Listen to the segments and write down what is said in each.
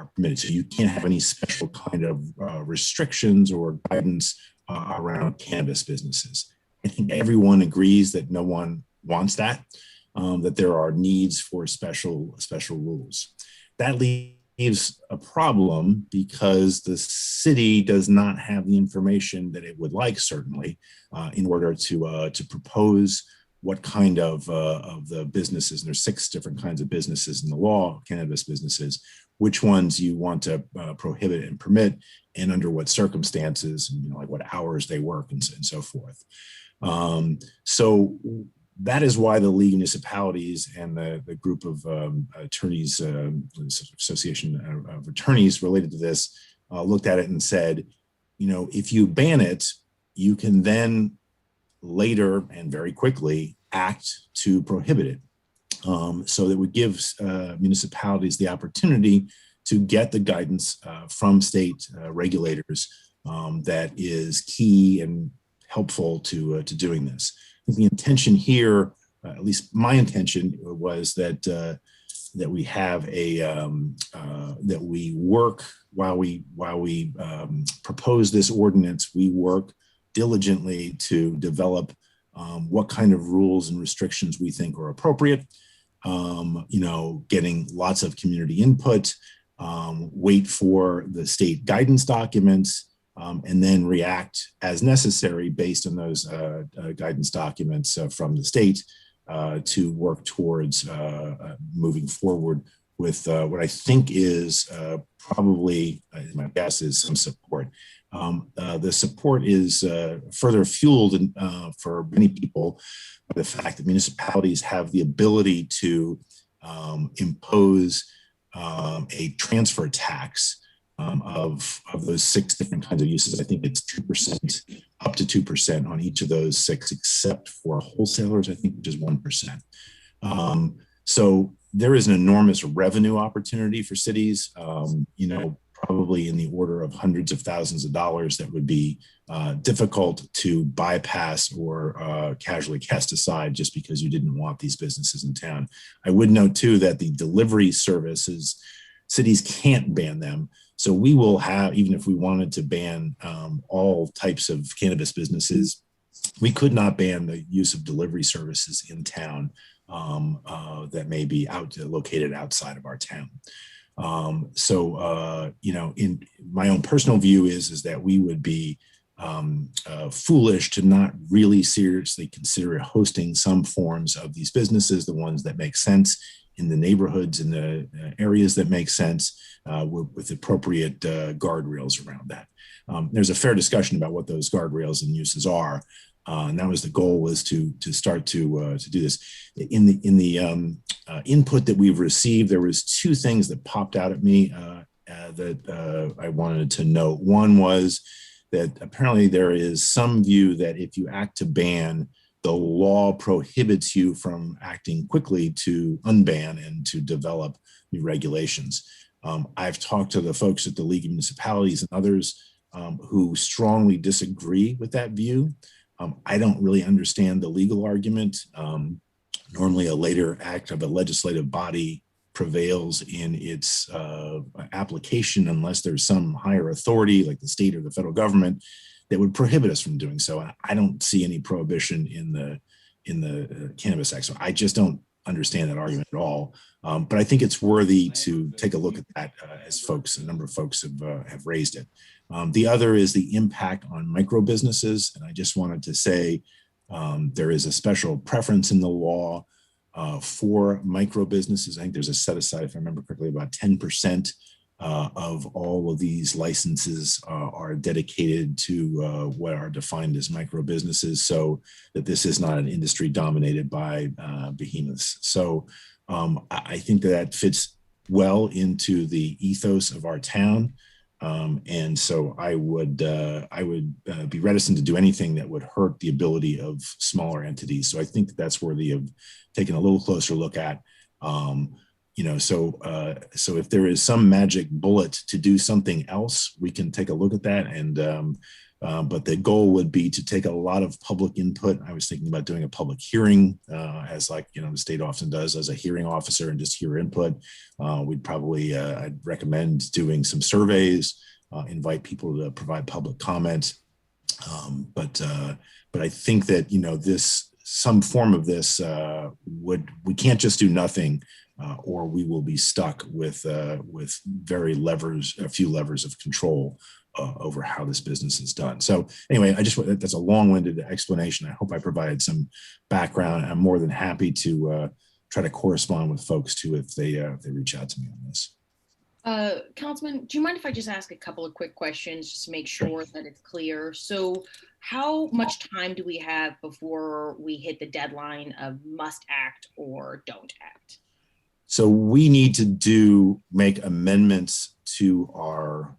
are permitted. So you can't have any special kind of restrictions or guidance around cannabis businesses. I think everyone agrees that no one wants that, that there are needs for special rules. That leaves a problem because the city does not have the information that it would like, certainly, in order to propose what kind of the businesses, and there's 6 different kinds of businesses in the law, cannabis businesses, which ones you want to prohibit and permit, and under what circumstances, and, like what hours they work, and so forth. So that is why the League of Municipalities and the group of attorneys, Association of Attorneys related to this, looked at it and said, if you ban it, you can then later and very quickly act to prohibit it. So that would give municipalities the opportunity to get the guidance from state regulators that is key and helpful to doing this. I think the intention here, at least my intention, was that that we have a that we work while we propose this ordinance. We work diligently to develop what kind of rules and restrictions we think are appropriate. Getting lots of community input, wait for the state guidance documents, and then react as necessary based on those guidance documents from the state to work towards moving forward with what I think is probably, my guess is, some support. The support is further fueled for many people by the fact that municipalities have the ability to impose a transfer tax of those 6 different kinds of uses. I think it's 2%, up to 2% on each of those 6, except for wholesalers, I think, which is 1%. So there is an enormous revenue opportunity for cities, probably in the order of hundreds of thousands of dollars that would be difficult to bypass or casually cast aside just because you didn't want these businesses in town. I would note, too, that the delivery services, cities can't ban them. So we will have, even if we wanted to ban all types of cannabis businesses, we could not ban the use of delivery services in town that may be located outside of our town. In my own personal view is that we would be foolish to not really seriously consider hosting some forms of these businesses, the ones that make sense in the neighborhoods, in the areas that make sense, with appropriate guardrails around that. There's a fair discussion about what those guardrails and uses are. And that was the goal, was to start to do this. In the input that we've received, there was 2 things that popped out at me that I wanted to note. One was that apparently there is some view that if you act to ban, the law prohibits you from acting quickly to unban and to develop new regulations. I've talked to the folks at the League of Municipalities and others who strongly disagree with that view. I don't really understand the legal argument. Normally, a later act of a legislative body prevails in its application unless there's some higher authority, like the state or the federal government, that would prohibit us from doing so. And I don't see any prohibition in the Cannabis Act. So I just don't understand that argument at all. But I think it's worthy to take a look at that as a number of folks have raised it. The other is the impact on micro businesses. And I just wanted to say there is a special preference in the law for micro businesses. I think there's a set aside, if I remember correctly, about 10% of all of these licenses are dedicated to what are defined as micro businesses, so that this is not an industry dominated by behemoths. So I think that fits well into the ethos of our town. And so I would be reticent to do anything that would hurt the ability of smaller entities. So I think that's worthy of taking a little closer look at. So if there is some magic bullet to do something else, we can take a look at that and But the goal would be to take a lot of public input. I was thinking about doing a public hearing, as like, you know, the state often does as a hearing officer, and just hear input. We'd probably, I'd recommend doing some surveys, invite people to provide public comment. But I think that, you know, some form of this we can't just do nothing, or we will be stuck with a few levers of control over how this business is done. So anyway, that's a long-winded explanation. I hope I provided some background. I'm more than happy to try to correspond with folks too if they reach out to me on this. Councilman, do you mind if I just ask a couple of quick questions just to make sure that it's clear? So how much time do we have before we hit the deadline of must act or don't act? So we need to make amendments to our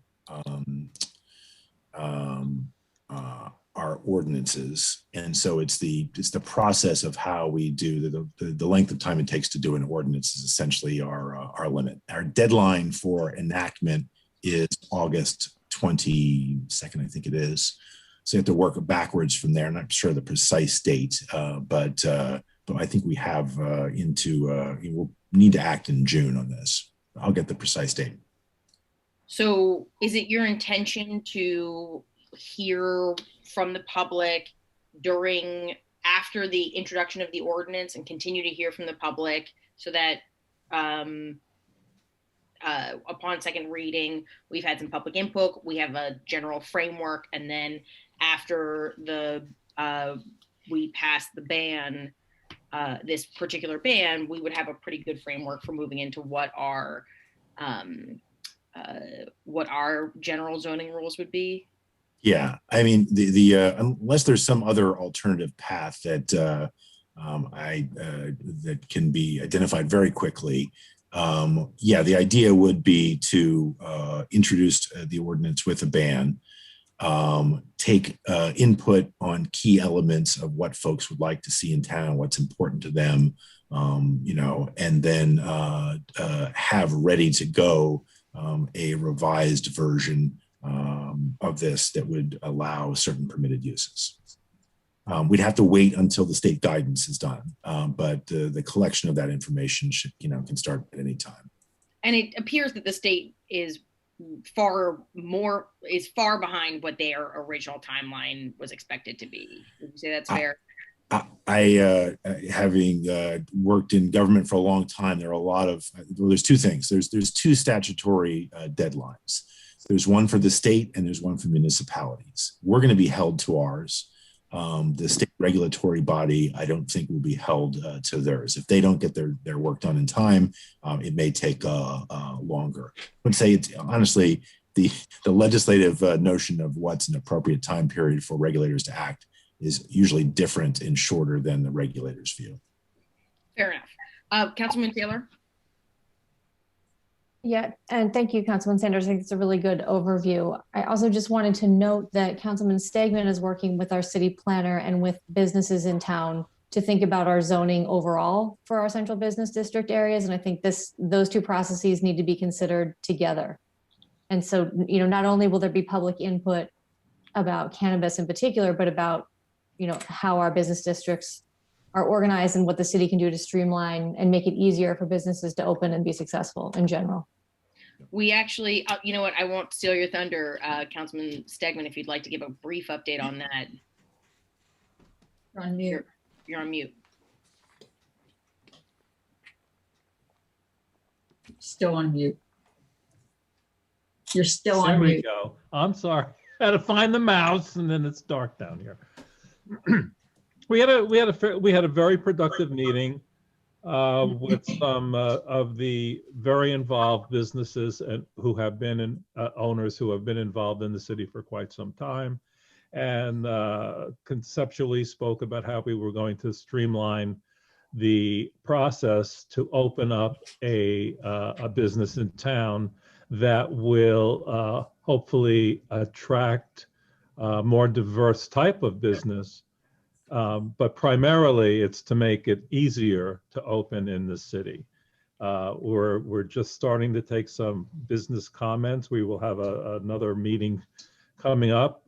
ordinances, and so it's the process of how we do the length of time it takes to do an ordinance is essentially our limit. Our deadline for enactment is August 22nd, I think it is. So you have to work backwards from there. I'm not sure the precise date, but I think we have we'll need to act in June on this. I'll get the precise date. So is it your intention to hear from the public after the introduction of the ordinance and continue to hear from the public so that upon second reading, we've had some public input, we have a general framework, and then after we pass the ban, this particular ban, we would have a pretty good framework for moving into what our general zoning rules would be? Yeah, I mean, unless there's some other alternative path that that can be identified very quickly, yeah, the idea would be to introduce the ordinance with a ban, take input on key elements of what folks would like to see in town, what's important to them, you know, and then have ready to go a revised version of this that would allow certain permitted uses. We'd have to wait until the state guidance is done, but the collection of that information can start at any time. And it appears that the state is far behind what their original timeline was expected to be. Would you say that's fair? Having worked in government for a long time, there's two things. There's two statutory deadlines. There's one for the state and there's one for municipalities. We're going to be held to ours. The state regulatory body, I don't think, will be held to theirs. If they don't get their work done in time, it may take longer. I would say it's honestly the legislative notion of what's an appropriate time period for regulators to act is usually different and shorter than the regulators' view. Fair enough. Councilman Taylor? Yeah, and thank you, Councilman Sanders. I think it's a really good overview. I also just wanted to note that Councilman Stegman is working with our city planner and with businesses in town to think about our zoning overall for our central business district areas. And I think those two processes need to be considered together. And so, you know, not only will there be public input about cannabis in particular, but about, you know, how our business districts are organized and what the city can do to streamline and make it easier for businesses to open and be successful in general. We actually, you know what, I won't steal your thunder, Councilman Stegman, if you'd like to give a brief update on that. You're on mute. You're on mute. Still on mute. You're still on mute. There we go. I'm sorry. I had to find the mouse, and then it's dark down here. We had a very productive meeting with some of the very involved businesses and who have been owners who have been involved in the city for quite some time, and conceptually spoke about how we were going to streamline the process to open up a business in town that will hopefully attract a more diverse type of business. But primarily it's to make it easier to open in the city. We're just starting to take some business comments. We will have another meeting coming up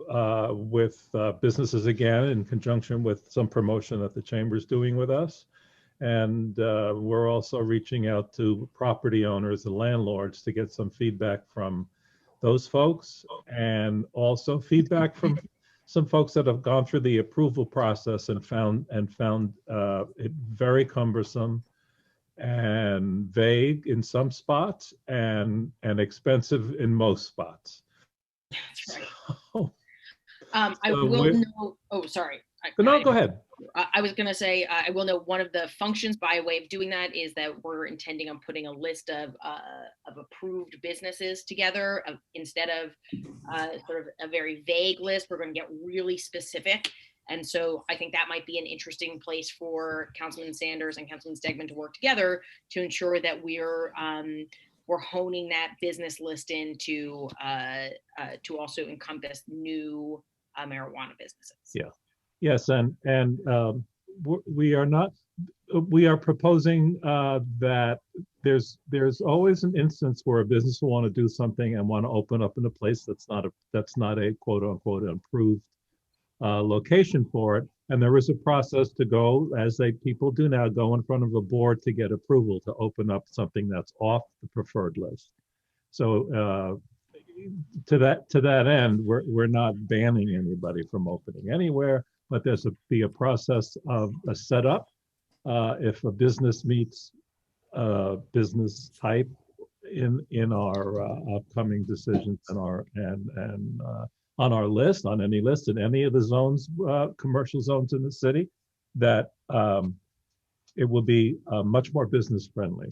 with businesses again in conjunction with some promotion that the Chamber's doing with us. And we're also reaching out to property owners and landlords to get some feedback from those folks, and also feedback from some folks that have gone through the approval process and found it very cumbersome and vague in some spots and expensive in most spots. That's right. So, I will know. Oh, sorry. no, go ahead. I was going to say, I will know one of the functions by way of doing that is that we're intending on putting a list of approved businesses together instead of sort of a very vague list. We're going to get really specific. And so I think that might be an interesting place for Councilman Sanders and Councilman Stegman to work together to ensure that we're honing that business list in to also encompass new marijuana businesses. Yeah. Yes, and we are proposing that there's always an instance where a business will want to do something and want to open up in a place that's not a quote unquote approved location for it, and there is a process to go, as people do now, go in front of a board to get approval to open up something that's off the preferred list. So to that end, we're not banning anybody from opening anywhere, but there's be a process of a setup. If a business meets business type in our upcoming decisions and on our list, on any list in any of the zones, commercial zones in the city, that it will be much more business friendly,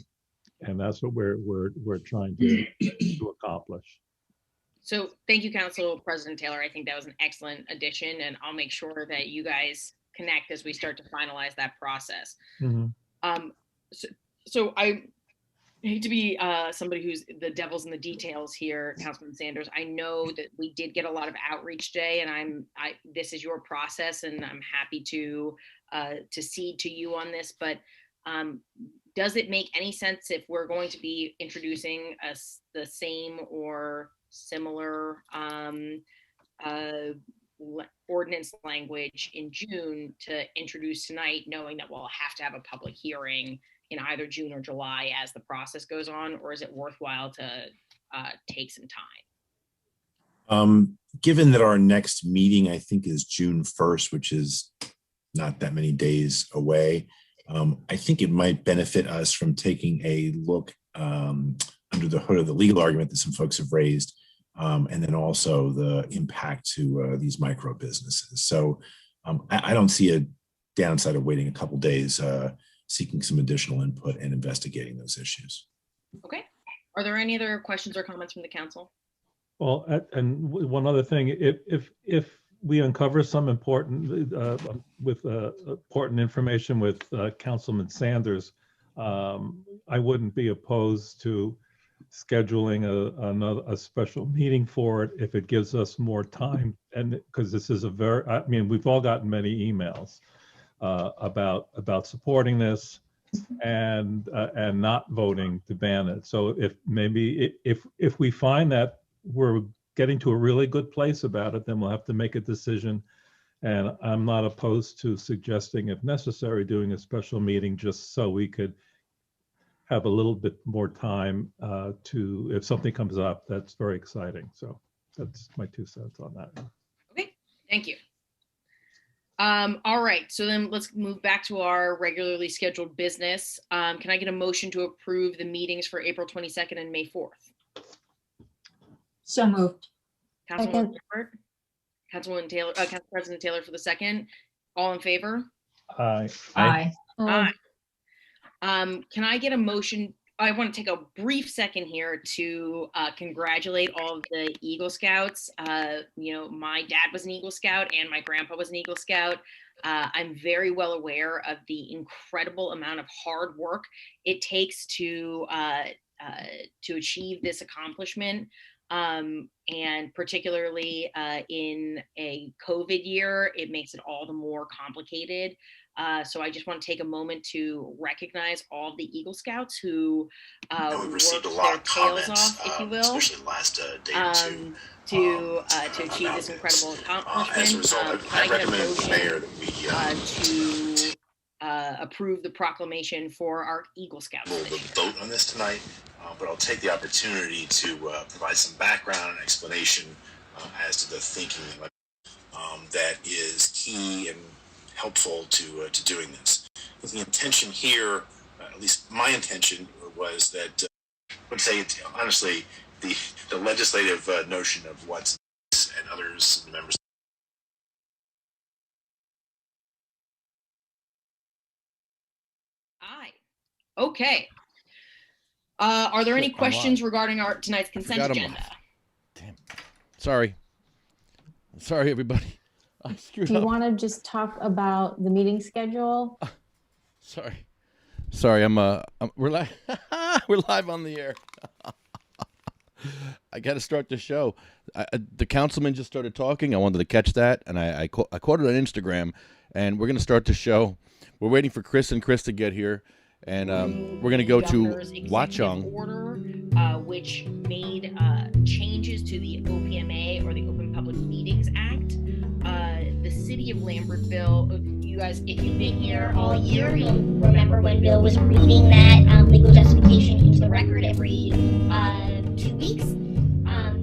and that's what we're trying to accomplish. So thank you, Council President Taylor. I think that was an excellent addition, and I'll make sure that you guys connect as we start to finalize that process. Mm-hmm. So I hate to be somebody who's the devil's in the details here, Councilman Sanders. I know that we did get a lot of outreach today, and this is your process, and I'm happy to cede to you on this. But does it make any sense if we're going to be introducing the same or similar ordinance language in June to introduce tonight, knowing that we'll have to have a public hearing in either June or July as the process goes on, or is it worthwhile to take some time? Given that our next meeting, I think, is June 1st, which is not that many days away, I think it might benefit us from taking a look under the hood of the legal argument that some folks have raised, and then also the impact to these micro businesses. So I don't see a downside of waiting a couple days, seeking some additional input and investigating those issues. Okay. Are there any other questions or comments from the council? Well, and one other thing, if we uncover some important important information with Councilman Sanders, I wouldn't be opposed to scheduling a special meeting for it if it gives us more time, and because this is we've all gotten many emails about supporting this and not voting to ban it. So if we find that we're getting to a really good place about it, then we'll have to make a decision. And I'm not opposed to suggesting, if necessary, doing a special meeting just so we could have a little bit more time if something comes up that's very exciting. So that's my 2 cents on that. Okay, thank you. All right, so then let's move back to our regularly scheduled business. Can I get a motion to approve the meetings for April 22nd and May 4th? So moved. Councilwoman Gilbert, Councilwoman Taylor, Council President Taylor for the second. All in favor? Aye. Aye. Aye. Can I get a motion? I want to take a brief second here to congratulate all of the Eagle Scouts. My dad was an Eagle Scout and my grandpa was an Eagle Scout. I'm very well aware of the incredible amount of hard work it takes to achieve this accomplishment. And particularly in a COVID year, it makes it all the more complicated. So I just want to take a moment to recognize all of the Eagle Scouts who we've received worked a lot their of tails comments, off, if you will, especially the last day or two. to achieve this incredible accomplishment. As a result, I recommend to the mayor that we to approve the proclamation for our Eagle Scouts. We'll vote on this tonight, but I'll take the opportunity to provide some background and explanation as to the thinking that is key and helpful to doing this. But the intention here, at least my intention, was that I would say, honestly, the legislative notion of what's and others and members. Aye. Okay. Are there any questions regarding our tonight's consent agenda? Damn. Sorry, everybody. I screwed Do you up. want to just talk about the meeting schedule? Sorry. We're live. We're live on the air. I got to start the show. The councilman just started talking. I wanted to catch that, and I caught it on Instagram. And we're going to start the show. We're waiting for Chris to get here, and we're going to go to Watchung. Order, which made changes to the OPMA, or the Open Public Meetings Act. The city of Lambertville, you guys, if you've been here all year, you'll remember when Bill was reading that legal justification into the record every 2 weeks.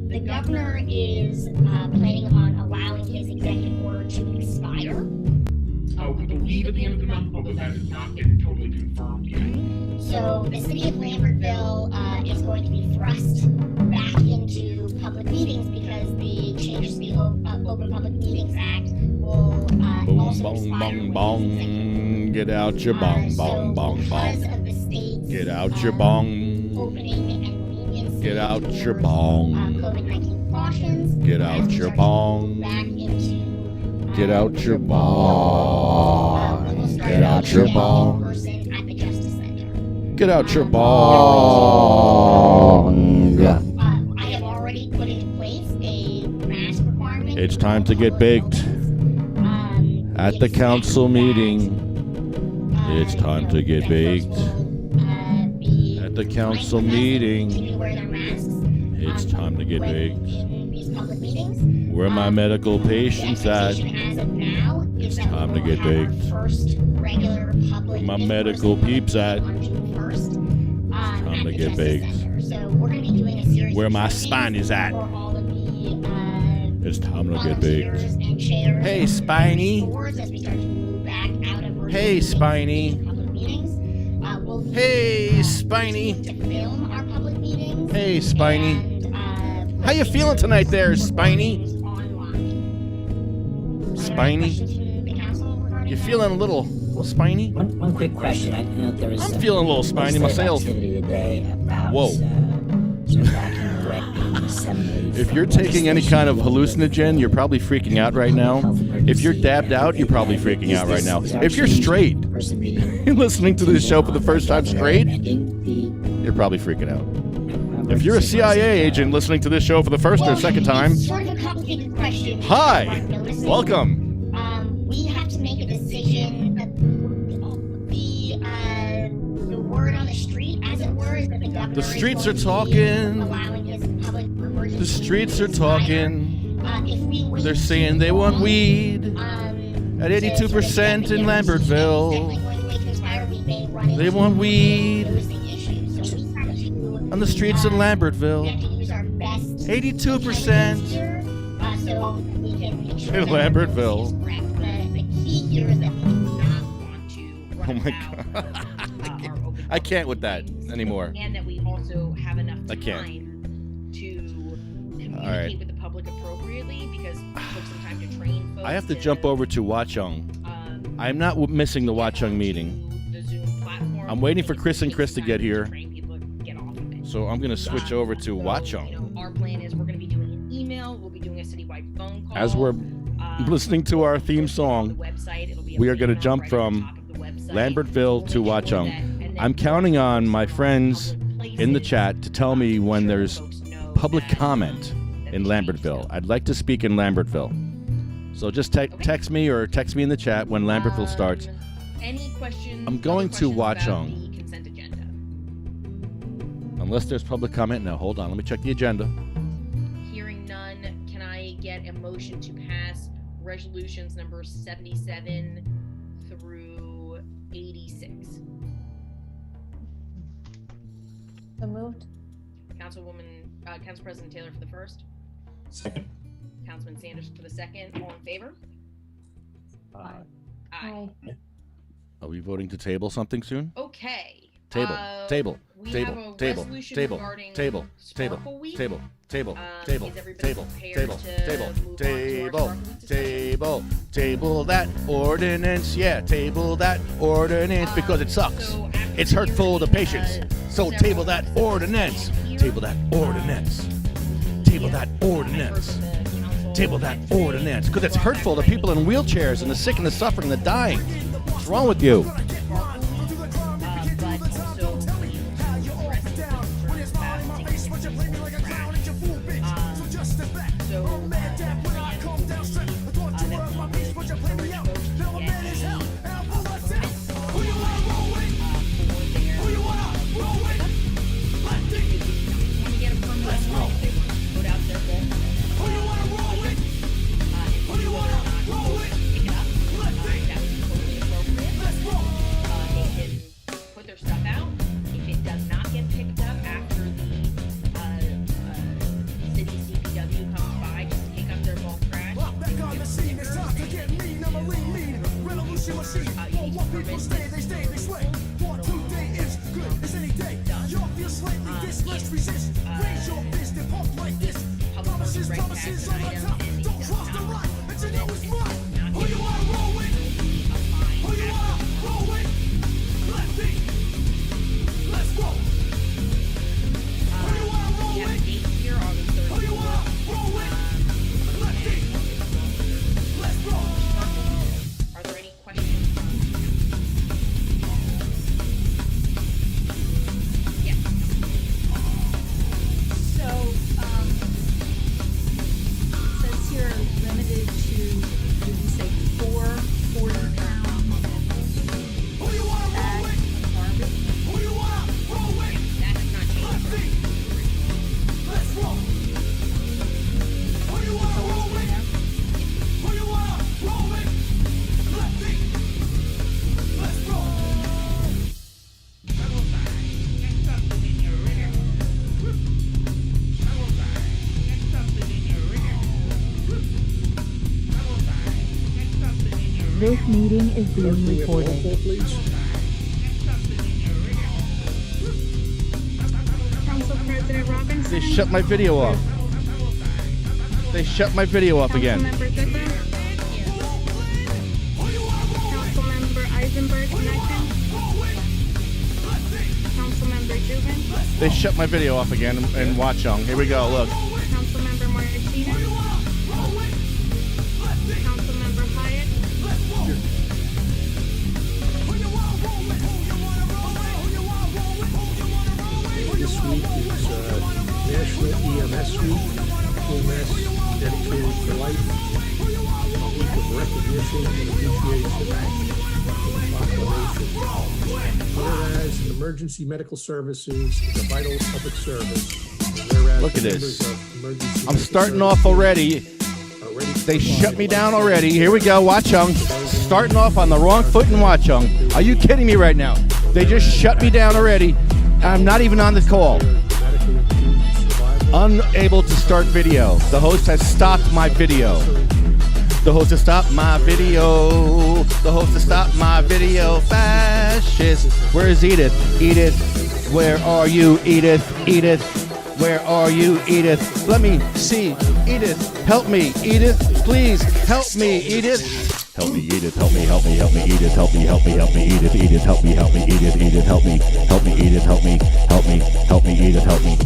The governor is planning on allowing his executive order to expire. We believe at the end of the month, although that has not been totally confirmed yet. So the city of Lambertville is going to be thrust back into public meetings because the changes to the Open Public Meetings Act will also expire. Bong. Get out your bong, bong, bong, bong. Get out your bong. Opening and leniency. Get out your bong. COVID-19 precautions. Get out your bong. Back into. Get out your bong. Get out your bong. Person at the Justice Center. Get out your bong. I have already put into place a mask requirement. It's time to get baked at the council meeting. It's time to get baked at the council meeting. It's time to get baked. Where my medical patients at? It's time to get baked. Where my medical peeps at? It's time to get baked. Where my spine is at? It's time to get baked. Hey, Spiny. Hey, Spiny. Hey, Spiny. Hey, Spiny. How you feeling tonight there, Spiny? Spiny? You feeling a little spiny? One quick question. I know there was I'm feeling a little spiny myself. activity today about, Whoa. assemblies. If you're taking any kind of hallucinogen, you're probably freaking out right now. If you're dabbed out, you're probably freaking out right now. If you're straight, you're listening to this show for the first time straight, you're probably freaking out. If you're a CIA agent listening to this show for the first or second time, Sort of a complicated question. hi, welcome. We have to make a decision. The word on the street, as it were, is that the governor. The streets are is talking. allowing his public emergency The streets are talking. If we wait They're saying they want weed at 82% in Lambertville. They want weed on the streets in Lambertville. 82% in Lambertville. Oh my God. I can't with that anymore. And that we also have enough I can't. time to communicate All right. with the public appropriately, because it took some time to train folks. I have to jump over to Watchung. I'm not missing the Watchung meeting. The Zoom platform. I'm waiting for Chris to get here. Train people to get off of it. So I'm going to switch over to Watchung. Our plan is we're going to be doing an email. We'll be doing a citywide phone call. As we're listening to our theme song, we are going to jump from Lambertville to Watchung. I'm counting on my friends in the chat to tell me when there's public comment in Lambertville. I'd like to speak in Lambertville. So just text me or text me in the chat when Lambertville starts. Any questions? I'm going other to questions about Watchung. the consent agenda? Unless there's public comment. Now, hold on. Let me check the agenda. Hearing none, can I get a motion to pass resolutions numbers 77 through 86? So moved. Council President Taylor for the first, Second. Councilman Sanders for the second. All in favor? Aye. Aye. Are we voting to table something soon? Okay. Table. We Table. have a Table. resolution Table. regarding Table. Sparkle Week. Table. Is everybody prepared to move on to our Sparkle Week discussion? Table that ordinance. Yeah, table that ordinance because it sucks. So after It's hurtful to hearing, patients. So several table that council ordinance. here, Table that ordinance. Table that ordinance. Table that ordinance because it's hurtful to people in wheelchairs and the sick and the suffering and the dying. What's wrong with you? But also please address the concerns about taking it from the trash. So put their stuff out. If it does not get picked up after the city's DPW comes by, just pick up their bulk trash. You need to permit we have a date here, August 34th. Are there any questions? Yes. So, it says here limited to, did you say 4 40-pound bags of garbage? That has not changed. This meeting is being recorded. Council President Robinson. They shut my video off. They shut my video off again. Councilmember Goodman. Councilmember Eisenberg Connection. Councilmember Dubin. They shut my video off again in Watchung. Here we go. Look. Councilmember Martinez. Councilmember Hyatt. This week is National EMS Week, EMS dedicated to life, a week of recognition and appreciation for the population. Whereas emergency medical services is a vital public service. Whereas Look at members this. of emergency I'm medical starting services off already. are ready to They shut provide me down already. Here we go. Watchung. Starting off on the wrong foot in Watchung. Are you kidding me right now? They just shut me down already. I'm not even on the call. medically improved survival. Unable to start video. The host has stopped my video. The host has stopped my video. The host has stopped my video. Fascist. Where is Edith? Edith, where are you? Edith, Edith, where are you? Edith, let me see. Edith, help me. Edith, please help me. Edith. Help me, Edith, help me, help me, help me, Edith, help me, help me, help me, Edith, Edith, help me, help me, Edith, Edith, help me, Edith, help me, help me, help me, Edith, help me.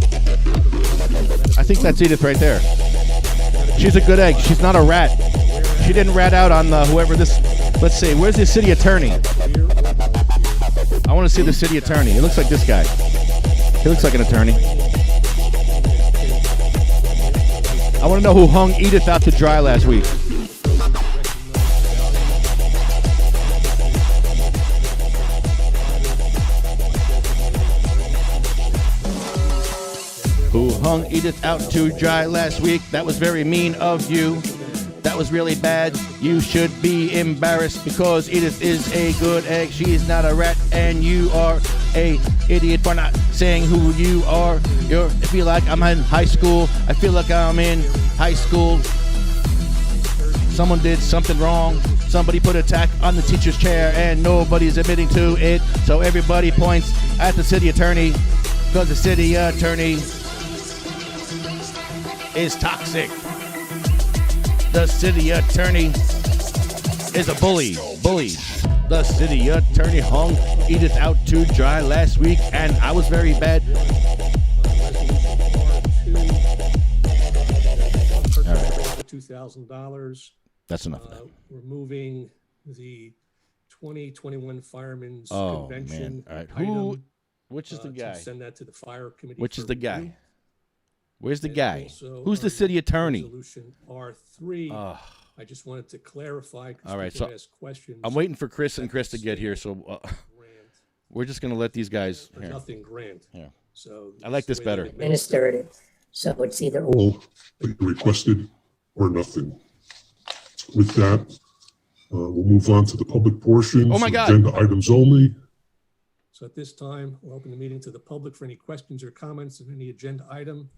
I think that's Edith right there. She's a good egg. She's not a rat. She didn't rat out on whoever this, let's see, where's the city attorney? I want to see the city attorney. He looks like this guy. He looks like an attorney. I want to know who hung Edith out to dry last week. who hung Edith out to dry last week. That was very mean of you. That was really bad. You should be embarrassed because Edith is a good egg. She is not a rat, and you are a idiot for not saying who you are. I feel like I'm in high school. I feel like I'm in high school. Someone did something wrong. Somebody put a tack on the teacher's chair, and nobody's admitting to it. So everybody points at the city attorney because the city attorney is toxic. The city attorney is a bully. The city attorney hung Edith out to dry last week, and I was very bad. $2,000. That's enough of that. Removing the 2021 Firemen's Oh, Convention. man. All right. Which is the to guy? Send that to the fire committee. Which is the review. guy? Where's the And guy? also, Who's the city attorney? Resolution R3. I just wanted to clarify. All right, so questions. I'm waiting for Chris and Chris to get here, so we're just going to let these guys. For nothing grant. Yeah. So I like this better. Administrative. So it's either All that you requested or nothing. With that, we'll move on to the public portion. Oh my God. Agenda items only. So at this time, we'll open the meeting to the public for any questions or comments on any agenda item.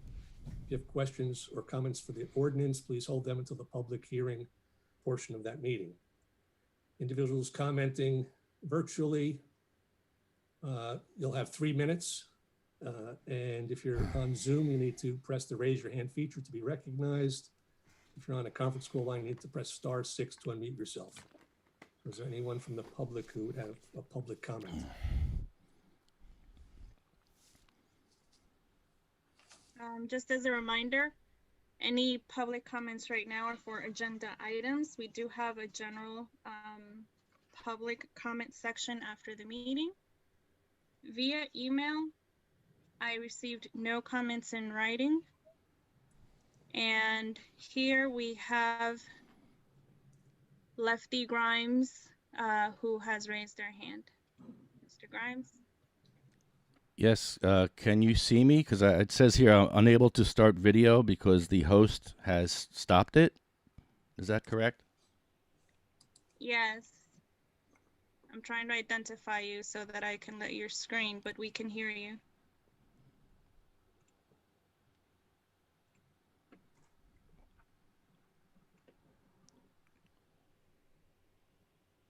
If you have questions or comments for the ordinance, please hold them until the public hearing portion of that meeting. Individuals commenting virtually, you'll have 3 minutes. And if you're on Zoom, you need to press the raise your hand feature to be recognized. If you're on a conference call line, you need to press *6 to unmute yourself. So is there anyone from the public who would have a public comment? Just as a reminder, any public comments right now are for agenda items. We do have a general public comment section after the meeting. Via email, I received no comments in writing. And here we have Lefty Grimes, who has raised their hand. Mr. Grimes? Yes, can you see me? Because it says here I'm unable to start video because the host has stopped it. Is that correct? Yes. I'm trying to identify you so that I can let your screen, but we can hear you.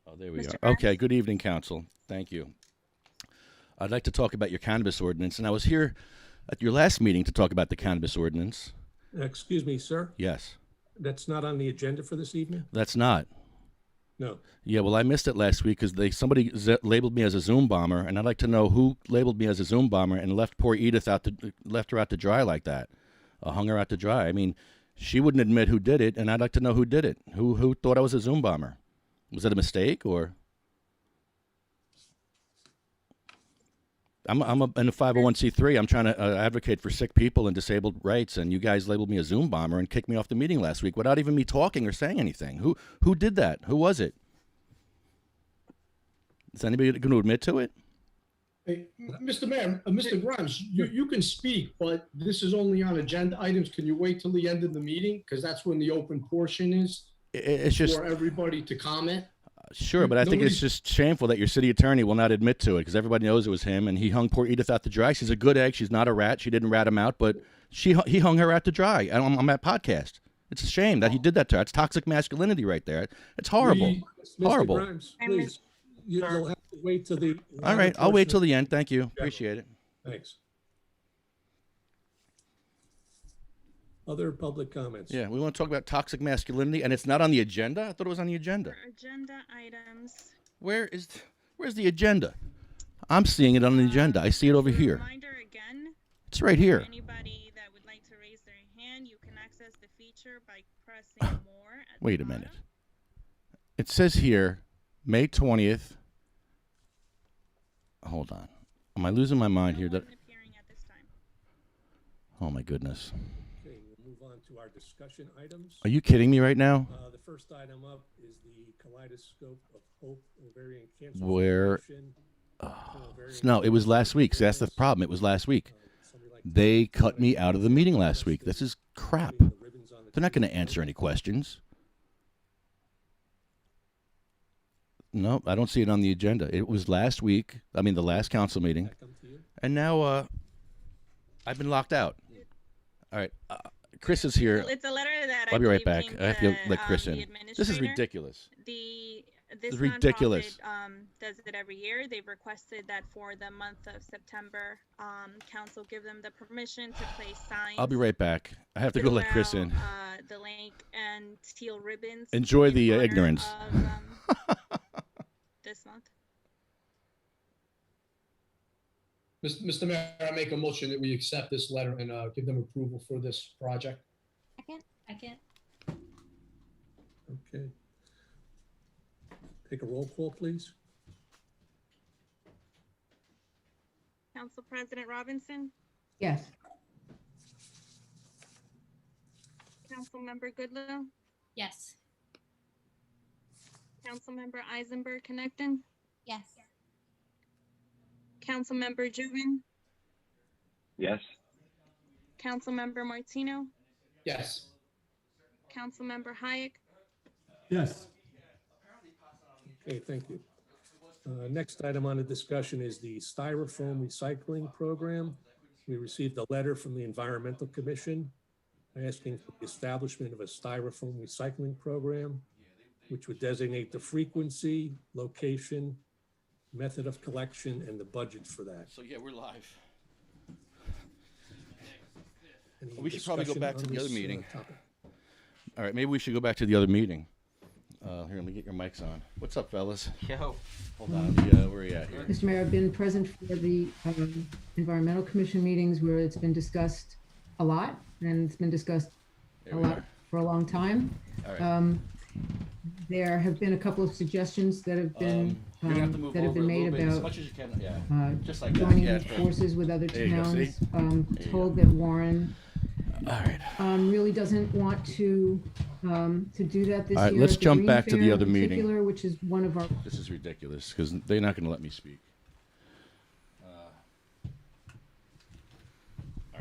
Oh, there we Mr. are. Grimes? Okay, good evening, council. Thank you. I'd like to talk about your cannabis ordinance, and I was here at your last meeting to talk about the cannabis ordinance. Excuse me, sir. Yes. That's not on the agenda for this evening? That's not. No. Yeah, well, I missed it last week because somebody labeled me as a Zoom bomber, and I'd like to know who labeled me as a Zoom bomber and left poor Edith left her out to dry like that, hung her out to dry. I mean, she wouldn't admit who did it, and I'd like to know who did it. Who thought I was a Zoom bomber? Was it a mistake or? I'm in a 501c3. I'm trying to advocate for sick people and disabled rights, and you guys labeled me a Zoom bomber and kicked me off the meeting last week without even me talking or saying anything. Who did that? Who was it? Is anybody going to admit to it? Hey, Mr. Mayor, Mr. Grimes, you can speak, but this is only on agenda items. Can you wait till the end of the meeting? Because that's when the open portion is. It's just for everybody to comment. Sure, but I think it's just shameful that your city attorney will not admit to it because everybody knows it was him, and he hung poor Edith out to dry. She's a good egg. She's not a rat. She didn't rat him out, but he hung her out to dry. I'm at Potcast. It's a shame that he did that to her. It's toxic masculinity right there. It's horrible. Horrible. Mr. Grimes, please, you'll have to wait till the. All right, I'll wait till the end. Thank you. Appreciate it. Thanks. Other public comments? Yeah, we want to talk about toxic masculinity, and it's not on the agenda? I thought it was on the agenda. For agenda items. Where's the agenda? I'm seeing it on the agenda. I see it over here. Reminder again. It's right here. Anybody that would like to raise their hand, you can access the feature by pressing more. Wait a minute. It says here, May 20th. Hold on. Am I losing my mind here? Oh my goodness. Okay, we'll move on to our discussion items. Are you kidding me right now? The first item up is the Kaleidoscope of Hope Ovarian Cancer Where? Foundation. No, it was last week. See, that's the problem. It was last week. They cut me out of the meeting last week. This is crap. They're not going to answer any questions. No, I don't see it on the agenda. It was last week. I mean, the last council meeting. And now I've been locked out. All right. Chris is here. It's a letter that I'll be right back. I have to let Chris in. This is administrator. ridiculous. This is ridiculous. nonprofit, does it every year. They've requested that for the month of September, council give them the permission to place signs. I'll be right back. I have to go let Chris in. The link and steel ribbons. Enjoy the in honor ignorance. of, this month. Mr. Mayor, I make a motion that we accept this letter and give them approval for this project. I can't. Okay. Take a roll call, please. Council President Robinson, Yes. Councilmember Goodloe, Yes. Councilmember Eisenberg Connecton, Yes. Councilmember Juven, Yes. Councilmember Martino, Yes. Councilmember Hayek, Yes. Okay, thank you. Next item on the discussion is the styrofoam recycling program. We received a letter from the Environmental Commission asking for the establishment of a styrofoam recycling program, which would designate the frequency, location, method of collection, and the budget for that. So yeah, we're live. Any We should probably go discussion back on to the other this, meeting. topic? All right, maybe we should go back to the other meeting. Here, let me get your mics on. What's up, fellas? Yo. Hold on. Where are you at here? Mr. Mayor, I've been present for the Environmental Commission meetings where it's been discussed a lot, and it's been discussed There a we lot are. for a long time. All right. There have been a couple of suggestions that have been You're gonna have to move that have over been a made little bit, as about much as you can. Yeah. Just like that. joining Yeah. forces with other There you go, see? towns. There you Told that Warren All right. really doesn't want to do that this All right, year. let's at the jump Green back to the Fair in other meeting. particular, which is one of our. This is ridiculous because they're not going to let me speak. All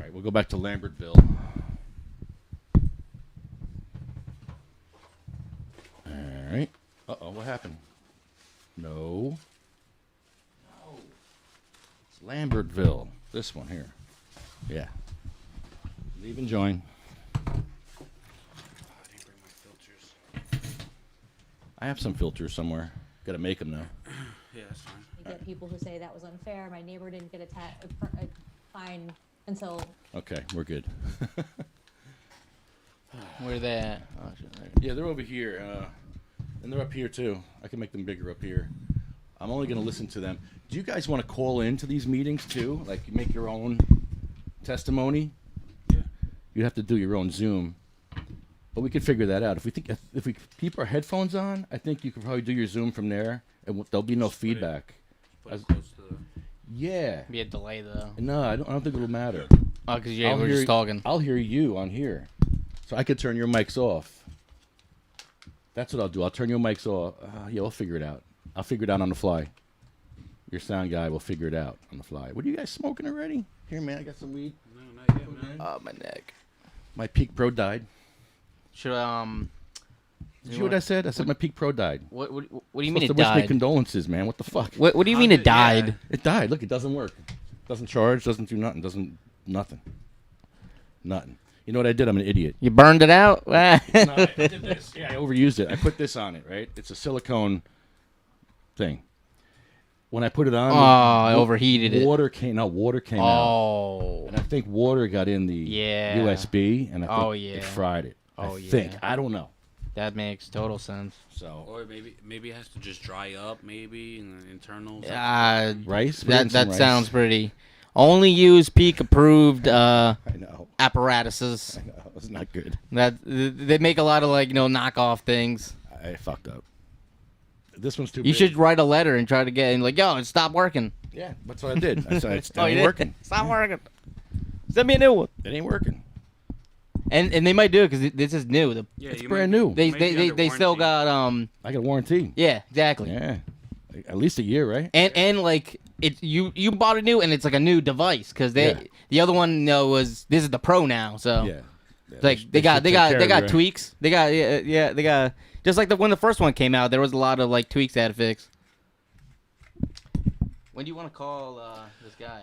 right, we'll go back to Lambertville. All right. Uh-oh, what happened? No. It's Lambertville. This one here. Yeah. Leave and join. I have some filters somewhere. Got to make them now. Yeah, that's fine. You get people who say that was unfair. My neighbor didn't get a fine until. Okay, we're good. Where are they at? Oh, yeah, they're over here. And they're up here too. I can make them bigger up here. I'm only going to listen to them. Do you guys want to call into these meetings too? Like make your own testimony? Yeah. You have to do your own Zoom. But we could figure that out. If we keep our headphones on, I think you could probably do your Zoom from there, and there'll be no feedback. Put it close to the... Yeah. Be a delay though. No, I don't think it'll matter. Oh, because we're just talking. I'll hear you on here, so I could turn your mics off. That's what I'll do. I'll turn your mics off. Yeah, we'll figure it out. I'll figure it out on the fly. Your sound guy will figure it out on the fly. What are you guys smoking already? Here, man, I got some weed. No, not yet, man. Oh, my neck. My Peak Pro died. Should Did you hear what I said? I said my Peak Pro died. What do you mean it Supposed to wish me died? condolences, man. What the fuck? What do you mean it died? Yeah. It died. Look, it doesn't work. Doesn't charge. Doesn't do nothing. Nothing. You know what I did? I'm an idiot. You burned it out? No, I did this. Yeah, I overused it. I put this on it, right? It's a silicone thing. When I put it on, I overheated it. Water came out. Oh. And I think water got in the USB, and I think it fried it. I think. I don't know. That makes total sense. So. Or maybe it has to just dry up, maybe in the internals. Rice. That sounds pretty. Only use Peak approved I know. apparatuses. I know. It's not good. They make a lot of knockoff things. I fucked up. This one's too You big. should write a letter and try to get in yo, it stopped working. Yeah, that's what I did. I said it's Oh, you ain't did? working. Stop working. Send me a new one. It ain't working. And they might do it because this is new. It's brand new. They still got I got a warranty. Yeah, exactly. Yeah, at least a year, right? And it's you bought a new and it's like a new device because the other one this is the Pro now, so like they got tweaks. They got just like when the first one came out, there was a lot of like tweaks they had to fix. When do you want to call this guy?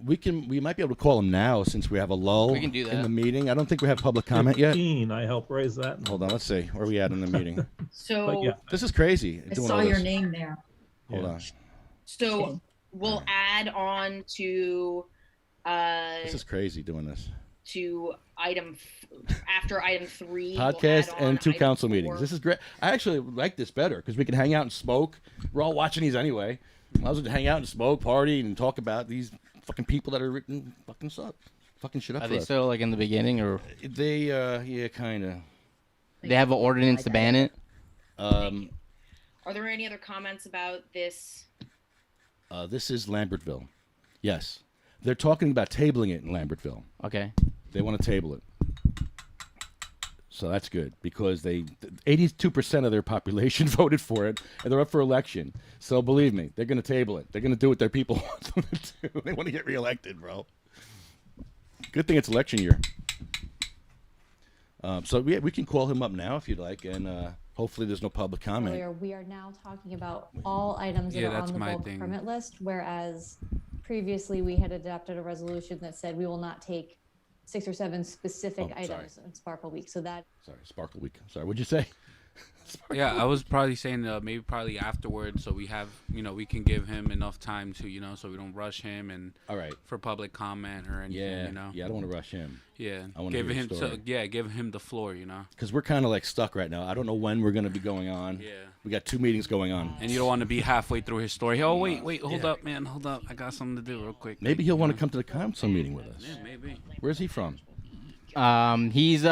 We might be able to call him now since we have a lull We can do that. in the meeting. I don't think we have public comment yet. 15, I help raise that. Hold on, let's see. Where are we at in the meeting? So This is crazy. I doing saw all your this. name there. Hold on. So we'll add on to This is crazy doing this. to after item 3. Podcast we'll and 2 item council 4. meetings. This is great. I actually like this better because we can hang out and smoke. We're all watching these anyway. Might as well hang out and smoke, party, and talk about these fucking people that are written fucking suck. Fucking shit up Are for they us. still like in the beginning or? They yeah, kind of. They have an ordinance to ban it. Are there any other comments about this? This is Lambertville. Yes. They're talking about tabling it in Lambertville. Okay. They want to table it. So that's good because 82% of their population voted for it and they're up for election. So believe me, they're going to table it. They're going to do what their people want them to do. They want to get reelected, bro. Good thing it's election year. So we can call him up now if you'd like, and hopefully there's no public comment. Earlier, we are now talking about all items that are on the bulk permit list, whereas previously we had adopted a resolution that said we will not take 6 or 7 specific items in Sparkle Week. So that. Sorry, Sparkle Week. Sorry, what'd you say? Yeah, I was probably saying maybe probably afterwards, so we have we can give him enough time to so we don't rush him and for public comment or anything. Yeah, I don't want to rush him. Yeah, I want to give him give him the floor. Because we're kind of like stuck right now. I don't know when we're going to be going on. Yeah, we got 2 meetings going on, and you don't want to be halfway through his story. Oh wait, hold up, man, hold up. I got something to do real quick. Maybe he'll want to come to the council meeting with us. Yeah, maybe. Where's he from? He's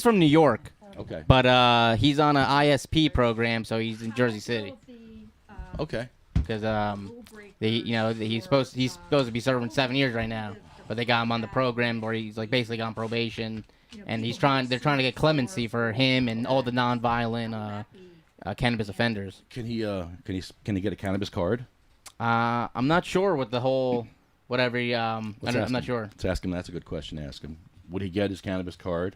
from New York. Okay. But he's on an ISP program, so he's in Jersey City. Okay. Because he's supposed to be serving 7 years right now, but they got him on the program where he's like basically on probation, and they're trying to get clemency for him and all the non-violent cannabis offenders. Can he get a cannabis card? I'm not sure what the whole whatever. I'm not sure. Let's ask him. That's a good question to ask him. Would he get his cannabis card?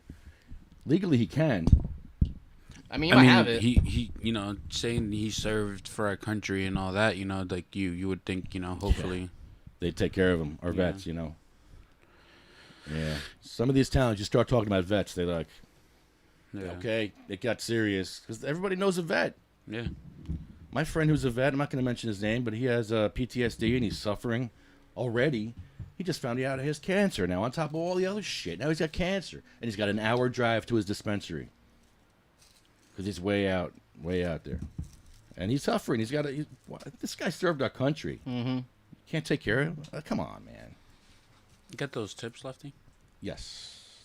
Legally, he can. I mean, have it. He saying he served for our country and all that. Like you would think, hopefully they'd take care of him. Our vets, Yeah. Some of these towns, you start talking about vets, they're like, okay, it got serious because everybody knows a vet. Yeah. My friend who's a vet, I'm not going to mention his name, but he has PTSD and he's suffering already. He just found out he has cancer now on top of all the other shit. Now he's got cancer. And he's got an hour drive to his dispensary. Because he's way out there. And he's suffering. This guy served our country. Mm-hmm. Can't take care of him? Come on, man. You got those tips, Lefty? Yes.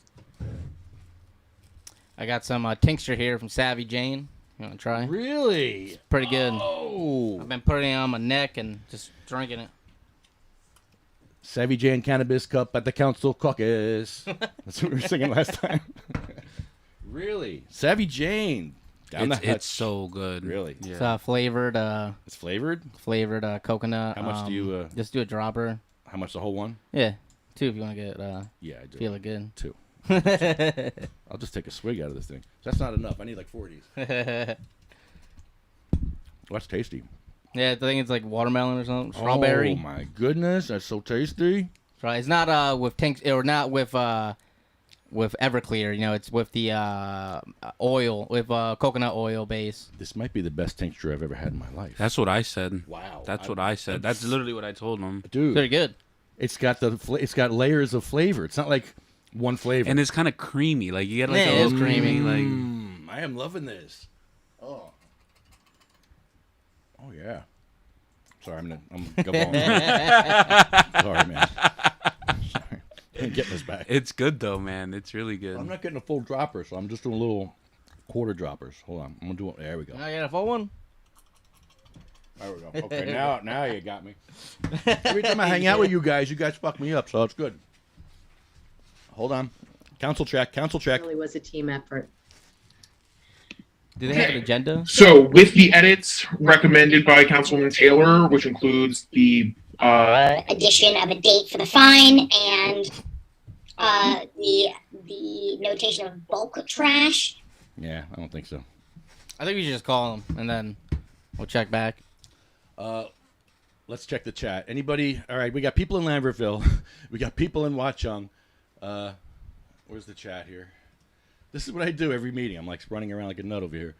I got some tincture here from Savvy Jane. You want to try? Really? It's pretty good. Oh. I've been putting it on my neck and just drinking it. Savvy Jane Cannabis Cup at the Council Caucus. That's what we were singing last time. Really? Savvy Jane. It's so good. Really? Yeah. It's flavored. It's flavored? Flavored coconut. How much do you... just do a dropper. How much, the whole one? Yeah. 2 if you want to get yeah, I do. Feeling good. 2. I'll just take a swig out of this thing. That's not enough. I need like 4 of these. That's tasty. Yeah, I think it's like watermelon or something. Strawberry. Oh my goodness, that's so tasty. Right. It's not with with Everclear. It's with the oil, with coconut oil base. This might be the best tincture I've ever had in my life. That's what I said. Wow. That's what I said. That's literally what I told him. Dude. Very good. It's got layers of flavor. It's not like one flavor. And it's kind of creamy. Like you get like it is creamy. Like I am loving this. Oh yeah. Sorry, I'm gabbling. Sorry, man. Sorry. I'm getting this back. It's good though, man. It's really good. I'm not getting a full dropper, so I'm just doing little quarter droppers. Hold on, I'm gonna do it. There we go. I got a full one. There we go. Okay, now you got me. Every time I hang out with you guys fuck me up, so it's good. Hold on. Council check. It really was a team effort. Do they have an agenda? So with the edits recommended by Councilwoman Taylor, which includes the addition of a date for the fine and the notation of bulk trash. Yeah, I don't think so. I think we should just call them and then we'll check back. Let's check the chat. Anybody? All right, we got people in Lambertville. We got people in Watchung. Where's the chat here? This is what I do every meeting. I'm like running around like a nut over here.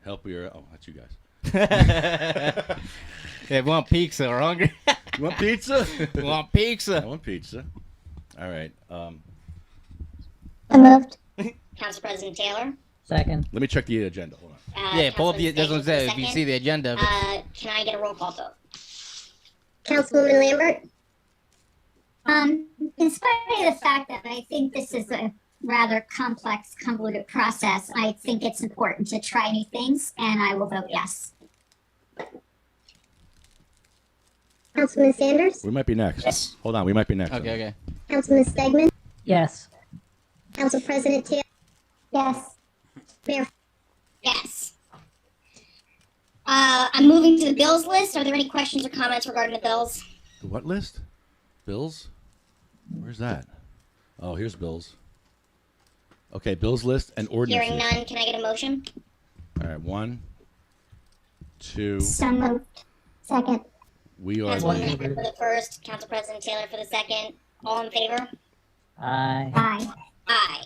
Help your... Oh, that's you guys. They want pizza. We're hungry. You want pizza? We want pizza. I want pizza. All right. I moved. Council President Taylor. Second. Let me check the agenda. Hold on. Yeah, pull up the... That's what I'm saying. If you see the agenda. Can I get a roll call vote? Councilwoman Lambert? In spite of the fact that I think this is a rather complex, convoluted process, I think it's important to try new things, and I will vote yes. Councilman Sanders? We might be next. Yes. Hold on. We might be next. Okay. Councilman Stegman? Yes. Council President Taylor? Yes. Mayor? Yes. I'm moving to the bills list. Are there any questions or comments regarding the bills? The what list? Bills? Where's that? Oh, here's bills. Okay, bills list and ordinance. Hearing none, can I get a motion? All right, 1, 2. So moved. Second. We are. Councilwoman Lambert for the first, Council President Taylor for the second. All in favor? Aye. Aye. Aye.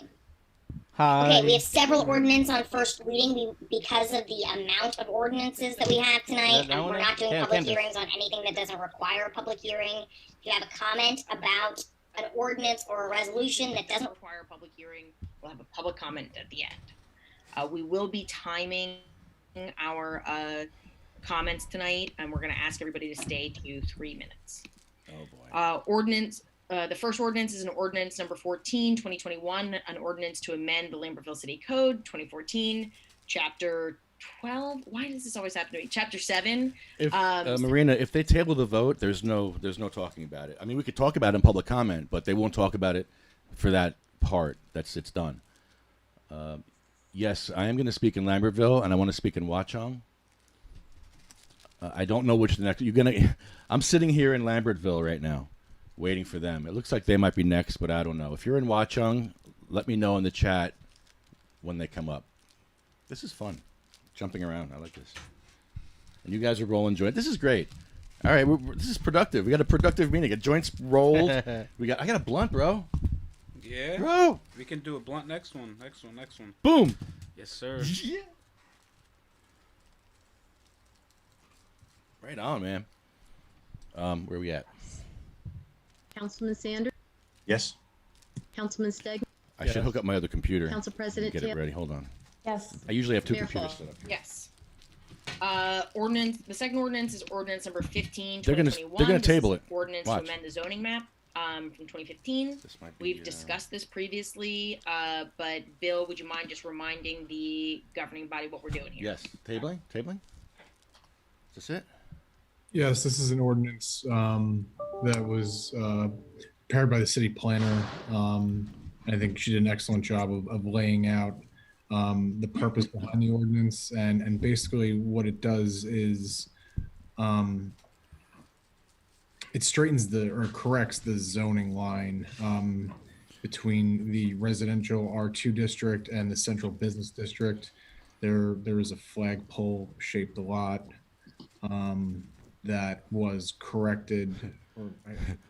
Hi. Okay, we have several ordinances on first reading because of the amount of ordinances that we have tonight. We're not doing public hearings on anything that doesn't require a public hearing. If you have a comment about an ordinance or a resolution that doesn't require a public hearing, we'll have a public comment at the end. We will be timing our comments tonight, and we're going to ask everybody to stay to 3 minutes. Oh boy. Ordinance. The first ordinance is an ordinance number 14, 2021, an ordinance to amend the Lambertville City Code, 2014, chapter 12. Why does this always happen to me? Chapter 7. If, Marina, if they table the vote, there's no talking about it. I mean, we could talk about it in public comment, but they won't talk about it for that part. It's done. Yes, I am going to speak in Lambertville, and I want to speak in Watchung. I don't know which the next. I'm sitting here in Lambertville right now, waiting for them. It looks like they might be next, but I don't know. If you're in Watchung, let me know in the chat when they come up. This is fun, jumping around. I like this. And you guys are rolling joint. This is great. All right, this is productive. We got a productive meeting. A joint's rolled. I got a blunt, bro. Yeah. Bro. We can do a blunt next one. Next one. Boom. Yes, sir. Yeah. Right on, man. Where we at? Councilman Sanders? Yes. Councilman Stegman? I should hook up my other computer. Council President Get it Taylor? ready. Hold on. Yes. I usually have two Mayor computers Fall. set up here. Yes. Ordinance. The second ordinance is ordinance number 15, They're gonna 2021. table it. Ordinance Watch. to amend the zoning map from 2015. We've discussed this previously, but Bill, would you mind just reminding the governing body what we're doing here? Yes. Tabling? Is this it? Yes, this is an ordinance that was prepared by the city planner. I think she did an excellent job of laying out the purpose behind the ordinance, and basically what it does is it straightens or corrects the zoning line between the residential R2 district and the central business district. There is a flagpole shaped lot that was corrected.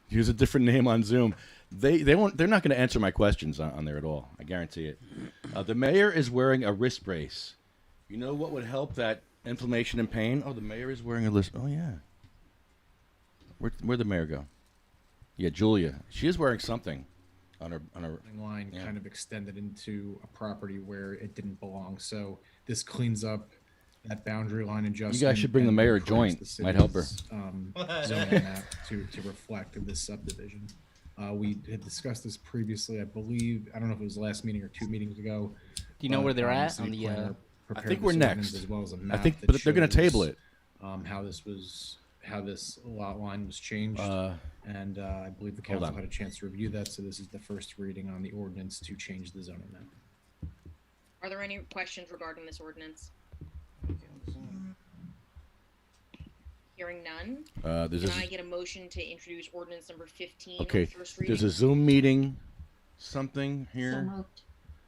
Use a different name on Zoom. They won't. They're not going to answer my questions on there at all. I guarantee it. The mayor is wearing a wrist brace. You know what would help that inflammation and pain? Oh, the mayor is wearing a wrist. Oh yeah. Where'd the mayor go? Yeah, Julia. She is wearing something on her line. Kind of extended into a property where it didn't belong. So this cleans up that boundary line adjustment. You guys should bring the mayor a joint. Might help her. Zoning map to reflect this subdivision. We had discussed this previously, I believe. I don't know if it was last meeting or 2 meetings ago. Do you know where they're at on the? I think we're next. As well as a I map think, that but they're going to shows, table it. How this lot line was changed, and I believe the council had a chance to review that. So this is the first reading on the ordinance to change the zoning map. Are there any questions regarding this ordinance? Hearing none. Can I get a motion to introduce ordinance number 15 Okay, on first reading? there's a Zoom meeting, something here.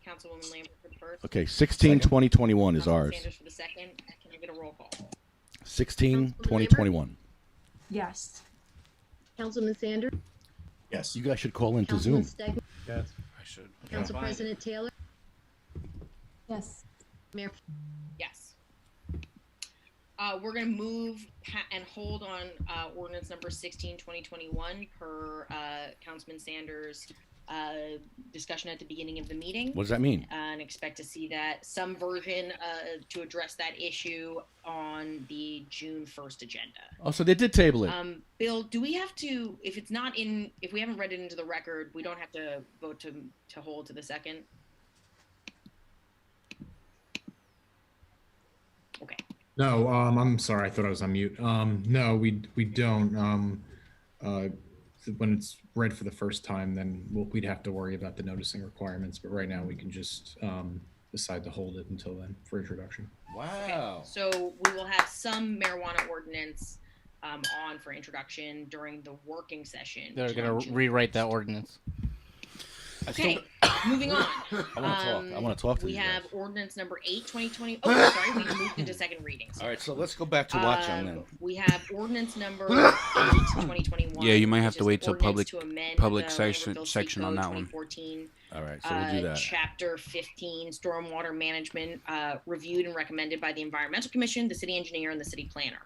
Councilwoman Lambert for the first. Okay, 16/2021 is ours. Sanders for the second. Can I get a roll call? 16/2021. Yes. Councilman Sanders? Yes. You guys should call into Councilman Zoom. Stegman? Yes. I should. Council President Taylor? Yes. Mayor? Yes. We're going to move and hold on ordinance number 16/2021 per Councilman Sanders' discussion at the beginning of the meeting. What does that mean? And expect to see that some version to address that issue on the June 1st agenda. Oh, so they did table it. Bill, do we have to, if it's not in, if we haven't read it into the record, we don't have to vote to hold to the second? Okay. No, I'm sorry. I thought I was on mute. No, we don't. When it's read for the first time, then we'd have to worry about the noticing requirements. But right now, we can just decide to hold it until then for introduction. Wow. So we will have some marijuana ordinance on for introduction during the working session. They're going to rewrite that ordinance. Okay, moving on. I want to talk to We you have guys. ordinance ordinance number 8/2020. Oh, sorry, we moved into second reading. All right, so let's go back to Watchung then. We have ordinance number 8/2021. Yeah, you might have which to is wait till ordinance public to amend public the section Languageville section City on Code that one. 2014, All right, so we'll do that. Chapter 15, stormwater management, reviewed and recommended by the Environmental Commission, the city engineer, and the city planner.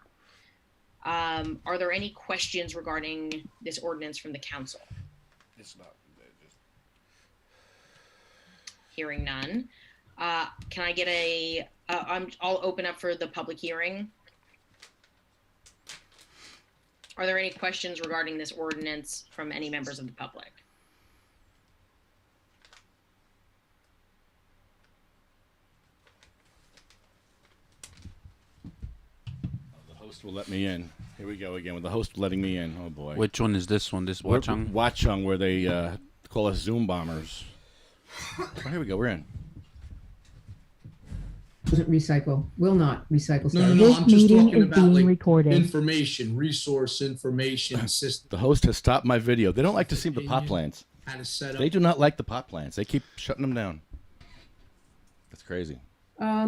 Are there any questions regarding this ordinance from the council? It's not. Hearing none. Can I get I'll open up for the public hearing. Are there any questions regarding this ordinance from any members of the public? The host will let me in. Here we go again with the host letting me in. Oh boy. Which one is this one? This Watchung? Watchung, where they call us Zoom bombers. Oh, here we go. We're in. Doesn't recycle, will not recycle. No, I'm just talking about like information, resource information system. The host has stopped my video. They don't like to see the pot plants. How to set up. They do not like the pot plants. They keep shutting them down. That's crazy. How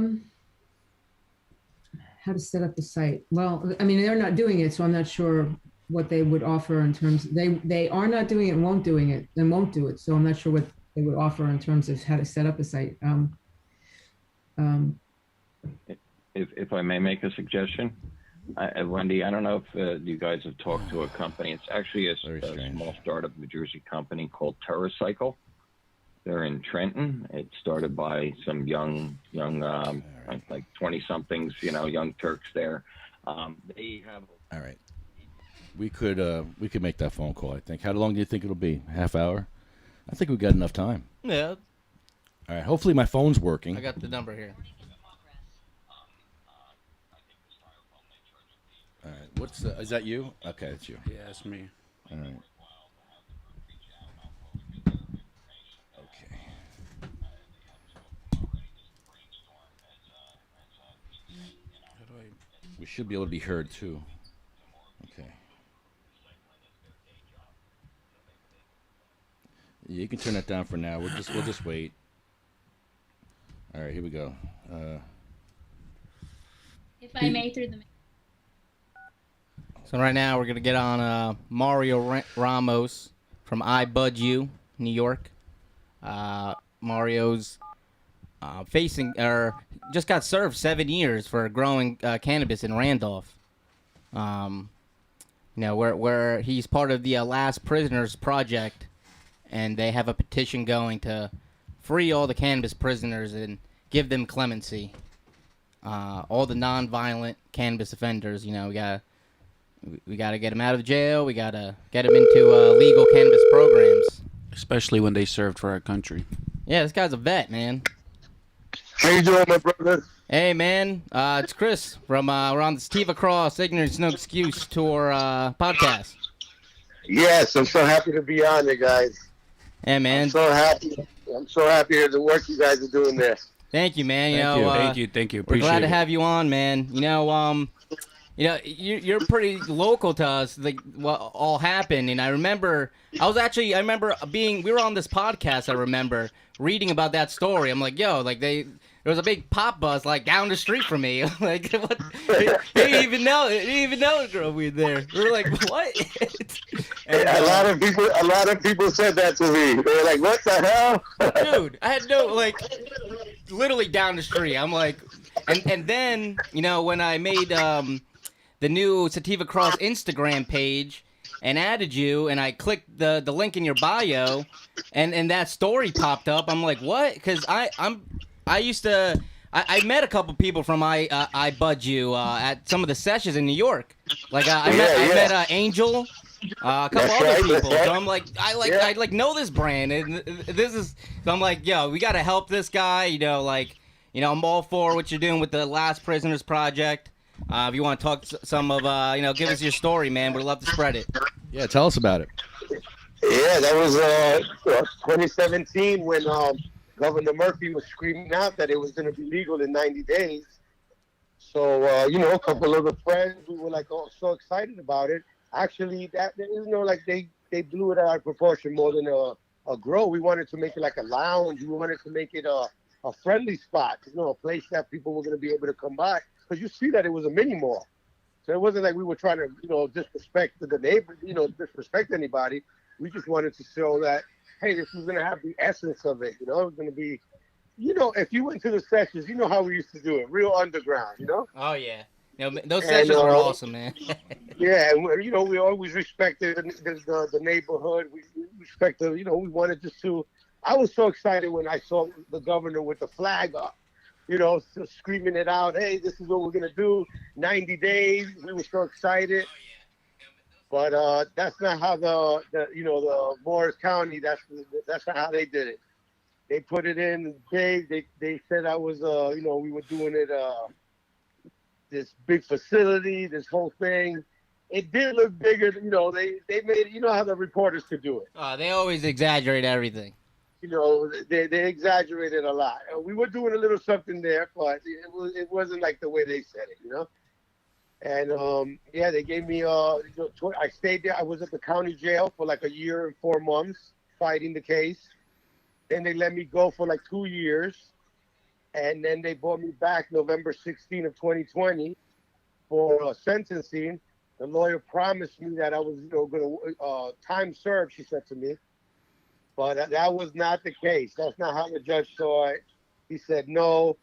to set up the site? Well, I mean, they're not doing it, so I'm not sure what they would offer in terms. They are not doing it and won't do it. So I'm not sure what they would offer in terms of how to set up a site. If I may make a suggestion, Wendy, I don't know if you guys have talked to a company. It's actually a small startup New Jersey company called TerraCycle. They're in Trenton. It started by some young like 20-somethings, young Turks there. They have. All right. We could make that phone call, I think. How long do you think it'll be? Half hour? I think we've got enough time. Yeah. All right. Hopefully my phone's working. I got the number here. All right. Is that you? Okay, it's you. Yeah, it's me. All right. Okay. We should be able to be heard too. Okay. Yeah, you can turn that down for now. We'll just wait. All right, here we go. If I may, through the. So right now we're gonna get on Mario Ramos from I Bud You, New York. Mario's just got served 7 years for growing cannabis in Randolph. Where he's part of the Last Prisoners Project, and they have a petition going to free all the cannabis prisoners and give them clemency. All the non-violent cannabis offenders, we gotta get them out of jail. We gotta get them into legal cannabis programs, especially when they served for our country. Yeah, this guy's a vet, man. How you doing, my brother? Hey, man. It's Chris from we're on the Steve Across Ignorance No Excuse Tour podcast. Yes, I'm so happy to be on there, guys. Yeah, man. I'm so happy to hear the work you guys are doing there. Thank you, man. You know, Thank you. We're Appreciate glad to it. have you on, man. You're pretty local to us. Like what all happened, and I remember we were on this podcast. I remember reading about that story. I'm like, yo, like there was a big pop buzz like down the street from me. Like, what? They didn't even know the girl we were there. We were like, what? And, a lot of people said that to me. They were like, "What the hell?" Dude, I had no literally down the street. I'm like, and then when I made the new Sativa Cross Instagram page and added you, and I clicked the link in your bio, and that story popped up. I'm like, what? Because I met a couple people from I Bud You at some of the sessions in New York. Like I met Angel, a couple other people. So I'm like, I know this brand, and this is. So I'm like, yo, we gotta help this guy. I'm all for what you're doing with the Last Prisoners Project. If you want to talk some of, give us your story, man. We'd love to spread it. Yeah, tell us about it. Yeah, that was 2017 when Governor Murphy was screaming out that it was going to be legal in 90 days. So, a couple of the friends, we were like, so excited about it. Actually, they blew it out of proportion more than a grow. We wanted to make it like a lounge. We wanted to make it a friendly spot, a place that people were going to be able to come by. Because you see that it was a mini mall. So it wasn't like we were trying to, disrespect the neighbors, disrespect anybody. We just wanted to show that, hey, this was going to have the essence of it. It was going to be, if you went to the sessions, how we used to do it, real underground, Oh, yeah. Those sessions were awesome, man. Yeah, and, we always respected the neighborhood. We respected, we wanted just to. I was so excited when I saw the governor with the flag up. Screaming it out, hey, this is what we're going to do, 90 days. We were so excited. But that's not how the Morris County, that's not how they did it. They put it in big. They said I was, we were doing it, this big facility, this whole thing. It did look bigger. They made it, how the reporters could do it. They always exaggerate everything. They exaggerated a lot. We were doing a little something there, but it wasn't like the way they said it, And they gave me I stayed there. I was at the county jail for like a year and 4 months fighting the case. Then they let me go for like 2 years, and then they brought me back November 16 of 2020 for sentencing. The lawyer promised me that I was going to time served. She said to me. But that was not the case. That's not how the judge saw it. He said, no,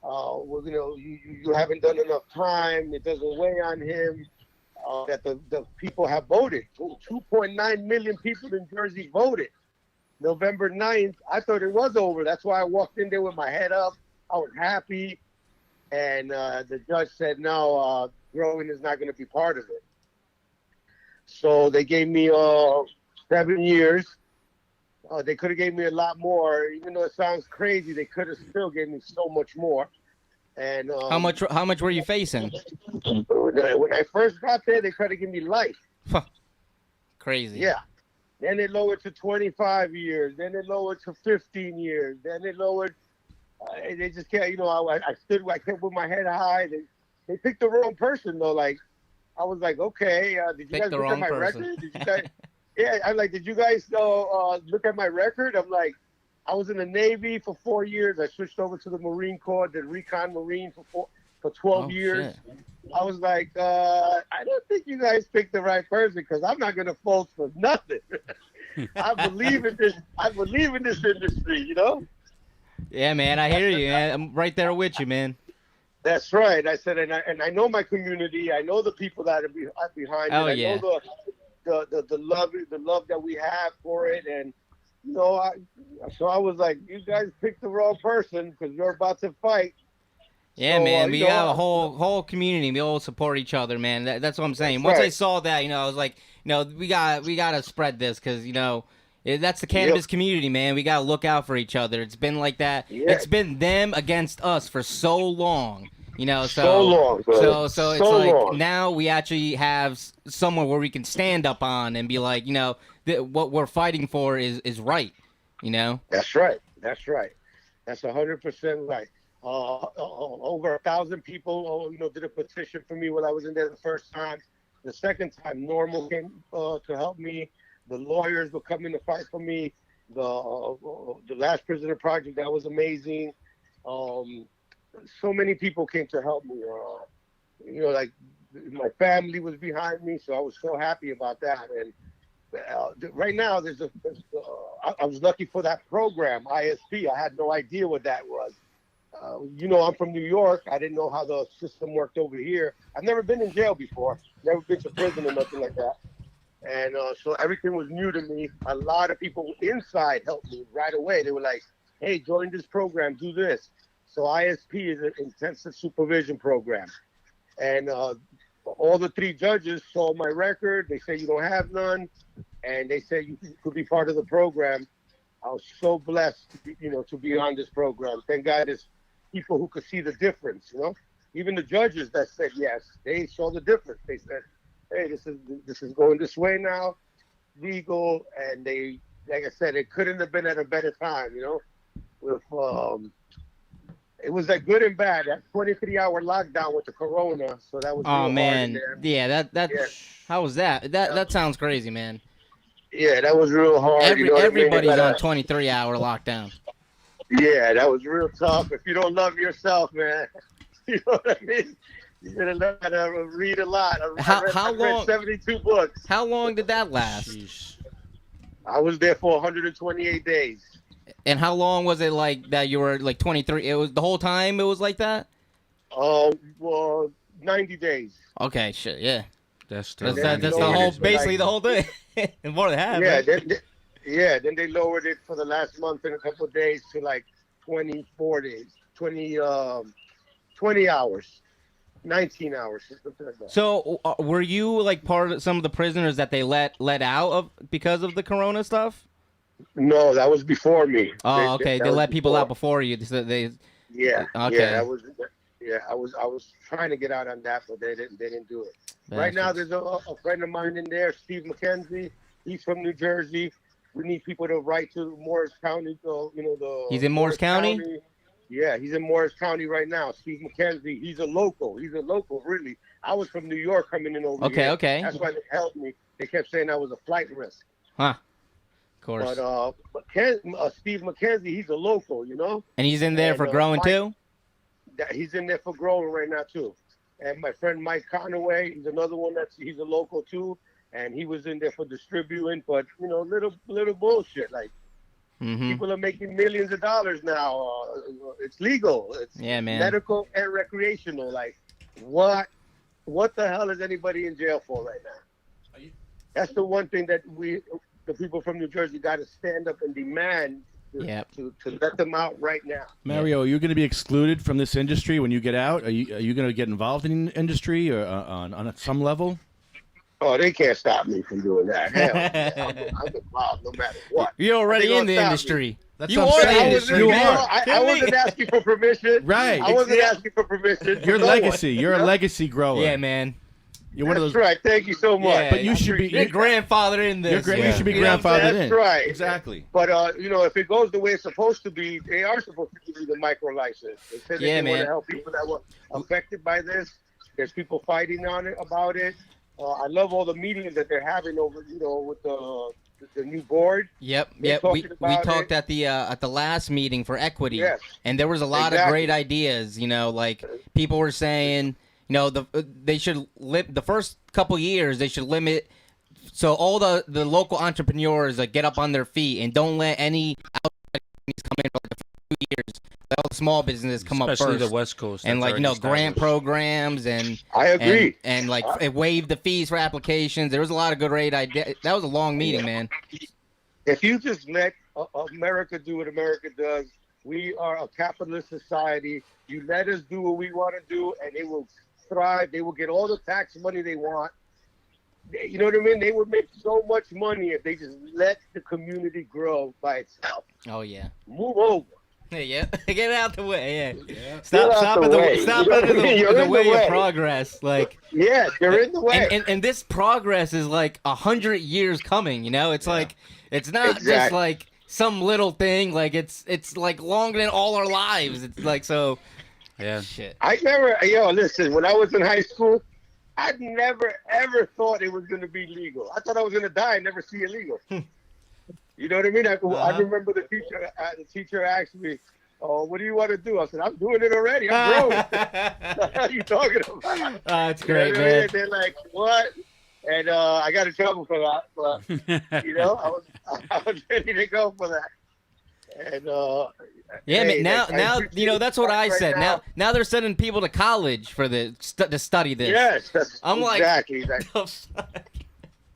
you haven't done enough time. It doesn't weigh on him. That the people have voted. 2.9 million people in Jersey voted. November 9th, I thought it was over. That's why I walked in there with my head up. I was happy. And the judge said, no, growing is not going to be part of it. So they gave me 7 years. They could have gave me a lot more, even though it sounds crazy. They could have still gave me so much more. And how much were you facing? When I first got there, they could have given me life. Crazy. Yeah. Then it lowered to 25 years. Then it lowered to 15 years. Then it lowered. They just can't. I kept with my head high. They picked the wrong person though. Like I was like, okay, did you guys look at my record? Did you guys? Yeah, I'm like, did you guys look at my record? I'm like, I was in the Navy for 4 years. I switched over to the Marine Corps, did Recon Marine for 12 years. Shit. I was like, I don't think you guys picked the right person because I'm not going to fold for nothing. I believe in this. I believe in this industry, Yeah, man, I hear you. Man. I'm right there with you, man. That's right. I said, and I know my community. I know the people that are behind it. I know the love that we have for it, and so I was like, you guys picked the wrong person because you're about to fight. Yeah, so, man, we have a whole community. We all support each other, man. That's what I'm saying. Once I saw that, I was like, we gotta spread this because that's the cannabis community, man. We gotta look out for each other. It's been like that. Yeah. It's been them against us for so long. So long, bro. So it's like long. Now we actually have somewhere where we can stand up on and be like, what we're fighting for is right, That's right. That's right. That's 100% right. Over 1,000 people, did a petition for me when I was in there the first time. The second time, Normal came to help me. The lawyers were coming to fight for me. The Last Prisoner Project, that was amazing. So many people came to help me. Like my family was behind me, so I was so happy about that. And right now, I was lucky for that program, ISP. I had no idea what that was. I'm from New York. I didn't know how the system worked over here. I've never been in jail before. Never been to prison or nothing like that. And so everything was new to me. A lot of people inside helped me right away. They were like, hey, join this program, do this. So ISP is an intensive supervision program. And all the 3 judges saw my record. They say you don't have none. And they say you could be part of the program. I was so blessed to be on this program. Thank God there's people who could see the difference, Even the judges that said yes, they saw the difference. They said, hey, this is going this way now, legal. And they, like I said, it couldn't have been at a better time, with it was like good and bad. That 23-hour lockdown with the corona, so that was real man, hard in there. Yeah, how was that? That sounds crazy, man. Yeah, that was real hard. Everybody's on 23-hour lockdown. Yeah, that was real tough. If you don't love yourself, man, you know what I mean? You're gonna learn how to read a lot. I read 72 books. How long did that last? I was there for 128 days. And how long was it like that you were like 23? It was the whole time it was like that? Well, 90 days. Okay, shit, yeah. That's the whole, basically the whole thing. And more than half. Yeah, then they lowered it for the last month in a couple of days to like 24 days, 20 hours, 19 hours. So were you like part of some of the prisoners that they let out of because of the corona stuff? No, that was before me. Oh, okay. They let people out before you. So okay. Yeah, I was trying to get out on that, but they didn't do it. Right now, there's a friend of mine in there, Steve McKenzie. He's from New Jersey. We need people to write to Morris County. He's in Morris County? Yeah, he's in Morris County right now. Steve McKenzie. He's a local, really. I was from New York coming in over here. Okay. That's why they helped me. They kept saying I was a flight risk. Huh. Of course. But Steve McKenzie, he's a local, And he's in there for growing too? He's in there for growing right now too. And my friend Mike Conaway, he's another one he's a local too. And he was in there for distributing, but little bullshit. Like people are making millions of dollars now. It's legal. It's medical and recreational. Like what the hell is anybody in jail for right now? That's the one thing that the people from New Jersey got to stand up and demand to let them out right now. Mario, are you going to be excluded from this industry when you get out? Are you going to get involved in the industry or on some level? Oh, they can't stop me from doing that. Hell, I'm involved no matter what. You're already in the industry. That's what I'm saying. I wasn't asking for permission. Right. I wasn't asking for permission. Your legacy. You're a legacy grower. Yeah, man. You're one of those. That's right. Thank you so much. Yeah, but you should be. You're grandfathered in this. You should be grandfathered in. That's right. Exactly. But if it goes the way it's supposed to be, they are supposed to give you the micro license. They said they want to help people that were affected by this. There's people fighting about it. I love all the meetings that they're having over, with the new board. Yep. We talked at the last meeting for equity, and there was a lot of great ideas. Like people were saying, they should the first couple years they should limit, so all the local entrepreneurs get up on their feet and don't let any outside companies come in for like a few years. Let all the small businesses come up first. Especially the West Coast. And grant programs and I agree. And waive the fees for applications. There was a lot of great ideas. That was a long meeting, man. If you just let America do what America does, we are a capitalist society. You let us do what we want to do, and they will thrive. They will get all the tax money they want. You know what I mean? They would make so much money if they just let the community grow by itself. Oh yeah. Move over. Yeah, get out the way. Yeah. Stop in the way of progress. Like you're in the way. And this progress is like 100 years coming. It's like it's not just like some little thing. Like it's like longer than all our lives. It's like so. Yeah. Shit. I never, listen, when I was in high school, I never, ever thought it was going to be legal. I thought I was going to die and never see it legal. You know what I mean? I remember the teacher asked me, "Oh, what do you want to do?" I said, "I'm doing it already. I'm grown." What are you talking about? That's great, you know what I man. mean? They're like, "What?" And I got in trouble for that. But, I was ready to go for that. And yeah, hey, man. I Now appreciate that's what I right said. Now they're sending people to college for to study this. Yes, I'm exactly.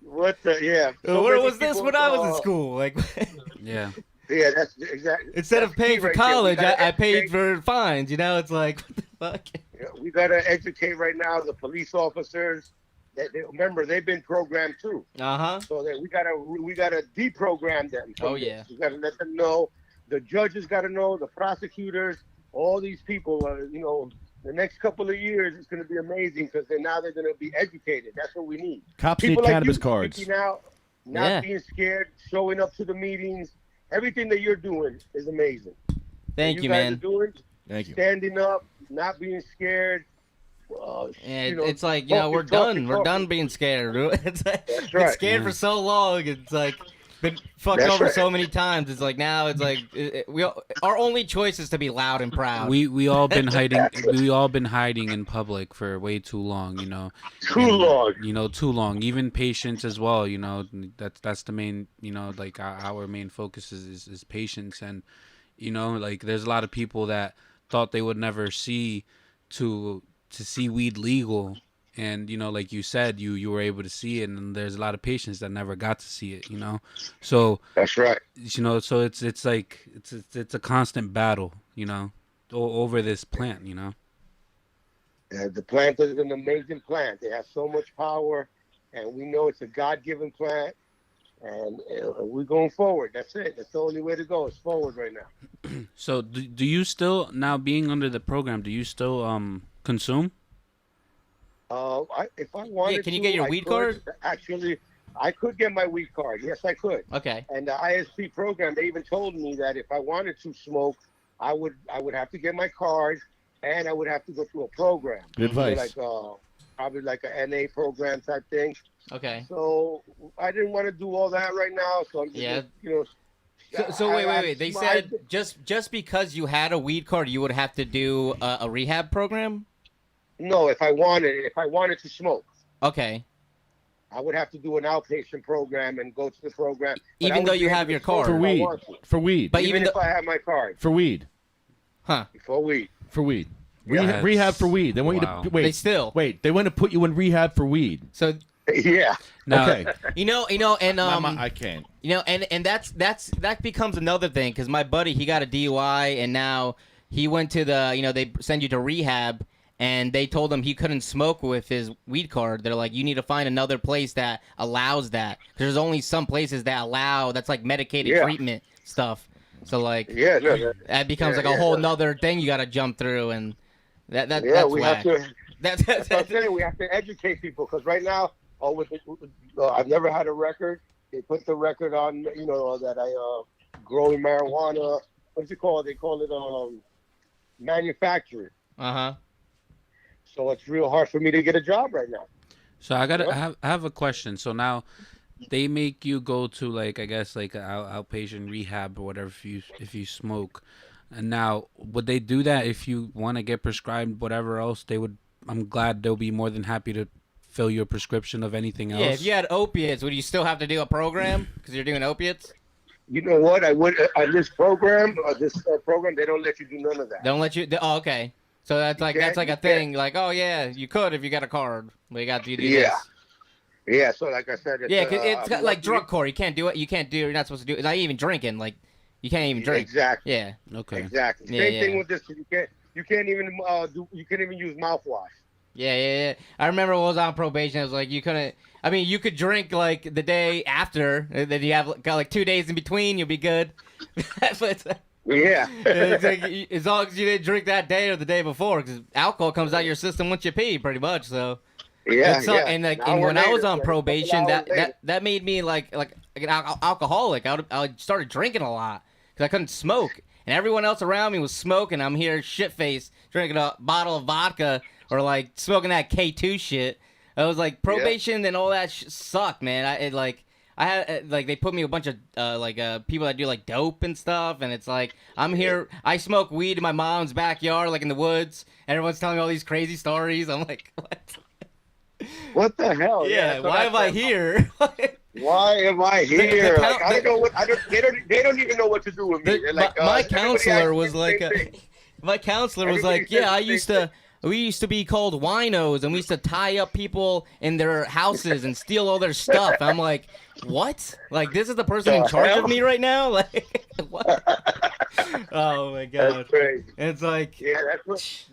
What the where was this when I was in school? Like, yeah. Yeah, that's exactly. Instead of paying for college, I paid for fines. You know, it's like, what the fuck? We got to educate right now the police officers. Remember, they've been programmed too. So that we gotta deprogram them. Oh yeah. We gotta let them know. The judges gotta know. The prosecutors, all these people. The next couple of years it's gonna be amazing because now they're gonna be educated. That's what we need. Cops People need like cannabis you, cards. Now, not being scared, showing up to the meetings. Everything that you're doing is amazing. Thank you, guys man. Are doing, Thank you. Standing up, not being scared. It's like, we're done. We're done being scared. It's like, That's been right. scared for so long. It's like been fucked That's over right. so many times. It's like now it's like our only choice is to be loud and proud. We all been hiding. We all been hiding in public for way too long. Too long. Even patients as well. That's the main. Like our main focus is patients, and like there's a lot of people that thought they would never see to see weed legal, and like you said, you were able to see it, and there's a lot of patients that never got to see it. So that's right. So it's like it's a constant battle. Over this plant. The plant is an amazing plant. They have so much power, and we know it's a God-given plant, and we're going forward. That's it. That's the only way to go. It's forward right now. So do you still, now being under the program, do you still consume? If I wanted can you get your weed card? Actually, I could get my weed card. Yes, I could. Okay. And the ISP program, they even told me that if I wanted to smoke, I would have to get my card, and I would have to go through a program. Good advice. Like probably like a NA program type thing. Okay. So I didn't want to do all that right now. So I'm just, So wait. They said just because you had a weed card, you would have to do a rehab program? No, if I wanted to smoke. Okay. I would have to do an outpatient program and go to the program. Even though you have your card. For weed. But even if I have my card. For weed. Huh. For weed. For weed. Yeah. Rehab for weed. They want you to wait. They want to put you in rehab for weed. So yeah. Okay. And I can't. And that becomes another thing because my buddy, he got a DUI and now he went to they send you to rehab. And they told him he couldn't smoke with his weed card. They're like, you need to find another place that allows that. There's only some places that allow, that's like medicated treatment stuff. So like, that becomes like a whole nother thing you got to jump through, and that's we whack. have to. That's what I'm saying. We have to educate people because right now, I've never had a record. They put the record on, that I growing marijuana. What's it called? They call it manufacturing. So it's real hard for me to get a job right now. So I have a question. So now they make you go to like, I guess like outpatient rehab or whatever if you smoke. And now would they do that if you want to get prescribed whatever else? I'm glad they'll be more than happy to fill your prescription of anything else. Yeah, if you had opiates, would you still have to do a program because you're doing opiates? You know what? I would on this program. They don't let you do none of that. They don't let you. Oh, okay. So that's like a thing. Like, oh yeah, you could if you got a card, but you got to do this. Yeah. So like I said, it's got like drug court. You can't do it. You're not supposed to do it. It's not even drinking. Like, you can't even drink. Exactly. Yeah. Okay. Exactly. Same thing with this. You can't even use mouthwash. Yeah. I remember when I was on probation. It was like you couldn't. I mean, you could drink like the day after. Then you got like 2 days in between. You'll be good. Yeah. It's like, as long as you didn't drink that day or the day before, because alcohol comes out of your system once you pee, pretty much. So. Yeah, It's, and like, An and hour when I was later, on yeah, a probation, couple hours later. that made me like an alcoholic. I started drinking a lot because I couldn't smoke, and everyone else around me was smoking. I'm here shit faced drinking a bottle of vodka or like smoking that K2 shit. I was like probation and all that sucked, man. I had like they put me a bunch of people that do like dope and stuff, and it's like I'm here. I smoke weed in my mom's backyard, like in the woods. And everyone's telling me all these crazy stories. I'm like, what? What the hell? Yeah, why am I here? Why am I here? the I don't know what. They don't even know what to do with me. They're like, my everybody counselor acts was the like, same thing. my counselor was Everybody like, says yeah, the same we used to be called winos, and we used to tie up people in their houses and steal all their stuff. I'm like, what? Like, this is the person in charge of me right now? Like, what? Oh my god, That's crazy. It's like, yeah,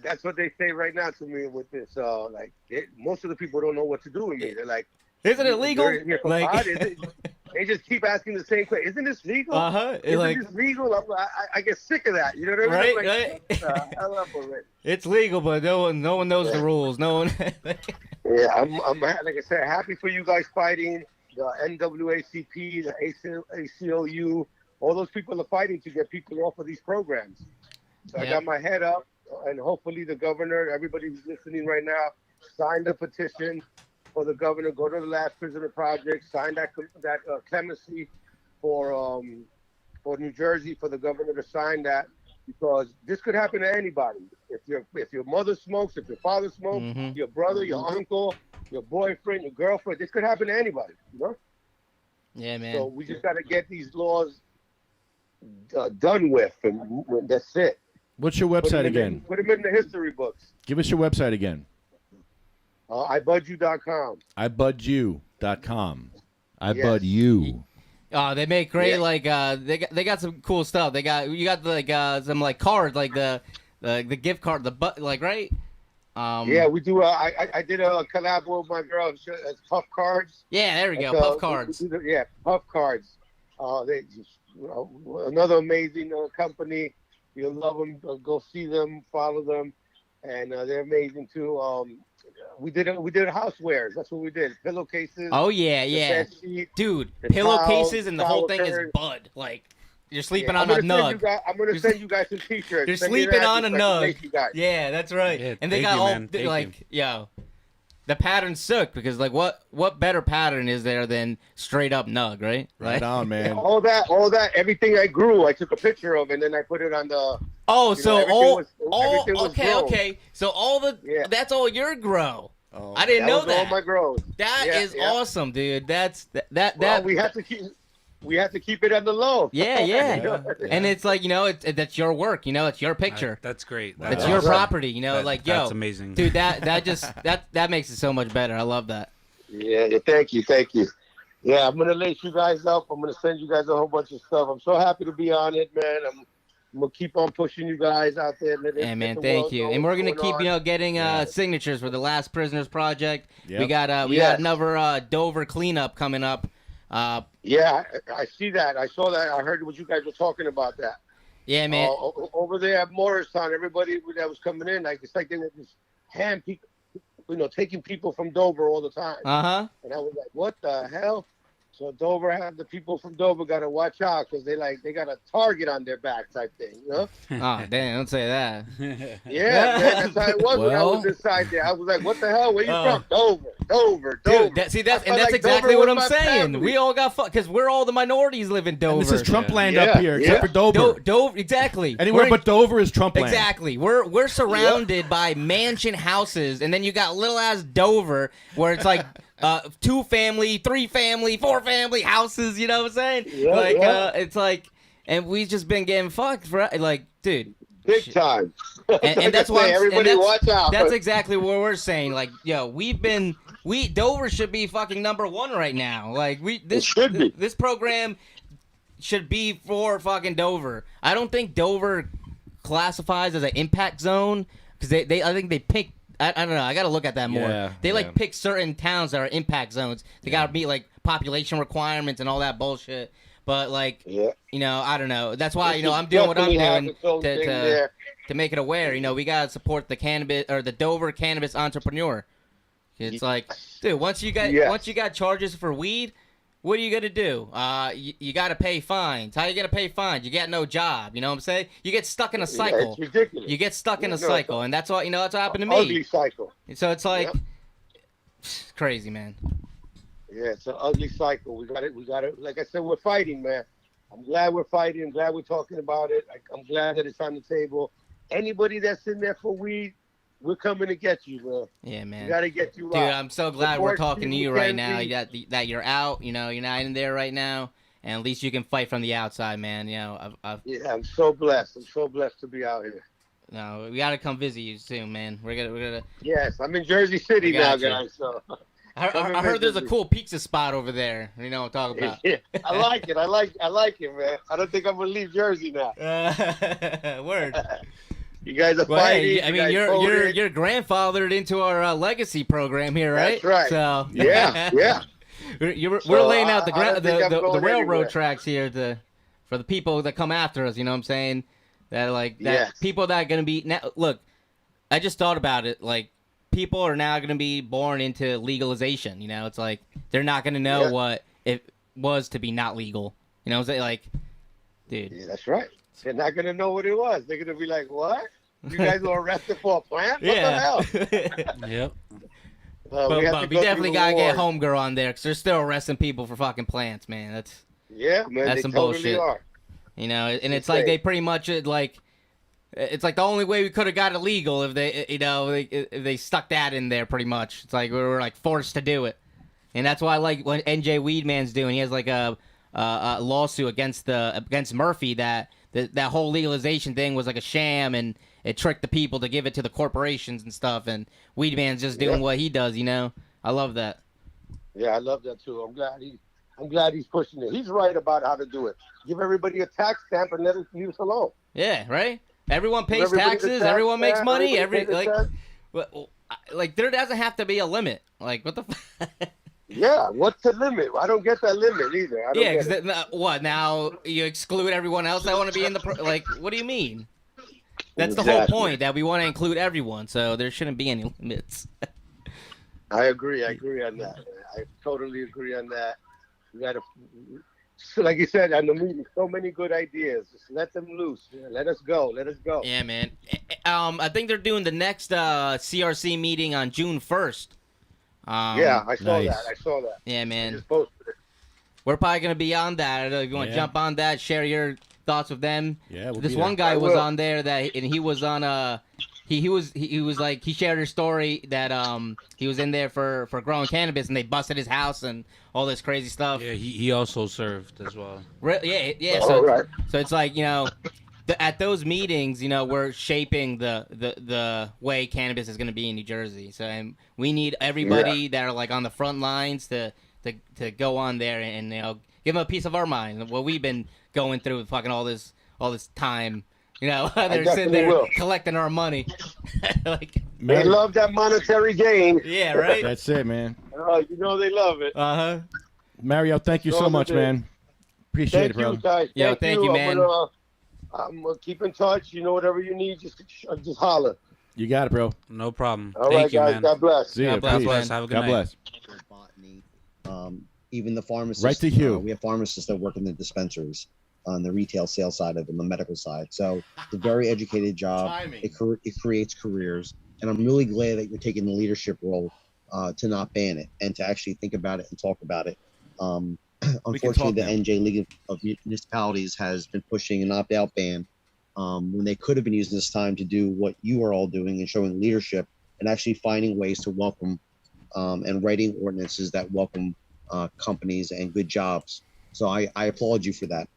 that's what they say right now to me with this. Most of the people don't know what to do with me. They're like, isn't it legal? "You're in here for Like- pot? They just keep asking the same question. Isn't this legal? Uh-huh. Isn't this legal? I get sick of that. You know what I mean? Right, Like, I love it. it's legal, but no one knows the rules. No one. Yeah, I'm like I said, happy for you guys fighting the NAACP, the ACLU. All those people are fighting to get people off of these programs. So I got my head up, and hopefully the governor, everybody who's listening right now, signed a petition for the governor. Go to the Last Prisoner Project, sign that clemency for New Jersey, for the governor to sign that, because this could happen to anybody. If your mother smokes, if your father smokes, your brother, your uncle, your boyfriend, your girlfriend, this could happen to anybody. You know? Yeah, man. So we just got to get these laws done with, and that's it. What's your website again? Put them in the history books. Give us your website again. iBudYou.com. iBudYou.com. Yes. iBudYou. Oh, they make great they got some cool stuff. You got like some like cards, like the gift card, right? Yeah, we do. I did a collab with my girl. It's Puff Cards. Yeah, there we go. Puff Cards. Puff Cards. They just another amazing company. You'll love them. Go see them, follow them, and they're amazing too. We did housewares. That's what we did. Pillowcases. Oh yeah. Dude, pillowcases and the whole thing is bud. Like you're sleeping on a nug. I'm gonna send you guys some t-shirts. You're Send me sleeping your on a address, I can make nug. you guys. Yeah, that's right. Yeah, and they thank got you, all man. Thank you. the pattern suck because like what better pattern is there than straight up nug, right? Right on, man. All that, everything I grew, I took a picture of, and then I put it on the. Oh, so everything was grown. okay. So that's all your grow. Oh, I didn't know that. All my grows. That is awesome, dude. That we have to keep it on the low. Yeah. And it's like, that's your work, it's your picture. That's great. It's your property, That's amazing. Dude, that makes it so much better. I love that. Yeah, thank you. Yeah, I'm gonna lace you guys up. I'm gonna send you guys a whole bunch of stuff. I'm so happy to be on it, man. I'm gonna keep on pushing you guys out there. Yeah, man, thank you. And we're gonna keep, getting signatures for the Last Prisoners Project. Yep. We got another Dover cleanup coming up. Yeah, I see that. I saw that. I heard what you guys were talking about that. Yeah, man. Over there at Morristown, everybody that was coming in, it's like they were just taking people from Dover all the time. Uh-huh. And I was like, what the hell? So the people from Dover got to watch out because they got a target on their back type thing, Oh, damn, don't say that. Yeah, man, that's how it was when I was inside there. I was like, what the hell? Where you from? Dover. Dude, that's exactly what I'm saying. We all got fucked because we're all the minorities live in Dover. And this is Trump land up here, except for Dover. Dover, exactly. Anywhere but Dover is Trump land. Exactly. We're surrounded by mansion houses, and then you got little ass Dover where it's like 2 family, 3 family, 4 family houses. You know what I'm saying? It's like, and we've just been getting fucked for dude. Big time. And that's why everybody watch out. That's exactly what we're saying. Like, Dover should be fucking number 1 right now. Like this program should be for fucking Dover. I don't think Dover classifies as an impact zone because I think they pick. I don't know. I got to look at that more. Yeah, they pick certain towns that are impact zones. They got to meet like population requirements and all that bullshit. But I don't know. That's why I'm doing what I'm doing to make it aware. We gotta support the cannabis or the Dover cannabis entrepreneur. It's like, dude, once you got charges for weed, what are you gonna do? You got to pay fines. How are you gonna pay fines? You got no job. You know what I'm saying? You get stuck in a cycle. Yeah, it's ridiculous. You get stuck in a cycle, and that's what that's what happened to me. Ugly cycle. So it's like crazy, man. Yeah, it's an ugly cycle. We got it. Like I said, we're fighting, man. I'm glad we're fighting. I'm glad we're talking about it. I'm glad that it's on the table. Anybody that's in there for weed, we're coming to get you, man. Yeah, man. We got to get you Dude, out. I'm so glad we're talking to you Support right now. Kenzie. That you're out. You're not in there right now, and at least you can fight from the outside, man. Yeah, I'm so blessed. I'm so blessed to be out here. No, we gotta come visit you soon, man. We're gonna. Yes, I'm in Jersey City now, guys. So. I heard there's a cool pizza spot over there. You know what I'm talking about. Yeah, I like it. I like it, man. I don't think I'm gonna leave Jersey now. Word. You guys are fighting. Hey, I mean, you're grandfathered into our legacy program here, right? That's right. So yeah. We're laying out the railroad anywhere. tracks here for the people that come after us. You know what I'm saying? People that are gonna be now. Look, I just thought about it. Like, people are now gonna be born into legalization. You know, it's like they're not gonna know what it was to be not legal. You know what I'm saying? Like, dude. Yeah, that's right. They're not gonna know what it was. They're gonna be like, "What? You guys were arrested for a plant? What the hell?" Yep. But we definitely gotta get Homegirl on there because they're still arresting people for fucking plants, man. That's man. That's some bullshit. Are. You know, and it's like they pretty much like. It's like the only way we could have got it legal if they, if they stuck that in there pretty much. It's like we were like forced to do it, and that's why I like what NJ Weedman's doing. He has like a lawsuit against Murphy that whole legalization thing was like a sham and it tricked the people to give it to the corporations and stuff. And Weedman's just doing what he does. You know, I love that. Yeah, I love that too. I'm glad he's pushing it. He's right about how to do it. Give everybody a tax stamp and let us leave us alone. Yeah, right. Everyone pays taxes. Everyone makes money. Like there doesn't have to be a limit. Like what the? Yeah, what's the limit? I don't get that limit either. Because what now? You exclude everyone else that want to be in the like? What do you mean? That's the whole point, that we want to include everyone, so there shouldn't be any limits. I agree on that. I totally agree on that. We got to, like you said, on the meeting, so many good ideas. Just let them loose. Let us go. Yeah, man. I think they're doing the next CRC meeting on June 1st. Yeah, I saw that. Yeah, man. Just posted it. We're probably gonna be on that. If you want to jump on that, share your thoughts with them. Yeah, this one guy was on there and he was on he was like, he shared his story that he was in there for growing cannabis and they busted his house and all this crazy stuff. Yeah, he also served as well. Yeah. So it's like, you know, at those meetings, you know, we're shaping the way cannabis is going to be in New Jersey. So we need everybody that are like on the front lines to go on there and you know, give them a piece of our mind. What we've been going through with fucking all this time. You know, they're sitting there collecting our money. Like, they love that monetary gain. Yeah, right? That's it, man. You know they love it. Uh-huh. Mario, thank you so much, man. Appreciate it, bro. Guys. Thank you, man. I'm gonna keep in touch. You know, whatever you need, just holler. You got it, bro. No problem. All Thank right, you, guys. man. God bless. See you. God bless. Have a good night. God bless. Even the pharmacists. Right to Hugh. We have pharmacists that work in the dispensaries on the retail sales side of it, on the medical side. So it's a very educated job. It creates careers. And I'm really glad that you're taking the leadership role to not ban it and to actually think about it and talk about it. Unfortunately, the NJ League of Municipalities has been pushing an opt-out ban when they could have been using this time to do what you are all doing and showing leadership and actually finding ways to welcome and writing ordinances that welcome companies and good jobs. So I applaud you for that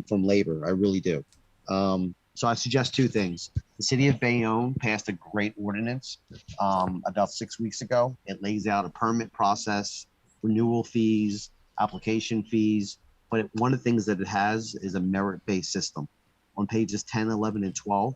from labor. I really do. So I suggest two things. The city of Bayonne passed a great ordinance about 6 weeks ago. It lays out a permit process, renewal fees, application fees. But one of the things that it has is a merit-based system. On pages 10, 11, and 12,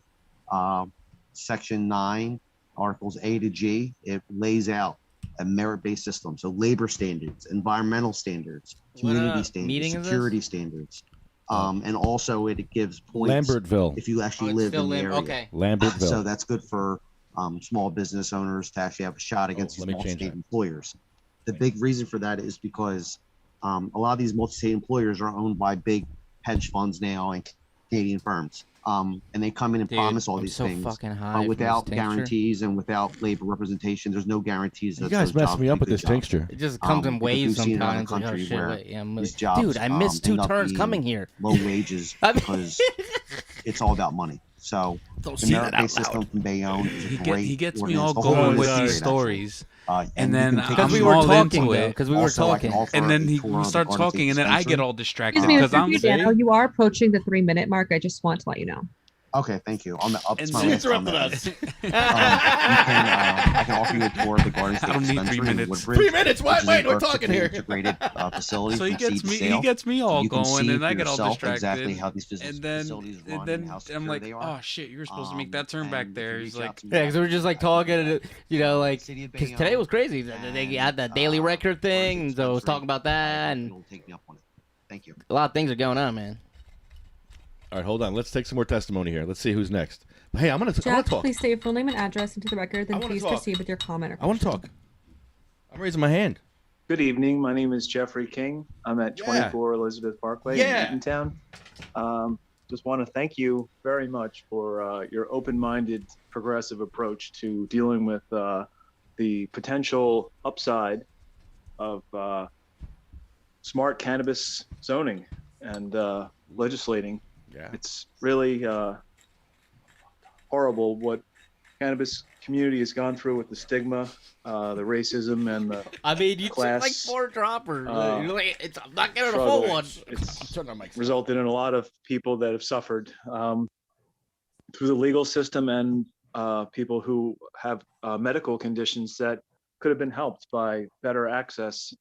section 9, articles A to G, it lays out a merit-based system. So labor standards, environmental standards, community standards, security standards. And also it gives points Lambertville. if you actually live in the area. Okay. Lambertville. So that's good for small business owners to actually have a shot against these multi-state employers. The big reason for that is because a lot of these multi-state employers are owned by big hedge funds now and Canadian firms. And they come in and promise all these things, but without guarantees and without labor representation, there's no guarantees. You guys messed me up with this tincture. It just comes in waves sometimes. Like, oh, shit, wait, yeah, dude, I missed 2 turns coming here. Low wages because it's all about money. So the merit-based system from Bayonne is a great. He gets me all going with these stories. And then because we were talking, because we were talking, and then he starts talking, and then I get all distracted Excuse me, because I'm Mr. you are approaching the 3-minute mark. I just want to let you know. Okay, thank you. On the up And to my you list on interrupted that. us. I can offer you a tour of the Garden State I don't need 3 Dispensary in minutes. Woodbridge, 3 minutes? which is Wait, a we're talking here. integrated facility. So he from gets seed to me. sale. He gets me all You can going, see and for I get all yourself distracted. exactly how these facilities run and then and how secure I'm like, they are. oh shit, you're supposed to make that turn back there. He's like, yeah, because we were just like talking, you know, like because today was crazy. They had that daily record thing, so I was talking about that, and take me up on it. Thank you. a lot of things are going on, man. All right, hold on. Let's take some more testimony here. Let's see who's next. Hey, I'm gonna Jeff, talk. please state your full name and address into the record, then wanna please talk. proceed with your comment or I want to question. talk. I'm raising my hand. Good evening. My name is Jeffrey King. I'm at 24 Elizabeth Parkway in Eatontown. Just want to thank you very much for your open-minded, progressive approach to dealing with the potential upside of smart cannabis zoning and legislating. Yeah. It's really horrible what cannabis community has gone through with the stigma, the racism, and the I mean, you took class, like 4 droppers. You're like, I'm not getting a struggle. full one. It's resulted in a lot of people that have suffered through the legal system and people who have medical conditions that could have been helped by better access.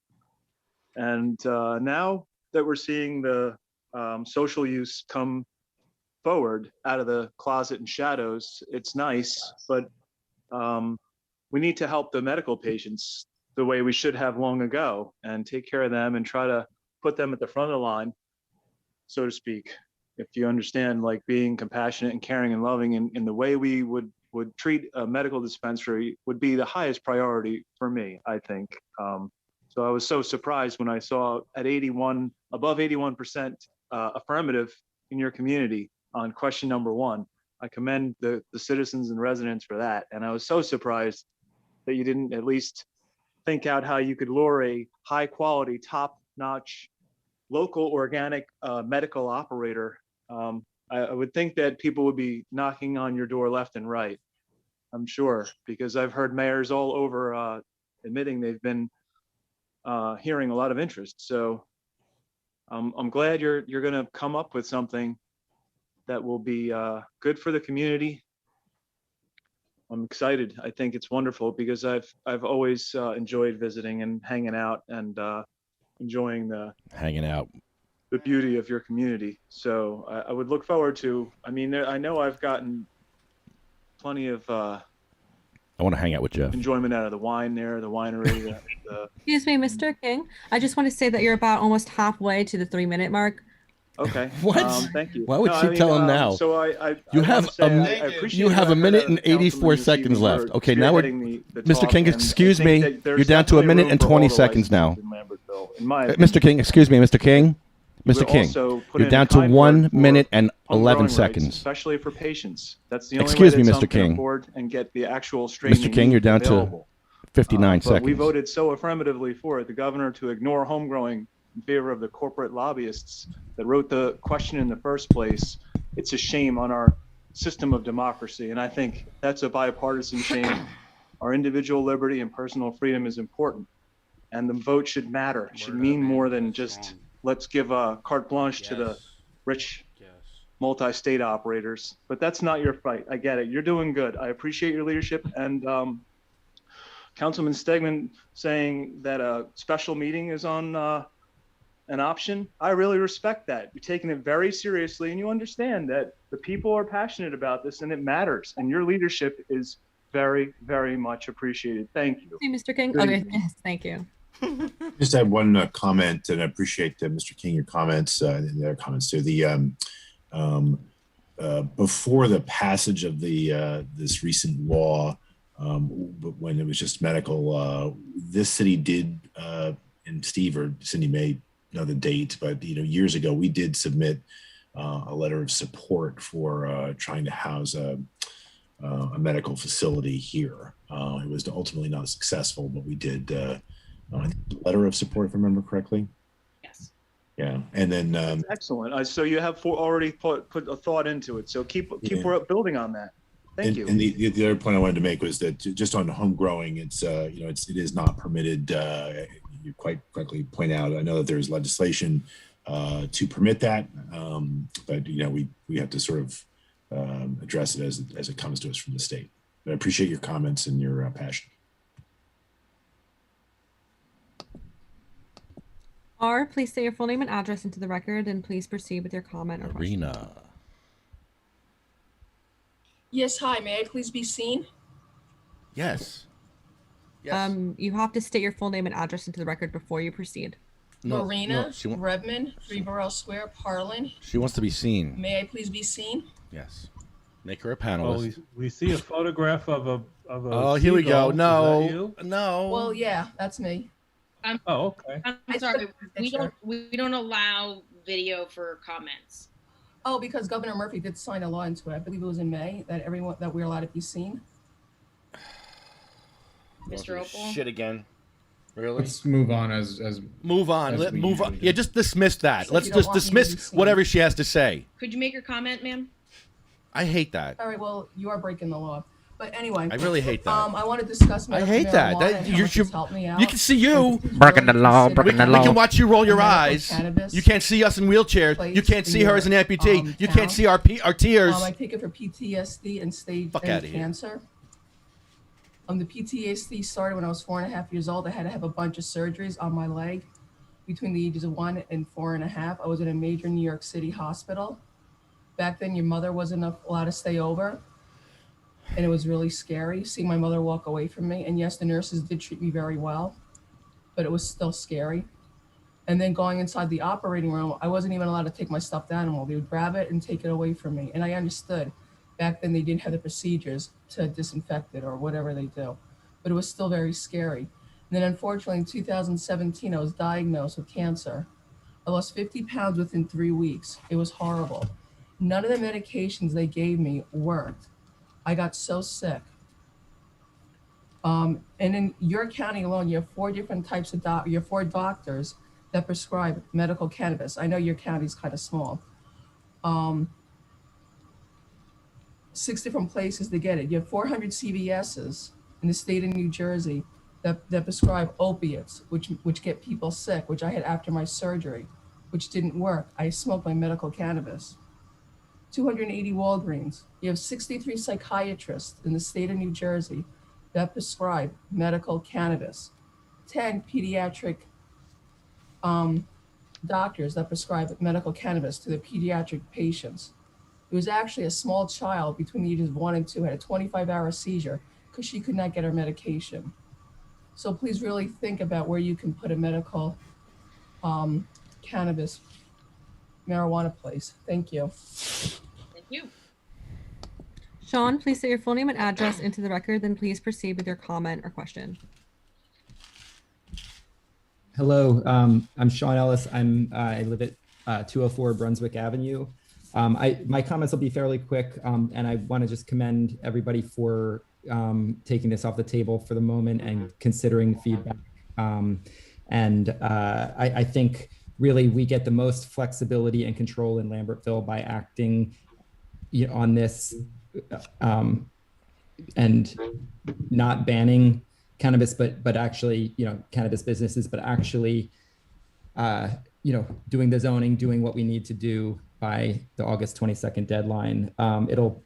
And now that we're seeing the social use come forward out of the closet and shadows, it's nice, but we need to help the medical patients the way we should have long ago and take care of them and try to put them at the front of the line, so to speak. If you understand, like being compassionate and caring and loving in the way we would treat a medical dispensary would be the highest priority for me, I think. So I was so surprised when I saw at above 81% affirmative in your community on question number 1. I commend the citizens and residents for that. And I was so surprised that you didn't at least think out how you could lure a high quality, top notch, local organic medical operator. I would think that people would be knocking on your door left and right, I'm sure, because I've heard mayors all over admitting they've been hearing a lot of interest. So I'm glad you're going to come up with something that will be good for the community. I'm excited. I think it's wonderful because I've always enjoyed visiting and hanging out and enjoying the beauty of your community. So I would look forward to. I mean, I know I've gotten plenty of. I want to hang out with Jeff. Enjoyment out of the wine there, the winery. Excuse me, Mr. King. I just want to say that you're about almost halfway to the 3-minute mark. Okay. What? Thank you. Why would she tell him now? So you have a minute and 84 seconds left. Okay, now we're Mr. King. Excuse me. You're down to a minute and 20 seconds now. Mr. King. Excuse me, Mr. King. Mr. King, you're down to 1 minute and 11 seconds. Especially for patients. That's the only Excuse way me, that Mr. some can King. afford and get the actual strain Mr. King, you're down to 59 But we seconds. voted so affirmatively for it, the governor to ignore home growing in favor of the corporate lobbyists that wrote the question in the first place. It's a shame on our system of democracy. And I think that's a bipartisan shame. Our individual liberty and personal freedom is important. And the vote should matter. It should mean more than just let's give a carte blanche to the rich multi-state operators. But that's not your fight. I get it. You're doing good. I appreciate your leadership. And Councilman Stegman saying that a special meeting is on an option. I really respect that. You're taking it very seriously and you understand that the people are passionate about this and it matters. And your leadership is very, very much appreciated. Thank you. Hey, Mr. King. Good Okay, evening. yes, thank you. Just had one comment, and I appreciate Mr. King, your comments, and the other comments too. Before the passage of this recent law, but when it was just medical, this city did, and Steve or Cindy may know the date, but years ago we did submit a letter of support for trying to house a medical facility here. It was ultimately not successful, but we did a letter of support, if I remember correctly. Yes. Yeah, and then excellent. So you have already put a thought into it. So keep building on that. Thank you. And the other point I wanted to make was that just on home growing, it is not permitted. You quite correctly point out. I know that there's legislation to permit that, but we have to sort of address it as it comes to us from the state. But I appreciate your comments and your passion. R, please say your full name and address into the record, and please proceed with your comment or question. Arena. Yes, hi, may I please be seen? Yes. You have to state your full name and address into the record before you proceed. Marina Redmond, 3 Borough Square, Parlin. She wants to be seen. May I please be seen? Yes. Make her a panelist. We see a photograph of a Oh, here we go. No. No. Well, yeah, that's me. Oh, okay. I'm sorry. We don't allow video for comments. Oh, because Governor Murphy did sign a law into it. I believe it was in May that we're allowed to be seen. Mr. Opal. Shit again. Really? Let's move on move on. Let move on. Yeah, just dismiss that. So Let's you don't just want me to be dismiss seen. whatever she has to say. Could you make your comment, ma'am? I hate that. All right, well, you are breaking the law. But anyway, I really hate that. I want to discuss I hate that. you should help me out. You can see you. Breaking the law, breaking the law. We can watch you roll your Medical eyes. cannabis You can't see us in wheelchairs. You can't see her as an amputee. You can't see our tears. I take it for PTSD and stage Fuck A outta here. cancer. The PTSD started when I was 4.5 years old. I had to have a bunch of surgeries on my leg between the ages of 1 and 4.5. I was in a major New York City hospital. Back then, your mother wasn't allowed to stay over. And it was really scary seeing my mother walk away from me. And yes, the nurses did treat me very well, but it was still scary. And then going inside the operating room, I wasn't even allowed to take my stuffed animal. They would grab it and take it away from me. And I understood. Back then, they didn't have the procedures to disinfect it or whatever they do. But it was still very scary. And then unfortunately, in 2017, I was diagnosed with cancer. I lost 50 pounds within 3 weeks. It was horrible. None of the medications they gave me worked. I got so sick. And in your county alone, you have 4 different types of you have 4 doctors that prescribe medical cannabis. I know your county's kind of small. 6 different places to get it. You have 400 CVSs in the state of New Jersey that prescribe opiates, which get people sick, which I had after my surgery, which didn't work. I smoked my medical cannabis. 280 Walgreens. You have 63 psychiatrists in the state of New Jersey that prescribe medical cannabis. 10 pediatric doctors that prescribe medical cannabis to the pediatric patients. It was actually a small child between the ages of 1 and 2 had a 25-hour seizure because she could not get her medication. So please really think about where you can put a medical cannabis marijuana place. Thank you. Thank you. Sean, please say your full name and address into the record, then please proceed with your comment or question. Hello, I'm Sean Ellis. I live at 204 Brunswick Avenue. My comments will be fairly quick, and I want to just commend everybody for taking this off the table for the moment and considering feedback. I think really we get the most flexibility and control in Lambertville by acting on this and not banning cannabis, but actually, cannabis businesses, but actually, doing the zoning, doing what we need to do by the August 22nd deadline. It'll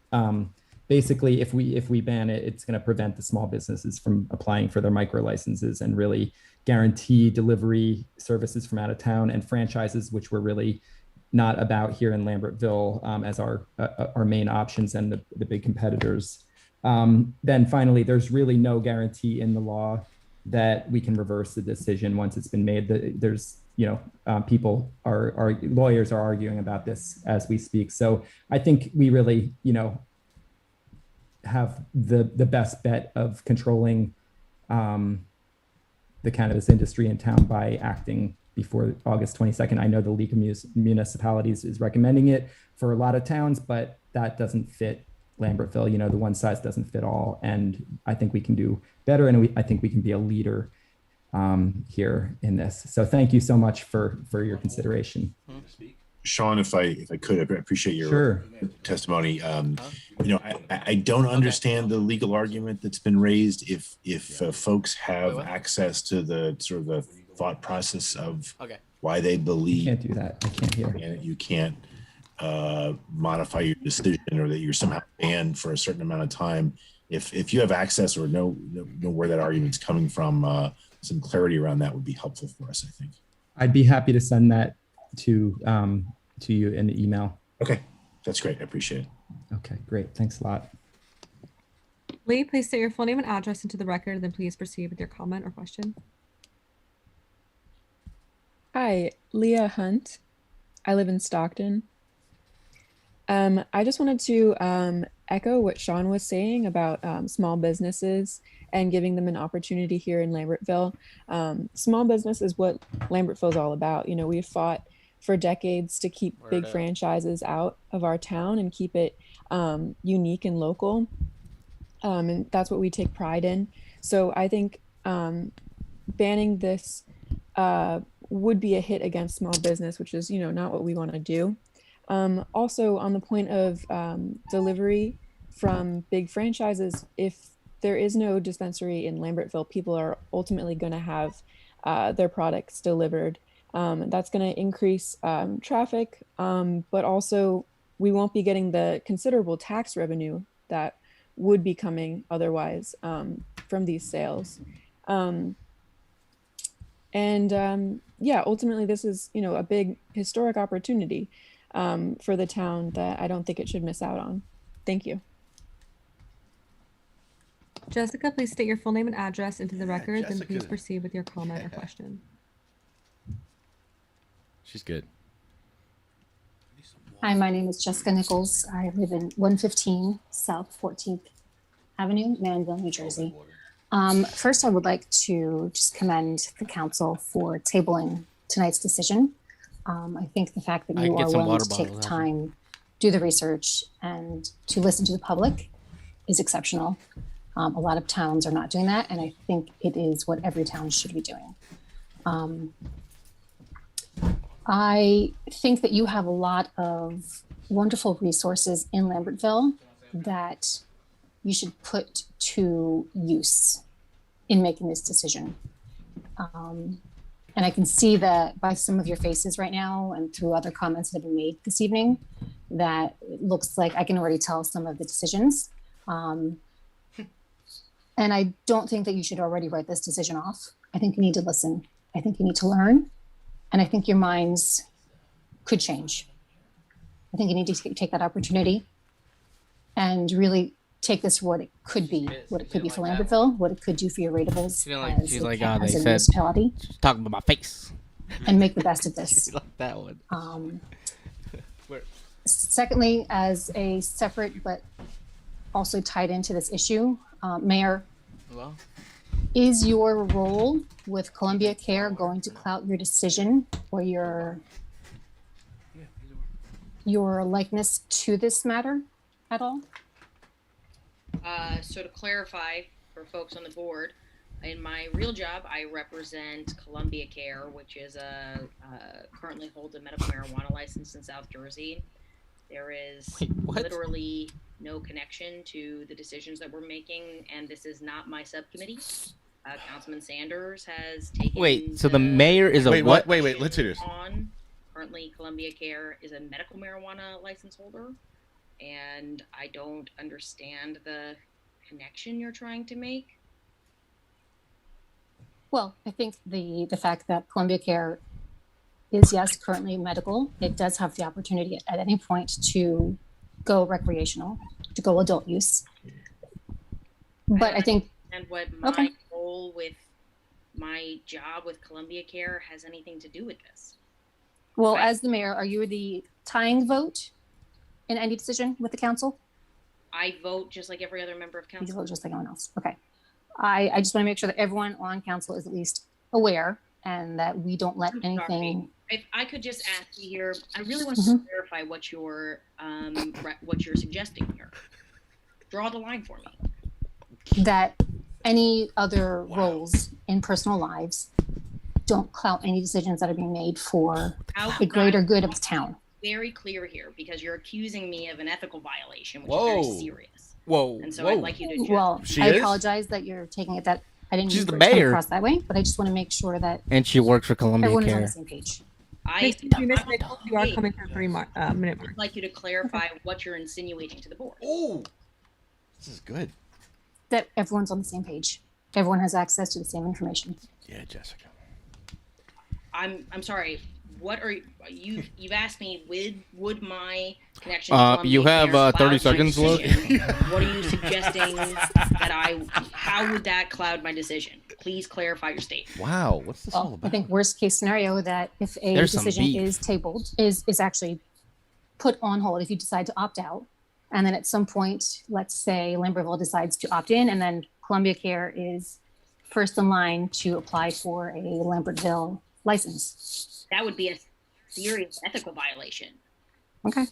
basically, if we ban it, it's going to prevent the small businesses from applying for their micro licenses and really guarantee delivery services from out of town and franchises, which we're really not about here in Lambertville as our main options and the big competitors. Then finally, there's really no guarantee in the law that we can reverse the decision once it's been made. There's people our lawyers are arguing about this as we speak. So I think we really, have the best bet of controlling the cannabis industry in town by acting before August 22nd. I know the League of Municipalities is recommending it for a lot of towns, but that doesn't fit Lambertville. You know, the one size doesn't fit all. And I think we can do better. And I think we can be a leader here in this. So thank you so much for your consideration. Sean, if I could, I appreciate your Sure. testimony. You know, I don't understand the legal argument that's been raised. If folks have access to the sort of the thought process of why they believe, You can't do that. I can't hear. and you can't modify your decision, or that you're somehow banned for a certain amount of time. If you have access or know where that argument's coming from, some clarity around that would be helpful for us, I think. I'd be happy to send that to you in the email. Okay, that's great. I appreciate it. Okay, great. Thanks a lot. Lee, please state your full name and address into the record, then please proceed with your comment or question. Hi, Leah Hunt. I live in Stockton. I just wanted to echo what Sean was saying about small businesses and giving them an opportunity here in Lambertville. Small business is what Lambertville is all about. You know, we've fought for decades to keep big franchises out of our town and keep it unique and local. And that's what we take pride in. So I think banning this would be a hit against small business, which is, you know, not what we want to do. Also, on the point of delivery from big franchises, if there is no dispensary in Lambertville, people are ultimately going to have their products delivered. That's going to increase traffic, but also we won't be getting the considerable tax revenue that would be coming otherwise from these sales. Yeah, ultimately, this is, you know, a big historic opportunity for the town that I don't think it should miss out on. Thank you. Jessica, please state your full name and address into the record, then please proceed with your comment or question. She's good. Hi, my name is Jessica Nichols. I live in 115 South 14th Avenue, Manville, New Jersey. First, I would like to just commend the council for tabling tonight's decision. I think the fact that you are willing to take the time, do the research, and to listen to the public is exceptional. A lot of towns are not doing that, and I think it is what every town should be doing. I think that you have a lot of wonderful resources in Lambertville that you should put to use in making this decision. And I can see that by some of your faces right now and through other comments that have been made this evening, that it looks like I can already tell some of the decisions. And I don't think that you should already write this decision off. I think you need to listen. I think you need to learn. And I think your minds could change. I think you need to take that opportunity and really take this for what it could be for Lambertville, what it could do for your rateables She's like, oh, they as a said, municipality, she's talking about my face. and make the best of this. She like that one. Secondly, as a separate but also tied into this issue, Mayor, Well, is your role with Columbia Care going to clout your decision or your likeness to this matter at all? So to clarify for folks on the board, in my real job, I represent Columbia Care, which is currently holds a medical marijuana license in South Jersey. There is literally no connection to the decisions that we're making, and this is not my subcommittee. Councilman Sanders has taken. Wait, so the mayor is a what? Wait, let's hear this. Currently, Columbia Care is a medical marijuana license holder, and I don't understand the connection you're trying to make. Well, I think the fact that Columbia Care is, yes, currently medical, it does have the opportunity at any point to go recreational, to go adult use. But I think, and what my role with my job with Columbia Care has anything to do with this. well, as the mayor, are you the tying vote in any decision with the council? I vote just like every other member of You council. vote just like anyone else. Okay. I just want to make sure that everyone on council is at least aware and that we don't let anything. If I could just ask you here, I really want Mm-hmm. to clarify what you're suggesting here. Draw the line for me. That any other roles in personal lives don't clout any decisions that are being made for the greater good of the town. Very clear here because you're accusing me of an ethical violation, which Whoa. is very serious. Whoa. And so whoa. I'd like you to. Well, She I is? apologize that you're taking it that I didn't She's mean the for it to come mayor. across that way, but I just want to make sure that And she works for Columbia everyone is on Care. the same page. Excuse me, Ms. Nichols, you are coming for 3-minute mark. I'd like you to clarify what you're insinuating to the board. Oh, this is good. That everyone's on the same page. Everyone has access to the same information. Yeah, Jessica. I'm sorry. What are you've asked me? Would my connection? You have 30 seconds, Luke. What are you suggesting that how would that cloud my decision? Please clarify your statement. Wow, what's this all Well, about? I think worst case scenario that if a There's some decision beef. is tabled, is actually put on hold if you decide to opt out. And then at some point, let's say Lambertville decides to opt in and then Columbia Care is first in line to apply for a Lambertville license. That would be a serious ethical violation. Okay.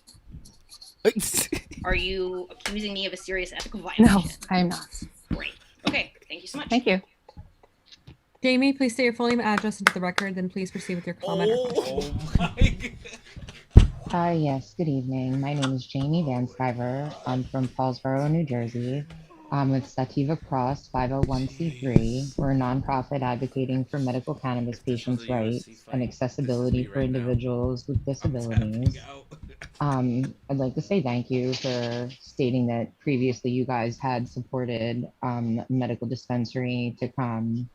Are you accusing me of a serious ethical No, violation? I am not. Great. Okay. Thank you so much. Thank you. Jamie, please state your full name and address into the record, then please proceed with your comment or question. Yes, good evening. My name is Jamie Van Sciver. I'm from Paulsboro, New Jersey. I'm with Sativa Cross 501c3. We're a nonprofit advocating for medical cannabis patients' rights and accessibility for individuals with disabilities. I'd like to say thank you for stating that previously you guys had supported medical dispensary to come.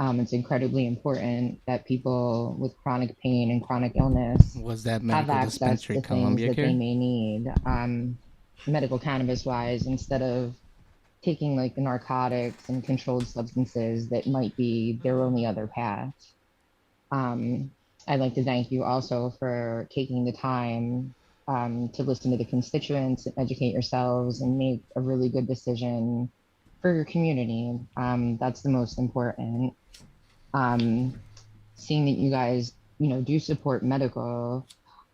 It's incredibly important that people with chronic pain and chronic illness Was that have medical access dispensary to things Columbia that Care? they may need, medical cannabis wise, instead of taking like the narcotics and controlled substances that might be their only other path. I'd like to thank you also for taking the time to listen to the constituents, educate yourselves, and make a really good decision for your community. That's the most important. Seeing that you guys, do support medical,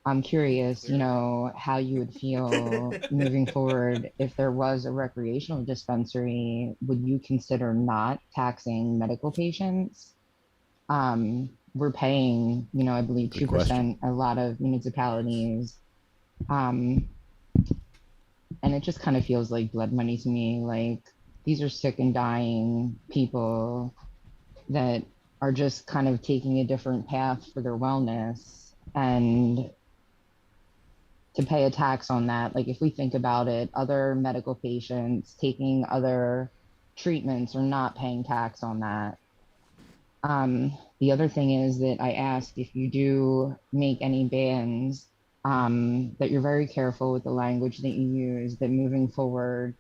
I'm curious, how you would feel moving forward if there was a recreational dispensary. Would you consider not taxing medical patients? We're paying, I believe 2%, a lot of municipalities. And it just kind of feels like blood money to me. Like, these are sick and dying people that are just kind of taking a different path for their wellness, and to pay a tax on that. Like, if we think about it, other medical patients taking other treatments are not paying tax on that. The other thing is that I asked if you do make any bans, that you're very careful with the language that you use, that moving forward,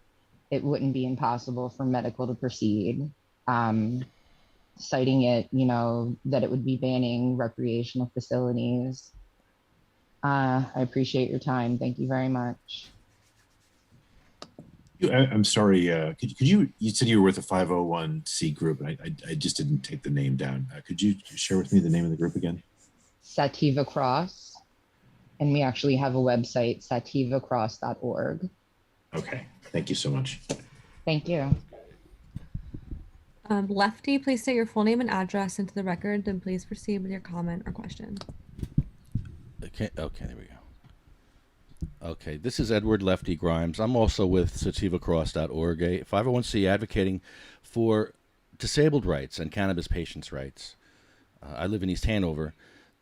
it wouldn't be impossible for medical to proceed, citing it, that it would be banning recreational facilities. I appreciate your time. Thank you very much. I'm sorry. Could you said you were with a 501c group, and I just didn't take the name down. Could you share with me the name of the group again? Sativa Cross. And we actually have a website, sativacross.org. Okay. Thank you so much. Thank you. Lefty, please state your full name and address into the record, then please proceed with your comment or question. Okay, there we go. Okay, this is Edward Lefty Grimes. I'm also with sativacross.org, a 501c advocating for disabled rights and cannabis patients' rights. I live in East Hanover.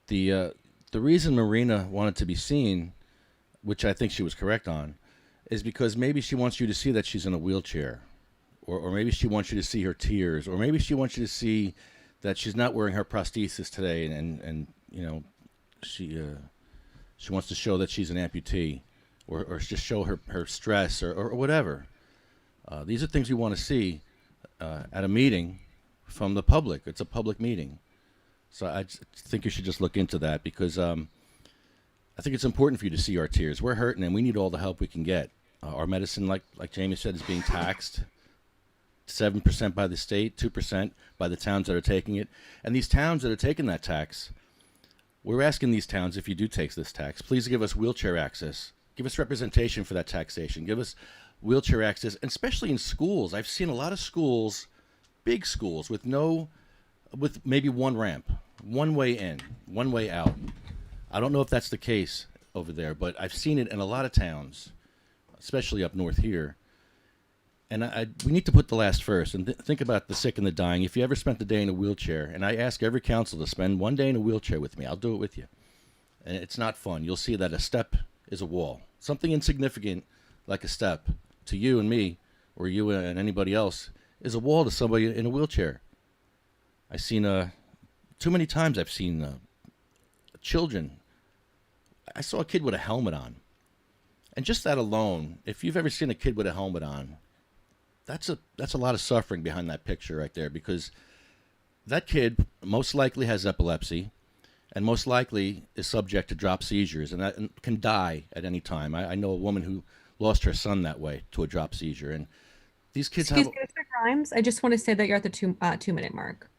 The reason Marina wanted to be seen, which I think she was correct on, is because maybe she wants you to see that she's in a wheelchair, or maybe she wants you to see her tears, or maybe she wants you to see that she's not wearing her prosthesis today, and she wants to show that she's an amputee, or just show her stress, or whatever. These are things we want to see at a meeting from the public. It's a public meeting. So I think you should just look into that, because I think it's important for you to see our tears. We're hurting, and we need all the help we can get. Our medicine, like Jamie said, is being taxed. 7% by the state, 2% by the towns that are taking it. And these towns that are taking that tax, we're asking these towns, if you do take this tax, please give us wheelchair access. Give us representation for that taxation. Give us wheelchair access, and especially in schools. I've seen a lot of schools, big schools, with maybe one ramp, one way in, one way out. I don't know if that's the case over there, but I've seen it in a lot of towns, especially up north here. And we need to put the last first and think about the sick and the dying. If you ever spent a day in a wheelchair, and I ask every council to spend one day in a wheelchair with me, I'll do it with you. And it's not fun. You'll see that a step is a wall. Something insignificant like a step to you and me, or you and anybody else, is a wall to somebody in a wheelchair. I've seen, too many times I've seen children. I saw a kid with a helmet on. And just that alone, if you've ever seen a kid with a helmet on, that's a lot of suffering behind that picture right there, because that kid most likely has epilepsy and most likely is subject to drop seizures and can die at any time. I know a woman who lost her son that way to a drop seizure. And these kids Excuse me, Mr. Grimes, I just want to say that you're at the 2-minute mark.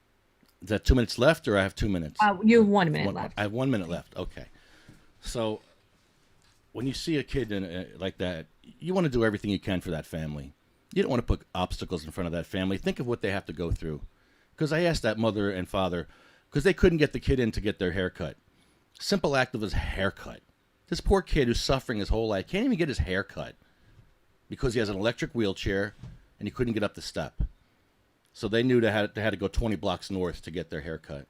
Is that 2 minutes left, or I have 2 minutes? You have 1 minute left. I have 1 minute left. Okay. So when you see a kid like that, you want to do everything you can for that family. You don't want to put obstacles in front of that family. Think of what they have to go through. Because I asked that mother and father, because they couldn't get the kid in to get their hair cut. Simple act of his haircut. This poor kid who's suffering his whole life can't even get his hair cut because he has an electric wheelchair and he couldn't get up the step. So they knew they had to go 20 blocks north to get their hair cut.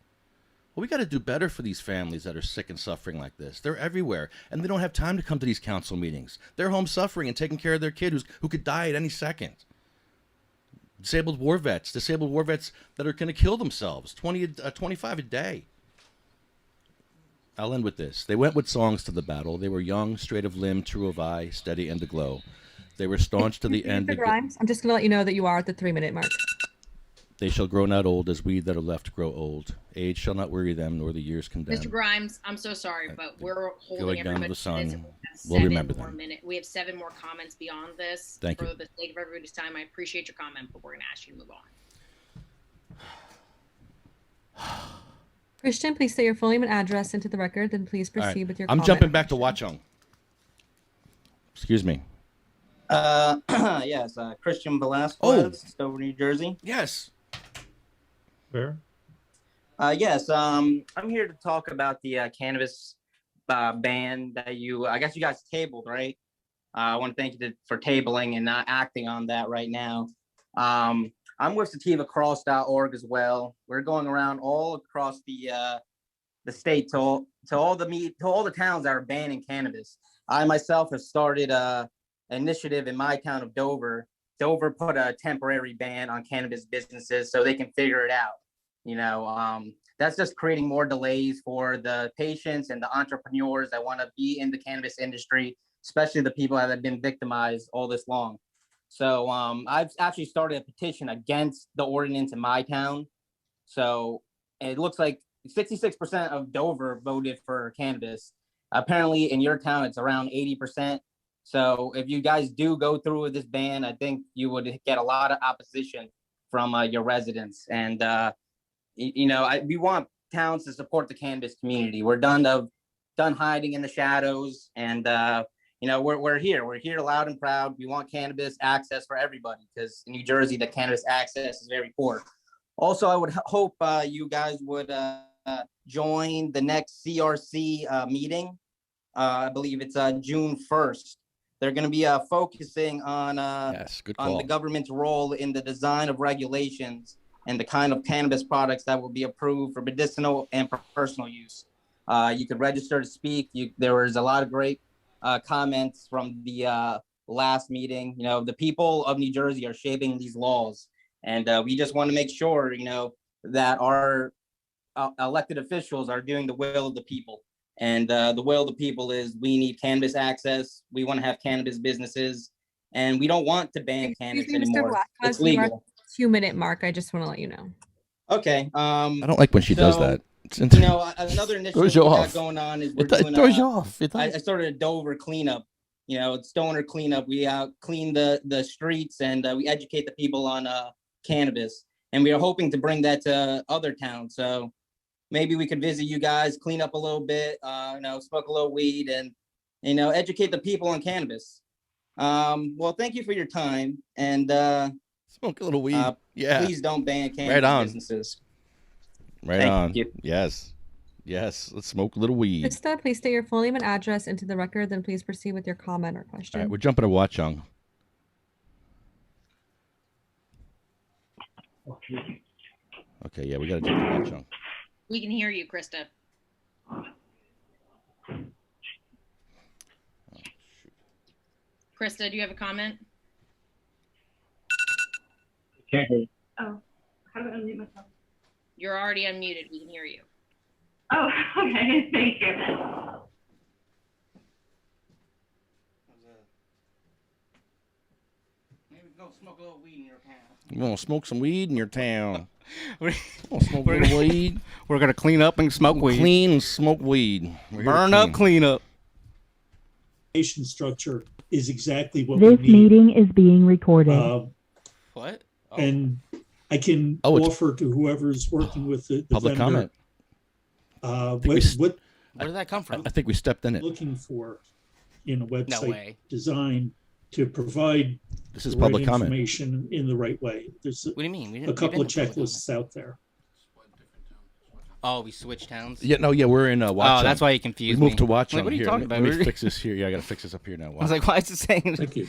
Well, we got to do better for these families that are sick and suffering like this. They're everywhere, and they don't have time to come to these council meetings. They're home suffering and taking care of their kid who could die at any second. Disabled war vets that are going to kill themselves, 25 a day. I'll end with this. They went with songs to the battle. They were young, straight of limb, true of eye, steady and aglow. They were staunch to the end. Mr. Grimes, I'm just going to let you know that you are at the 3-minute mark. They shall grow not old as we that are left grow old. Age shall not weary them, nor the years condemn. Mr. Grimes, I'm so sorry, but we're holding Going down everybody to the sun. to We'll remember them. We have 7 more comments beyond this. Thank you. For the sake of everybody's time, I appreciate your comment, but we're going to ask you to move on. Christian, please say your full name and address into the record, then please All proceed right. with your I'm comment. jumping back to Watchung. Excuse me. Yes, Christian Velasquez, Stover, New Jersey. Yes. Where? Yes, I'm here to talk about the cannabis ban that I guess you guys tabled, right? I want to thank you for tabling and not acting on that right now. I'm with sativacross.org as well. We're going around all across the state to all the towns that are banning cannabis. I myself have started an initiative in my town of Dover. Dover put a temporary ban on cannabis businesses so they can figure it out. You know, that's just creating more delays for the patients and the entrepreneurs that want to be in the cannabis industry, especially the people that have been victimized all this long. So I've actually started a petition against the ordinance in my town. So it looks like 66% of Dover voted for cannabis. Apparently in your town, it's around 80%. So if you guys do go through with this ban, I think you would get a lot of opposition from your residents. And, you know, we want towns to support the cannabis community. We're done hiding in the shadows. And, you know, we're here loud and proud. We want cannabis access for everybody because in New Jersey, the cannabis access is very poor. Also, I would hope you guys would join the next CRC meeting. I believe it's June 1st. They're going to be focusing on the government's role in the design of regulations and the kind of cannabis products that will be approved for medicinal and for personal use. You could register to speak. There was a lot of great comments from the last meeting. You know, the people of New Jersey are shaping these laws, and we just want to make sure, you know, that our elected officials are doing the will of the people. And the will of the people is we need cannabis access. We want to have cannabis businesses, and we don't want to ban cannabis anymore. It's legal. 2-minute mark. I just want to let you know. Okay. I don't like when she does that. You know, another initiative we got going on is we're doing. I started a Dover cleanup You know, it's stoner cleanup. We clean the streets and we educate the people on cannabis. And we are hoping to bring that to other towns. So maybe we could visit you guys, clean up a little bit, you know, smoke a little weed and, you know, educate the people on cannabis. Well, thank you for your time. And smoke a little weed. Yeah. Please don't ban cannabis Right on. businesses. Right Thank on. you. Yes. Yes. Let's smoke a little weed. Krista, please state your full name and address into the record, then please proceed with your comment or question. All right, we're jumping to Watchung. Okay, yeah, we got to jump to Watchung. We can hear you, Krista. Krista, do you have a comment? Can't hear you. Oh, how do I unmute myself? You're already unmuted. We can hear you. Oh, okay. Thank you. Maybe go smoke a little weed in your town. You want to smoke some weed in your town? We're smoke a little weed. We're gonna clean up and smoke weed. Clean and smoke weed. Burn up, clean up. Structure is exactly what This we need. meeting is being recorded. What? And I can Oh, it's- offer to whoever's working with the Public vendor, comment. what Where did that come from? I think we stepped in it. looking for in a website way. design to provide This is the public right comment. information in the right way. There's What do you mean? We a didn't- couple we've of been in public checklists out there. Oh, we switched towns. Yeah, no, yeah, we're in Watchung. Oh, that's why you confused We moved me. to Watchung. Like, what are you here. talking about? Let me fix this here. Yeah, I got to fix this up here now. I was like, why is it saying? Thank you.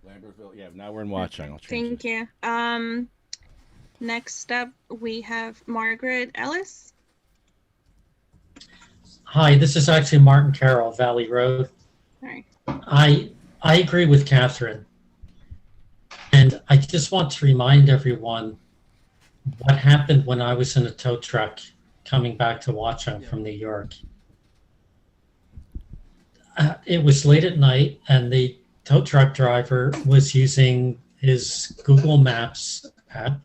Lambertville. Yeah, now we're in Watchung. I'll change Thank you. Next up, we have Margaret Ellis. Hi, this is actually Martin Carroll, Valley Road. Sorry. I agree with Catherine. And I just want to remind everyone what happened when I was in a tow truck coming back to Watchung from New York. It was late at night and the tow truck driver was using his Google Maps app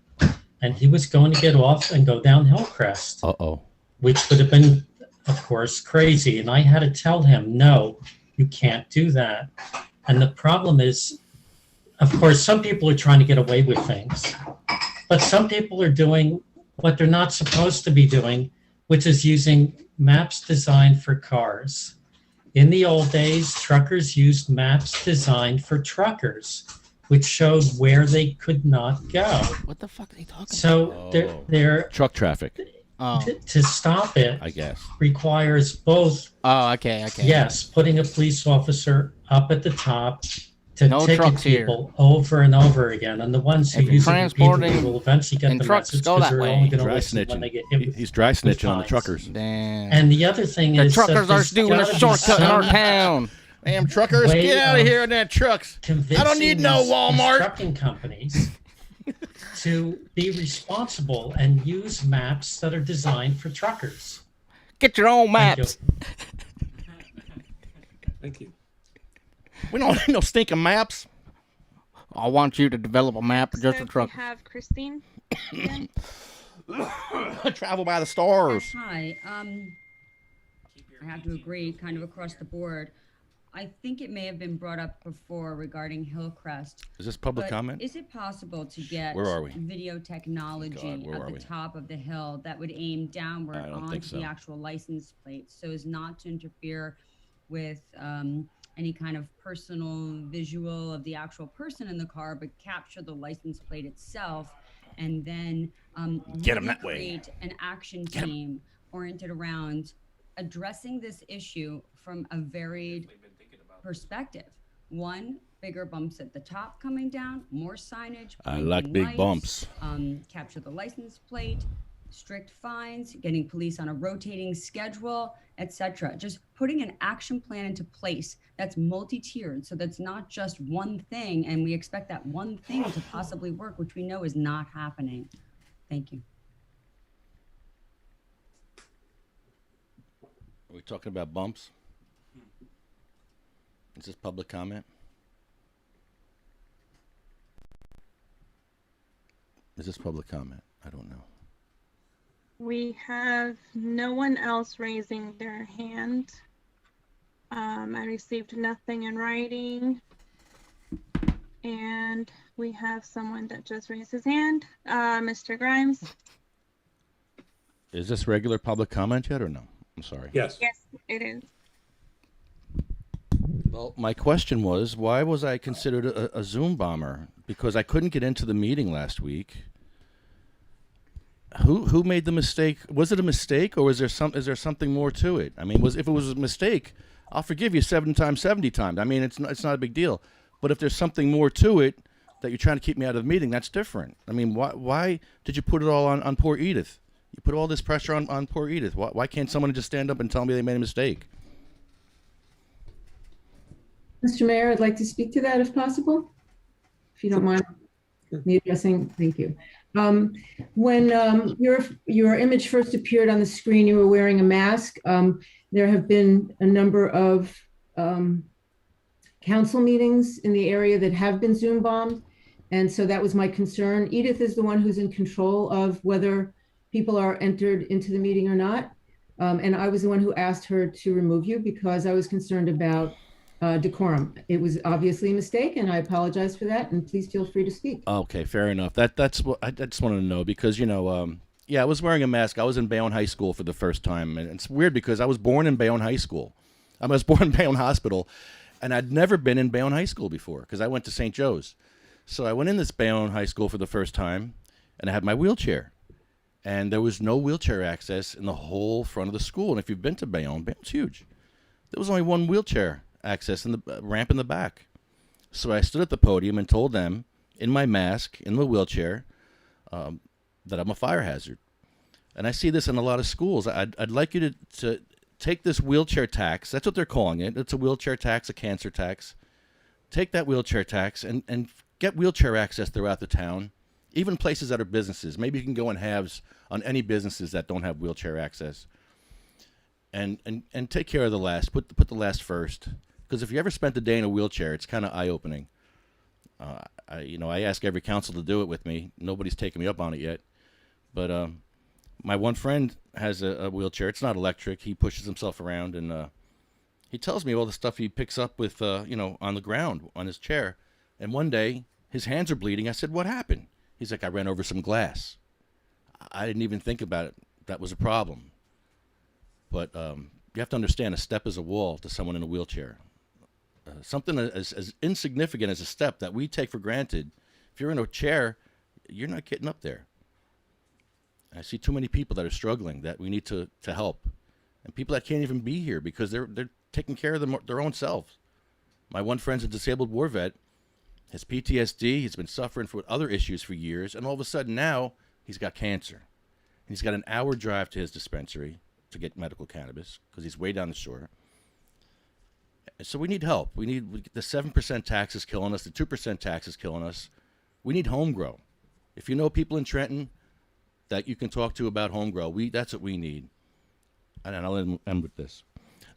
and he was going to get off and go down Hillcrest. Uh-oh. Which would have been, of course, crazy. And I had to tell him, no, you can't do that. And the problem is, of course, some people are trying to get away with things, but some people are doing what they're not supposed to be doing, which is using maps designed for cars. In the old days, truckers used maps designed for truckers, which showed where they could not go. What the fuck are they talking So about? they're truck traffic. Oh. To stop it, I guess, requires both. Oh, okay. Yes, putting a police officer up at the top to No ticket trucks here. people over and over again, and the ones who If you're use it transporting repeatedly will eventually get and the trucks message go because that they're way. only going to Dry listen when snitching. they get hit with He's dry snitching on the fines. truckers. Damn. And the other thing The is that truckers are there's doing a gotta be shortcut in our some town. Damn truckers, way get out of of here in that trucks. I don't convincing need no these Walmart. trucking companies to be responsible and use maps that are designed for truckers. Get your own Thank maps. Thank you. We don't need no stinking maps. I want you to develop a map just So for truck. we have Christine. again. Travel by the stars. Hi. I have to agree kind of across the board. I think it may have been brought up before regarding Hillcrest. Is this public but comment? Is it possible to get Where are we? video technology where at are the we? top of the hill that would aim downward I don't think onto the so. actual license plate so as not to interfere with any kind of personal visual of the actual person in the car, but capture the license plate itself and then Get 'em really that way. create an action team oriented around addressing this issue from a varied perspective. One, bigger bumps at the top coming down, more signage. I like blinking big lights, bumps. Capture the license plate, strict fines, getting police on a rotating schedule, etc. Just putting an action plan into place that's multi-tiered, so that's not just one thing, and we expect that one thing to possibly work, which we know is not happening. Thank you. Are we talking about bumps? Is this public comment? Is this public comment? I don't know. We have no one else raising their hand. I received nothing in writing. And we have someone that just raised his hand. Mr. Grimes. Is this regular public comment yet or no? I'm sorry. Yes. Yes, it is. Well, my question was, why was I considered a Zoom bomber? Because I couldn't get into the meeting last week. Who made the mistake? Was it a mistake, or is there something more to it? I mean, if it was a mistake, I'll forgive you 7 times, 70 times. I mean, it's not a big deal. But if there's something more to it that you're trying to keep me out of the meeting, that's different. I mean, why did you put it all on poor Edith? You put all this pressure on poor Edith. Why can't someone just stand up and tell me they made a mistake? Mr. Mayor, I'd like to speak to that if possible, if you don't mind me addressing. Thank you. When your image first appeared on the screen, you were wearing a mask. There have been a number of council meetings in the area that have been Zoom bombed. And so that was my concern. Edith is the one who's in control of whether people are entered into the meeting or not. And I was the one who asked her to remove you because I was concerned about decorum. It was obviously a mistake, and I apologize for that. And please feel free to speak. Okay, fair enough. That's what I just wanted to know because I was wearing a mask. I was in Bayonne High School for the first time, and it's weird because I was born in Bayonne High School. I was born in Bayonne Hospital, and I'd never been in Bayonne High School before because I went to St. Joe's. So I went in this Bayonne High School for the first time, and I had my wheelchair, and there was no wheelchair access in the whole front of the school. And if you've been to Bayonne, Bayonne's huge. There was only one wheelchair access in the ramp in the back. So I stood at the podium and told them in my mask, in the wheelchair, that I'm a fire hazard. And I see this in a lot of schools. I'd like you to take this wheelchair tax. That's what they're calling it. It's a wheelchair tax, a cancer tax. Take that wheelchair tax and get wheelchair access throughout the town, even places that are businesses. Maybe you can go in halves on any businesses that don't have wheelchair access. And take care of the last. Put the last first. Because if you ever spent a day in a wheelchair, it's kind of eye-opening. I ask every council to do it with me. Nobody's taken me up on it yet. But my one friend has a wheelchair. It's not electric. He pushes himself around, and he tells me all the stuff he picks up with, on the ground on his chair. And one day, his hands are bleeding. I said, "What happened?" He's like, "I ran over some glass." I didn't even think about it. That was a problem. But you have to understand, a step is a wall to someone in a wheelchair. Something as insignificant as a step that we take for granted. If you're in a chair, you're not getting up there. I see too many people that are struggling that we need to help, and people that can't even be here because they're taking care of their own selves. My one friend's a disabled war vet. His PTSD, he's been suffering from other issues for years, and all of a sudden now he's got cancer. He's got an hour drive to his dispensary to get medical cannabis because he's way down the shore. So we need help. We need the 7% tax is killing us. The 2% tax is killing us. We need home grow. If you know people in Trenton that you can talk to about home grow, that's what we need. And I'll end with this.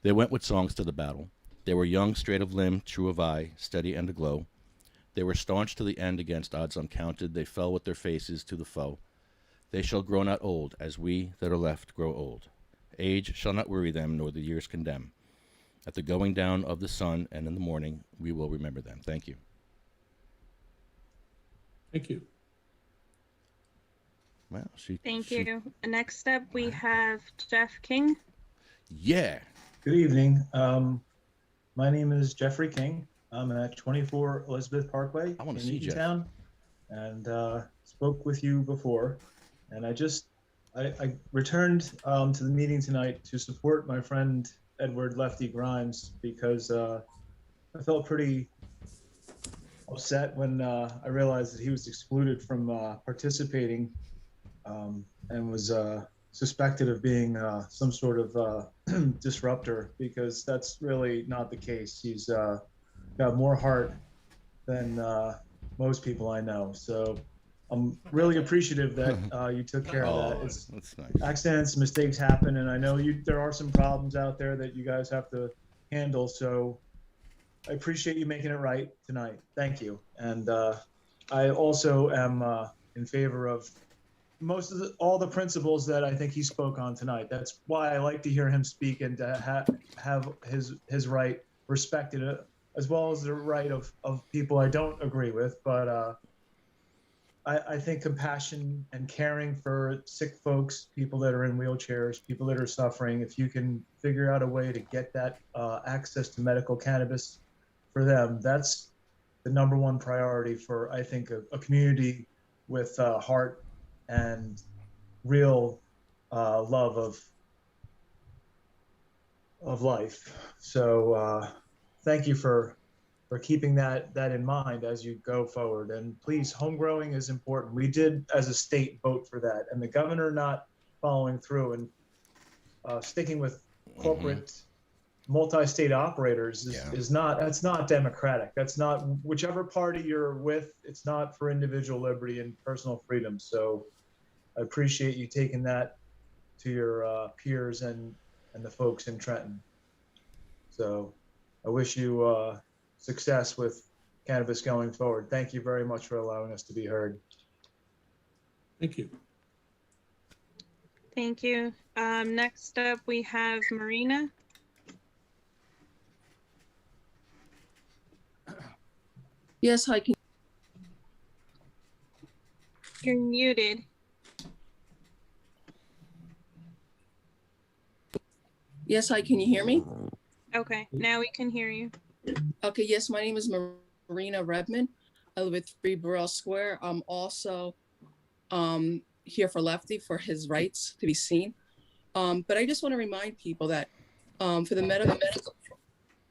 They went with songs to the battle. They were young, straight of limb, true of eye, steady and aglow. They were staunch to the end against odds uncounted. They fell with their faces to the foe. They shall grow not old, as we that are left grow old. Age shall not worry them, nor the years condemn. At the going down of the sun and in the morning, we will remember them. Thank you. Thank you. Well, Thank you. Next up, we have Jeff King. Yeah. Good evening. My name is Jeffrey King. I'm at 24 Elizabeth Parkway in Eatontown, and spoke with you before. And I returned to the meeting tonight to support my friend Edward Lefty Grimes because I felt pretty upset when I realized that he was excluded from participating and was suspected of being some sort of disruptor, because that's really not the case. He's got more heart than most people I know. So I'm really appreciative that you took care of that. That's nice. Accidents, mistakes happen, and I know there are some problems out there that you guys have to handle. So I appreciate you making it right tonight. Thank you. And I also am in favor of most of all the principles that I think he spoke on tonight. That's why I like to hear him speak and to have his right respected, as well as the right of people I don't agree with. But I think compassion and caring for sick folks, people that are in wheelchairs, people that are suffering, if you can figure out a way to get that access to medical cannabis for them, that's the number one priority for, I think, a community with heart and real love of life. So thank you for keeping that in mind as you go forward. And please, home growing is important. We did, as a state, vote for that, and the governor not following through and sticking with corporate multi-state operators that's not democratic. That's not, whichever party you're with, it's not for individual liberty and personal freedom. So I appreciate you taking that to your peers and the folks in Trenton. So I wish you success with cannabis going forward. Thank you very much for allowing us to be heard. Thank you. Thank you. Next up, we have Marina. Yes, hi. You're muted. Yes, hi. Can you hear me? Okay, now we can hear you. Okay, yes, my name is Marina Redman. I live at 3 Burrell Square. I'm also here for Lefty, for his rights to be seen. But I just want to remind people that for the medical,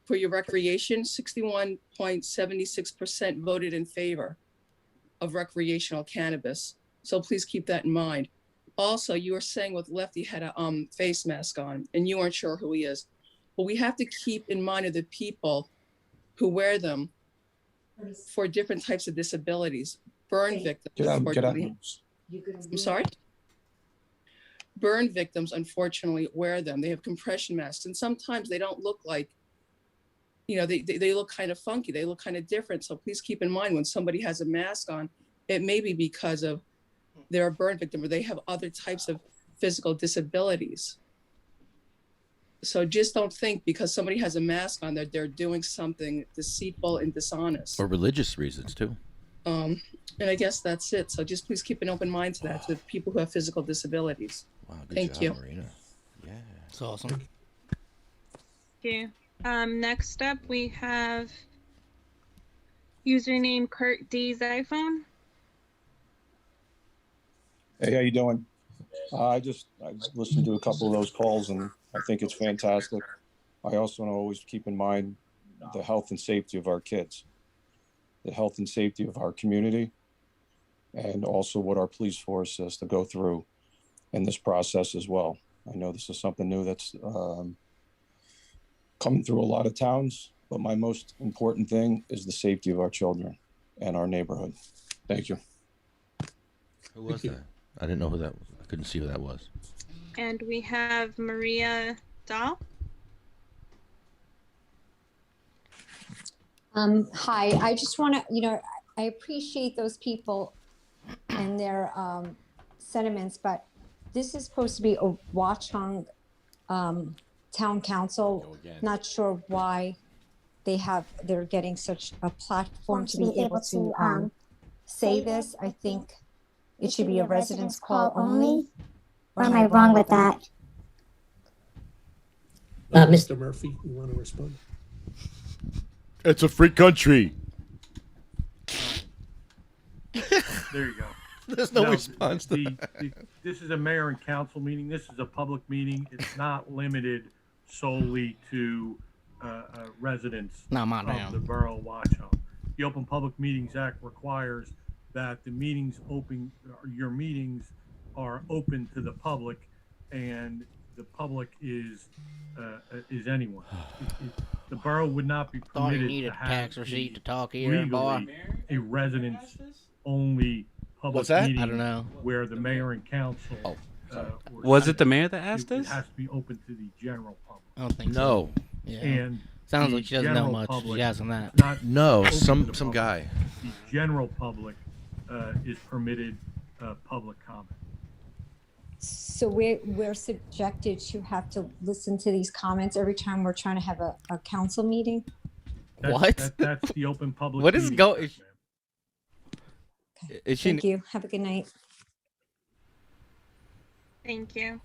for your recreation, 61.76% voted in favor of recreational cannabis. So please keep that in mind. Also, you were saying with Lefty had a face mask on and you aren't sure who he is. But we have to keep in mind of the people who wear them for different types of disabilities. Burn victims. Get out. I'm sorry? Burn victims, unfortunately, wear them. They have compression masks, and sometimes they don't look like, they look kind of funky. They look kind of different. So please keep in mind when somebody has a mask on, it may be because of they're a burn victim or they have other types of physical disabilities. So just don't think because somebody has a mask on that they're doing something deceitful and dishonest. For religious reasons too. And I guess that's it. So just please keep an open mind to that, to people who have physical disabilities. Wow, good Thank job, you. Marina. Yeah. It's awesome. Thank you. Next up, we have username Kurt D's iPhone. Hey, how you doing? I listened to a couple of those calls and I think it's fantastic. I also want to always keep in mind the health and safety of our kids, the health and safety of our community, and also what our police force has to go through in this process as well. I know this is something new that's coming through a lot of towns, but my most important thing is the safety of our children and our neighborhood. Thank you. Who was that? I didn't know who that was. I couldn't see who that was. And we have Maria Dahl. Hi, I just want to, I appreciate those people and their sentiments, but this is supposed to be a Watchung town council. Not sure why they're getting such a platform to be able to say this. I think it should be a residence call only. Or am I wrong with that? Mr. Murphy, you want to respond? It's a free country. There you go. There's no response to that. This is a mayor and council meeting. This is a public meeting. It's not limited solely to residents of the borough of Watchung. The Open Public Meetings Act requires that the meetings your meetings are open to the public, and the public is anyone. The borough would not be Thought you permitted needed to a have tax receipt to talk here, boy. a residents only public What's that? meeting I don't know. where the mayor and council Was it the mayor that asked it us? has to be open to the general public. I don't think No. so. Yeah. And sounds the like she doesn't know general much. public She's asking that. is not No, open to some the public. guy. The general public is permitted public comment. So we're subjected to have to listen to these comments every time we're trying to have a council meeting. That's the open public. What is meeting going? Act, ma'am. Is she? Thank you. Have a good night. Thank you.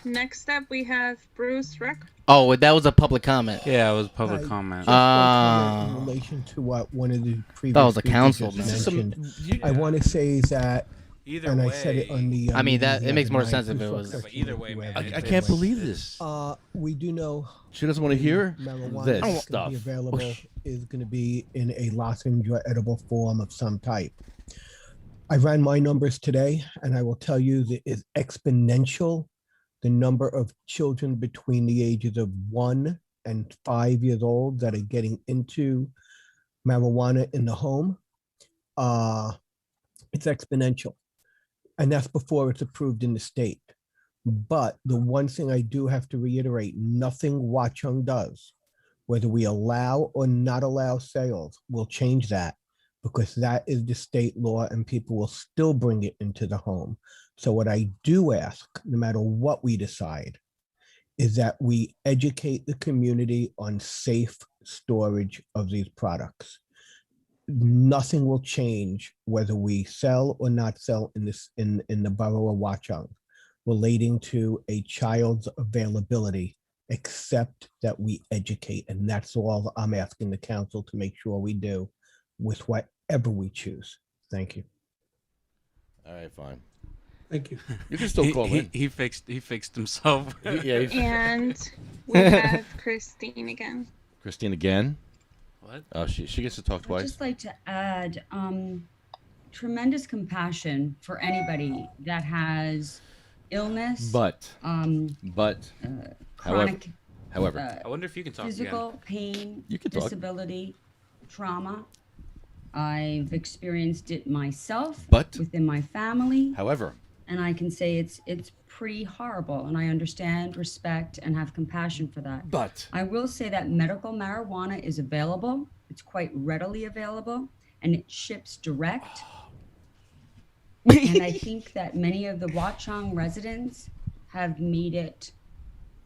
Next up, we have Bruce Ruck. Oh, that was a public comment. Yeah, it was public comment. Just one comment in relation to what one of the previous That was a speakers council just member. mentioned. I want to say that, Either and way, I said it on the. I mean, that meeting it the makes other more night, sense if please it fuck was. section either way, whoever man. it I can't was. believe this. We do know. She doesn't want to hear marijuana this is stuff. gonna be available is going to be in a lozenge or edible form of some type. I ran my numbers today, and I will tell you that it's exponential. The number of children between the ages of 1 and 5 years old that are getting into marijuana in the home. It's exponential. And that's before it's approved in the state. But the one thing I do have to reiterate, nothing Watchung does, whether we allow or not allow sales, will change that, because that is the state law and people will still bring it into the home. So what I do ask, no matter what we decide, is that we educate the community on safe storage of these products. Nothing will change whether we sell or not sell in the borough of Watchung relating to a child's availability, except that we educate. And that's all I'm asking the council to make sure we do with whatever we choose. Thank you. All right, fine. Thank you. You can still call in. He fixed himself. Yeah. And we have Christine again. Christine again. What? Oh, she gets to talk I'd twice. just like to add tremendous compassion for anybody that has illness, But chronic, however, I wonder if you can talk physical again. pain, You can talk. disability, trauma. I've experienced it myself, But within my family. However, And I can say it's pretty horrible, and I understand, respect, and have compassion for that. But I will say that medical marijuana is available. It's quite readily available, and it ships direct. And I think that many of the Watchung residents have made it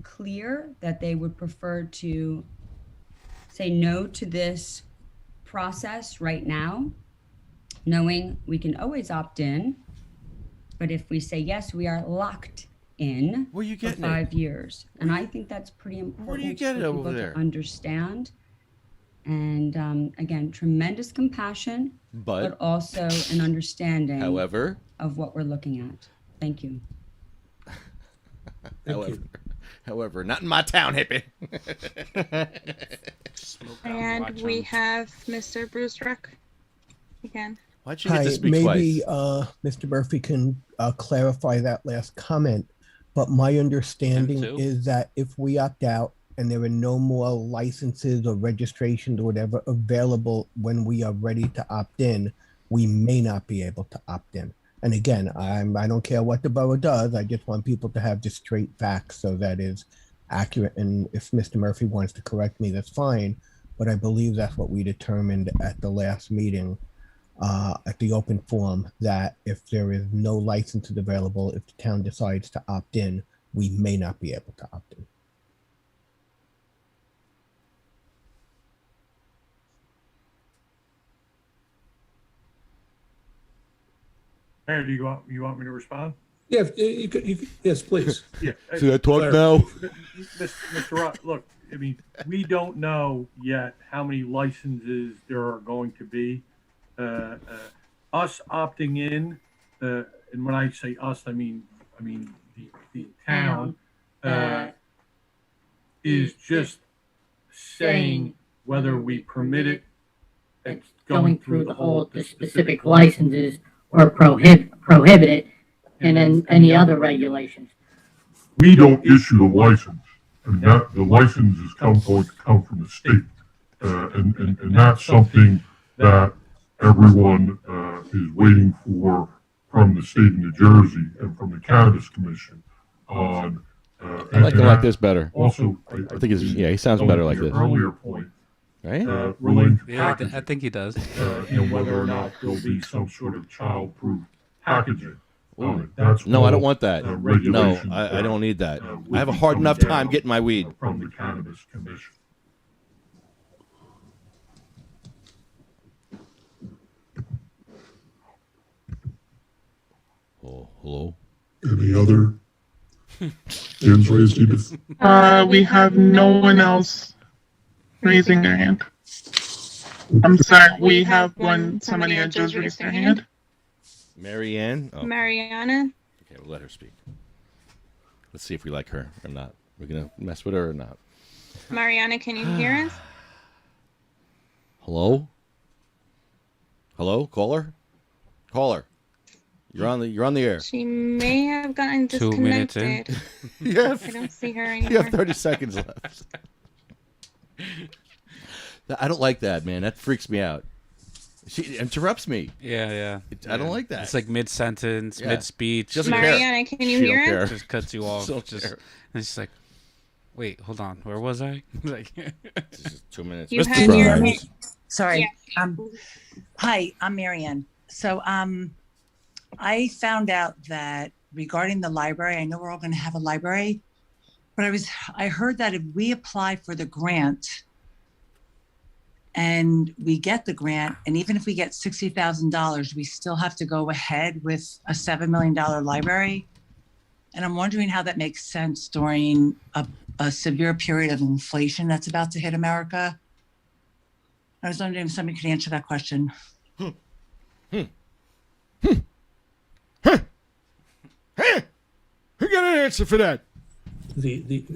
clear that they would prefer to say no to this process right now, knowing we can always opt in. But if we say yes, we are locked in Where you for getting it? 5 years. And I think that's pretty important Where do you get for it over people there? to understand. And again, tremendous compassion, But also an understanding however, of what we're looking at. Thank you. however, not in my town, hippie. And we have Mr. Bruce Ruck again. Why'd you get to speak maybe twice? Mr. Murphy can clarify that last comment, but my understanding too? is that if we opt out and there are no more licenses or registrations or whatever available when we are ready to opt in, we may not be able to opt in. And again, I don't care what the borough does. I just want people to have the straight facts so that is accurate. And if Mr. Murphy wants to correct me, that's fine. But I believe that's what we determined at the last meeting, at the open forum, that if there is no licenses available, if the town decides to opt in, we may not be able to opt in. Mayor, do you want me to respond? Yeah, you could, yes, please. Yeah. Should I talk now? Mr. Rutt, look, I mean, we don't know yet how many licenses there are going to be. Us opting in, and when I say us, I mean the town, is just saying whether we permit it. It's going through the specific licenses or prohibit it, and then any other regulations. We don't issue the license, and that the license is going to come from the state, and that's something that everyone is waiting for from the state of New Jersey and from the Cannabis Commission on. I like him like this better. Also, I think it's he sounds better like this. Earlier point, right? Relating to Yeah, packaging, I think he does. whether or not there'll be some sort of child-proof packaging. No, I don't want that. No, I don't need that. I have a hard enough time getting my weed. From the Cannabis Commission. Oh, hello? Any other hands raised, Edith? We have no one else raising their hand. I'm sorry, we have somebody that just raised their hand. Marianne? Oh. Mariana. Okay, we'll let her speak. Let's see if we like her or not. We're going to mess with her or not. Mariana, can you hear us? Hello? Hello? Caller? Caller. You're on the air. She may have gotten 2 minutes disconnected. in. Yeah. I don't see her anymore. You have 30 seconds left. I don't like that, man. That freaks me out. She interrupts me. Yeah. I don't like that. It's like mid-sentence, mid-speech. Mariana, can you hear us? Just cuts you off. Don't just care. and she's like, wait, hold on. Where was I? Like, this is 2 minutes. You Mr. had your Grimes. Sorry. Yeah. Hi, I'm Marianne. So I found out that regarding the library, I know we're all going to have a library, but I heard that if we apply for the grant and we get the grant, and even if we get $60,000, we still have to go ahead with a $7 million library. And I'm wondering how that makes sense during a severe period of inflation that's about to hit America. I was wondering if somebody could answer that question. Who got an answer for that?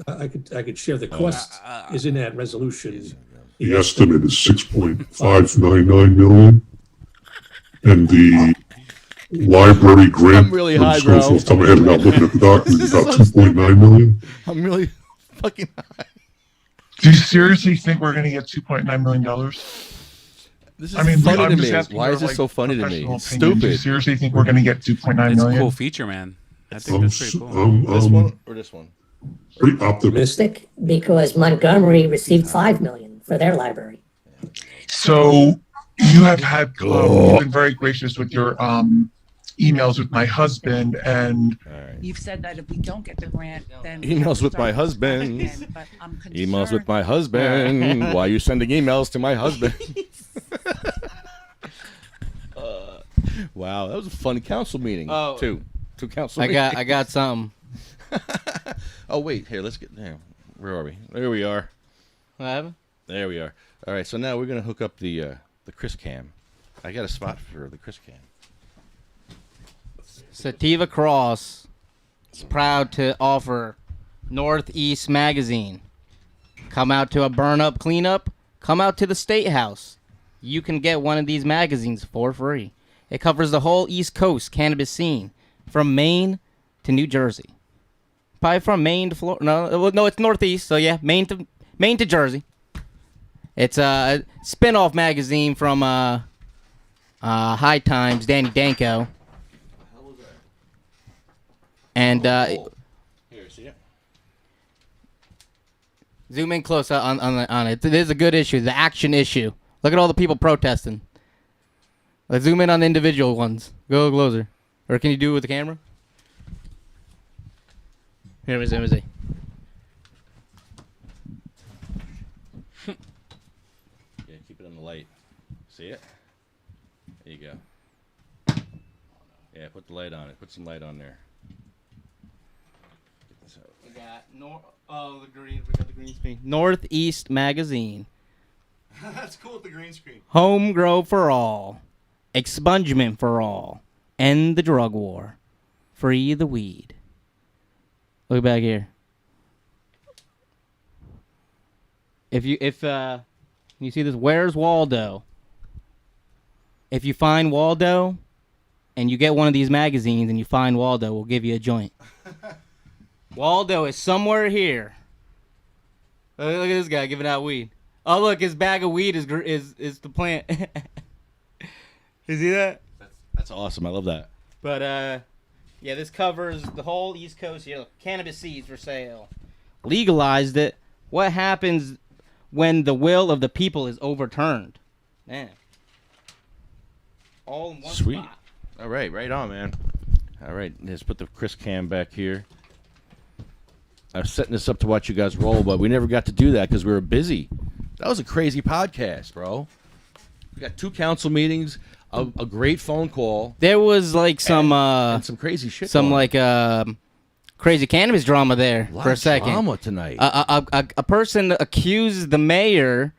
I could share the cost is in that resolution. The estimate is 6.599 million. And the library grant. I'm really high, bro. Off the top of my head, without looking at the document, is about 2.9 million. I'm really fucking high. Do you seriously think we're going to get $2.9 million? This is funny to me. Why is this so funny to me? It's stupid. Do you seriously think we're going to get $2.9 million? It's a cool feature, man. I think that's pretty cool. This one or this one? Pretty optimistic. Because Montgomery received $5 million for their library. So you have had you've been very gracious with your emails with my husband, and You've said that if we don't get the grant, then Emails with my husband. But I'm concerned. Emails with my husband. Why are you sending emails to my husband? Wow, that was a fun council meeting. Oh. Two council. I meetings. got something. Oh wait, here, let's get there. Where are we? There we are. What happened? There we are. All right, so now we're gonna hook up the Chris Cam. I got a spot for the Chris Cam. Sativa Cross is proud to offer Northeast Magazine. Come out to a burn-up cleanup. Come out to the State House. You can get one of these magazines for free. It covers the whole East Coast cannabis scene, from Maine to New Jersey. Probably from Maine to Florida. No, it's Northeast. So yeah, Maine to Jersey. It's a spin-off magazine from High Times, Danny Danko. And Here, see it? Zoom in close on it. It is a good issue. The action issue. Look at all the people protesting. Let's zoom in on the individual ones. Go closer. Or can you do it with the camera? Here, let me see. Yeah, keep it on the light. See it? There you go. Yeah, put the light on it. Put some light on there. Get this out. We got the green. We got the green screen. Northeast Magazine. That's cool with the green screen. Home grow for all. Expungement for all. End the drug war. Free the weed. Look back here. If you see this, where's Waldo? If you find Waldo and you get one of these magazines and you find Waldo, we'll give you a joint. Waldo is somewhere here. Look at this guy giving out weed. Oh, look, his bag of weed is the plant. You see that? That's awesome. I love that. But yeah, this covers the whole East Coast here. Look, cannabis seeds for sale. Legalized it. What happens when the will of the people is overturned? Man. All in one Sweet. spot. All right, right on, man. All right, let's put the Chris cam back here. I was setting this up to watch you guys roll, but we never got to do that because we were busy. That was a crazy podcast, bro. We got 2 council meetings, a great phone call. There was like some and some crazy shit. Some going on. like crazy cannabis drama there A lot for a of second. drama tonight. A person accused the mayor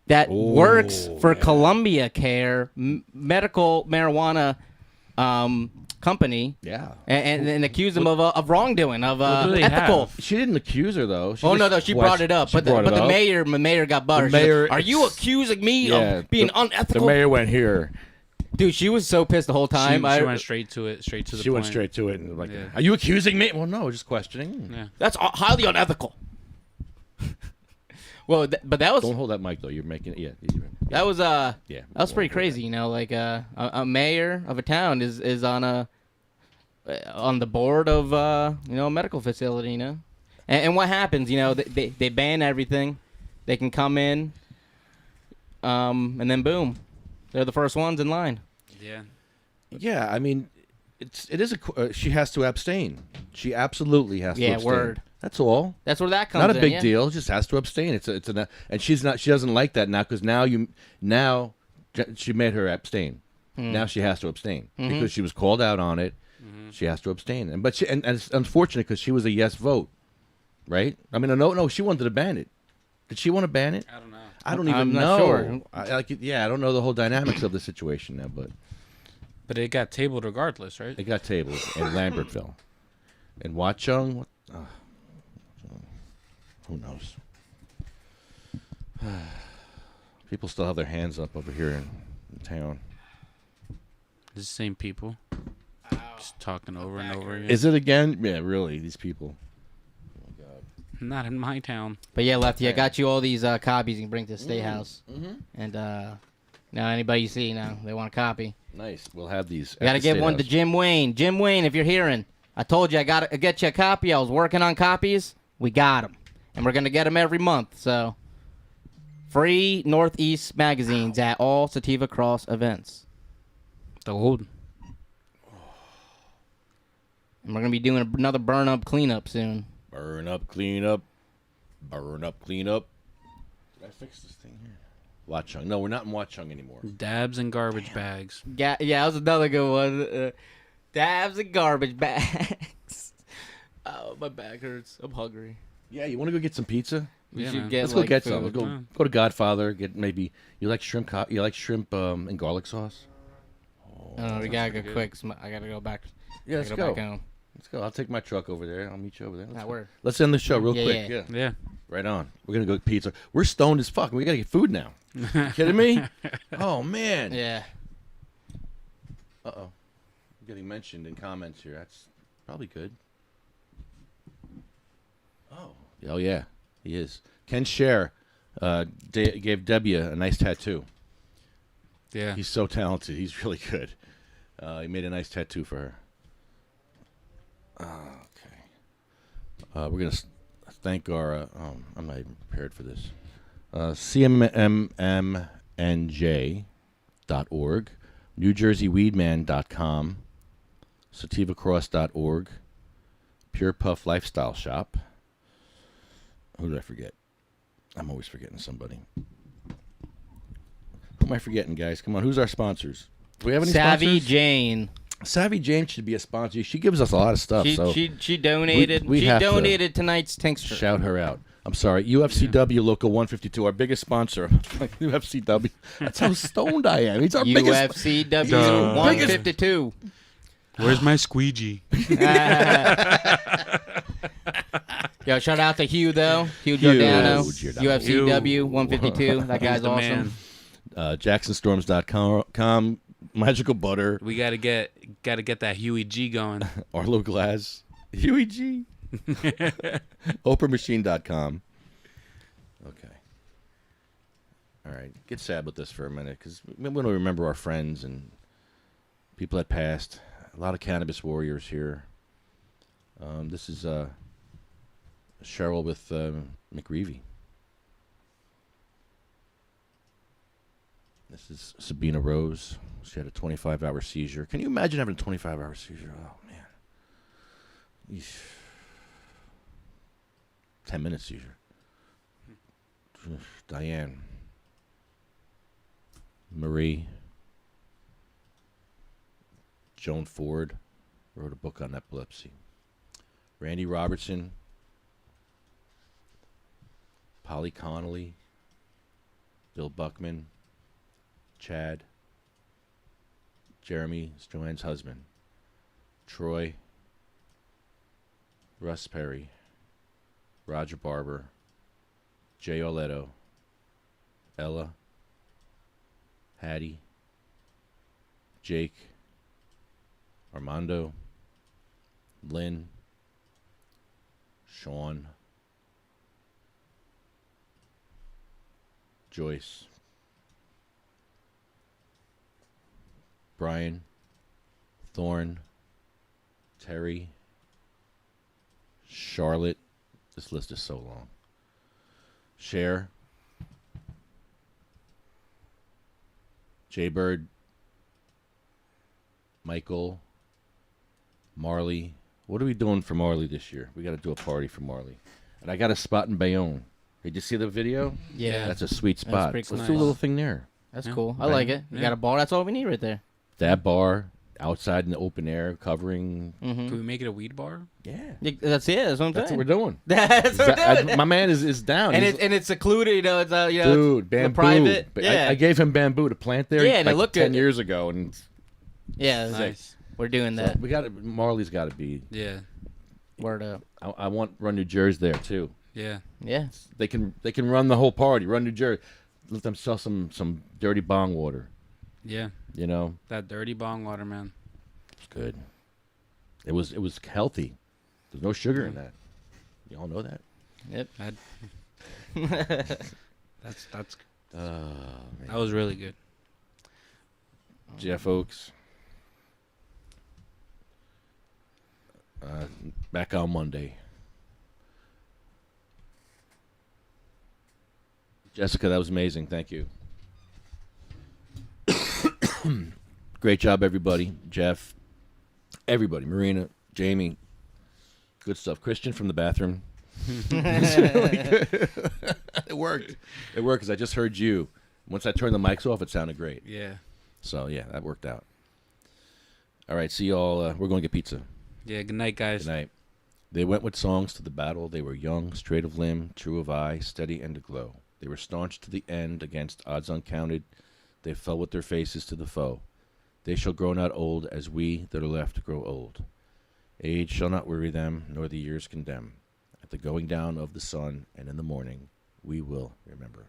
that works for Columbia Care medical marijuana company. Yeah. And accused him of wrongdoing, of ethical. She didn't accuse her though. She brought it up. But the mayor got buttered. The mayor, are you accusing me of being unethical? The mayor went here. Dude, she was so pissed the whole time. She went straight to it, straight to the point. She went straight to it and like, are you accusing me? Well, no, just questioning. Yeah. That's highly unethical. Well, but that was. Don't hold that mic though. You're making it. Yeah. That was Yeah. That was pretty crazy. You know, like a mayor of a town is on the board of a medical facility. You know, and what happens? You know, they ban everything. They can come in, and then boom, they're the first ones in line. Yeah. Yeah. I mean, it is she has to abstain. She absolutely has to abstain. Word. That's all. That's where that comes Not a in, big yeah. deal. Just has to abstain. And she doesn't like that now because now she made her abstain. Now she has to abstain because she was called out on it. She has to abstain. And it's unfortunate because she was a yes vote, right? I mean, no, she wanted to ban it. Did she want to ban it? I don't know. I don't even I'm know. not sure. I don't know the whole dynamics of the situation now, But it got tabled regardless, right? it got tabled in Lambertville. And Watchung, who knows? People still have their hands up over here in town. It's the same people. Just talking over and over again. Is it again? Yeah, really, these people. Oh my God. Not in my town. But yeah, Lefty, I got you all these copies you can bring to the State House. And now anybody you see now, they want a copy. Nice. We'll have these. You got to give one to Jim Wayne. Jim Wayne, if you're hearing, I told you I got to get you a copy. I was working on copies. We got them. And we're going to get them every month. So, free Northeast magazines at all Sativa Cross events. Old. And we're going to be doing another burn up cleanup soon. Burn up, clean up. Burn up, clean up. Did I fix this thing here? Watchung. No, we're not in Watchung anymore. Dabs and garbage bags. Yeah, that was another good one. Dabs and garbage bags. Oh, my back hurts. I'm hungry. Yeah, you want to go get some pizza? We should get Let's go like, get food. some. Let's go to Godfather. Get maybe you like shrimp. You like shrimp and garlic sauce. Oh, we gotta go quick. I gotta go back. Yeah, let's go. go. Back home. Let's go. I'll take my truck over there. I'll meet you over there. Word. Let's end the show real quick. Yeah. Right on. We're gonna go get pizza. We're stoned as fuck. We gotta get food now. You kidding me? Oh man. Yeah. I'm getting mentioned in comments here. That's probably good. Oh yeah, he is. Ken Scher gave Debbie a nice tattoo. Yeah. He's so talented. He's really good. He made a nice tattoo for her. Okay. We're going to thank our... I'm not even prepared for this. CMMNJ.org, NewJerseyWeedman.com, SativaCross.org, Pure Puff Lifestyle Shop. Who did I forget? I'm always forgetting somebody. Who am I forgetting, guys? Come on, who's our sponsors? Do we have any Savvy sponsors? Jane. Savvy Jane should be a sponsor. She gives us a lot of stuff. She donated. We she have to donated tonight's tincture. Shout her out. I'm sorry, UFCW Local 152, our biggest sponsor. UFCW. That's how stoned I am. He's our biggest. UFCW 152. Where's my squeegee? Yo, shout out to Hugh though. Hugh Giordano. UFCW 152. That guy's awesome. JacksonStorms.com. Magical Butter. We gotta get that Huey G going. Arlo Glass. Huey G. OprahMachine.com. Okay. All right. Get sad with this for a minute because we want to remember our friends and people that passed. A lot of cannabis warriors here. This is Cheryl with McReevy. This is Sabina Rose. She had a 25-hour seizure. Can you imagine having a 25-hour seizure? Oh, man. 10 minutes usually. Diane. Marie. Joan Ford wrote a book on epilepsy. Randy Robertson. Polly Connolly. Bill Buckman. Chad. Jeremy is Joanne's husband. Troy. Russ Perry. Roger Barber. Jay Oletto. Ella. Hattie. Jake. Armando. Lynn. Sean. Joyce. Brian. Thorne. Terry. Charlotte. This list is so long. Cher. Jaybird. Michael. Marley. What are we doing for Marley this year? We got to do a party for Marley. And I got a spot in Bayonne. Did you see the video? Yeah. That's a sweet spot. Let's do a little thing there. That's cool. I like it. You got a bar. That's all we need right there. That bar, outside in the open air, covering. Can we make it a weed bar? Yeah. That's it. That's what I'm That's saying. what we're doing. That's what we're doing. My man is down. And He's- it's secluded. You know, it's dude, it's bamboo. private. But Yeah. I gave him bamboo to plant there. Yeah, and it like looked 10 good. years ago, and Yeah, Nice. we're doing so that. we got it. Marley's got to be. Yeah. Word up. I want Run New Jersey there too. Yeah. Yeah. They can run the whole party. Run New Jersey. Let them sell some dirty bong water. Yeah. You know, That dirty bong water, man. it's good. It was healthy. There's no sugar in that. You all know that. Yep. That's Man. that was really good. Jeff Oakes. Back on Monday. Jessica, that was amazing. Thank you. Great job, everybody. Jeff, everybody. Marina, Jamie. Good stuff. Christian from the bathroom. It's really good. It worked. It worked because I just heard you. Once I turned the mics off, it sounded great. Yeah. So, yeah, that worked out. All right, see y'all. We're going to get pizza. Yeah. Good night, guys. Good night. They went with songs to the battle. They were young, straight of limb, true of eye, steady and aglow. They were staunch to the end against odds uncounted. They fell with their faces to the foe. They shall grow not old as we that are left grow old. Age shall not weary them, nor the years condemn. At the going down of the sun and in the morning, we will remember.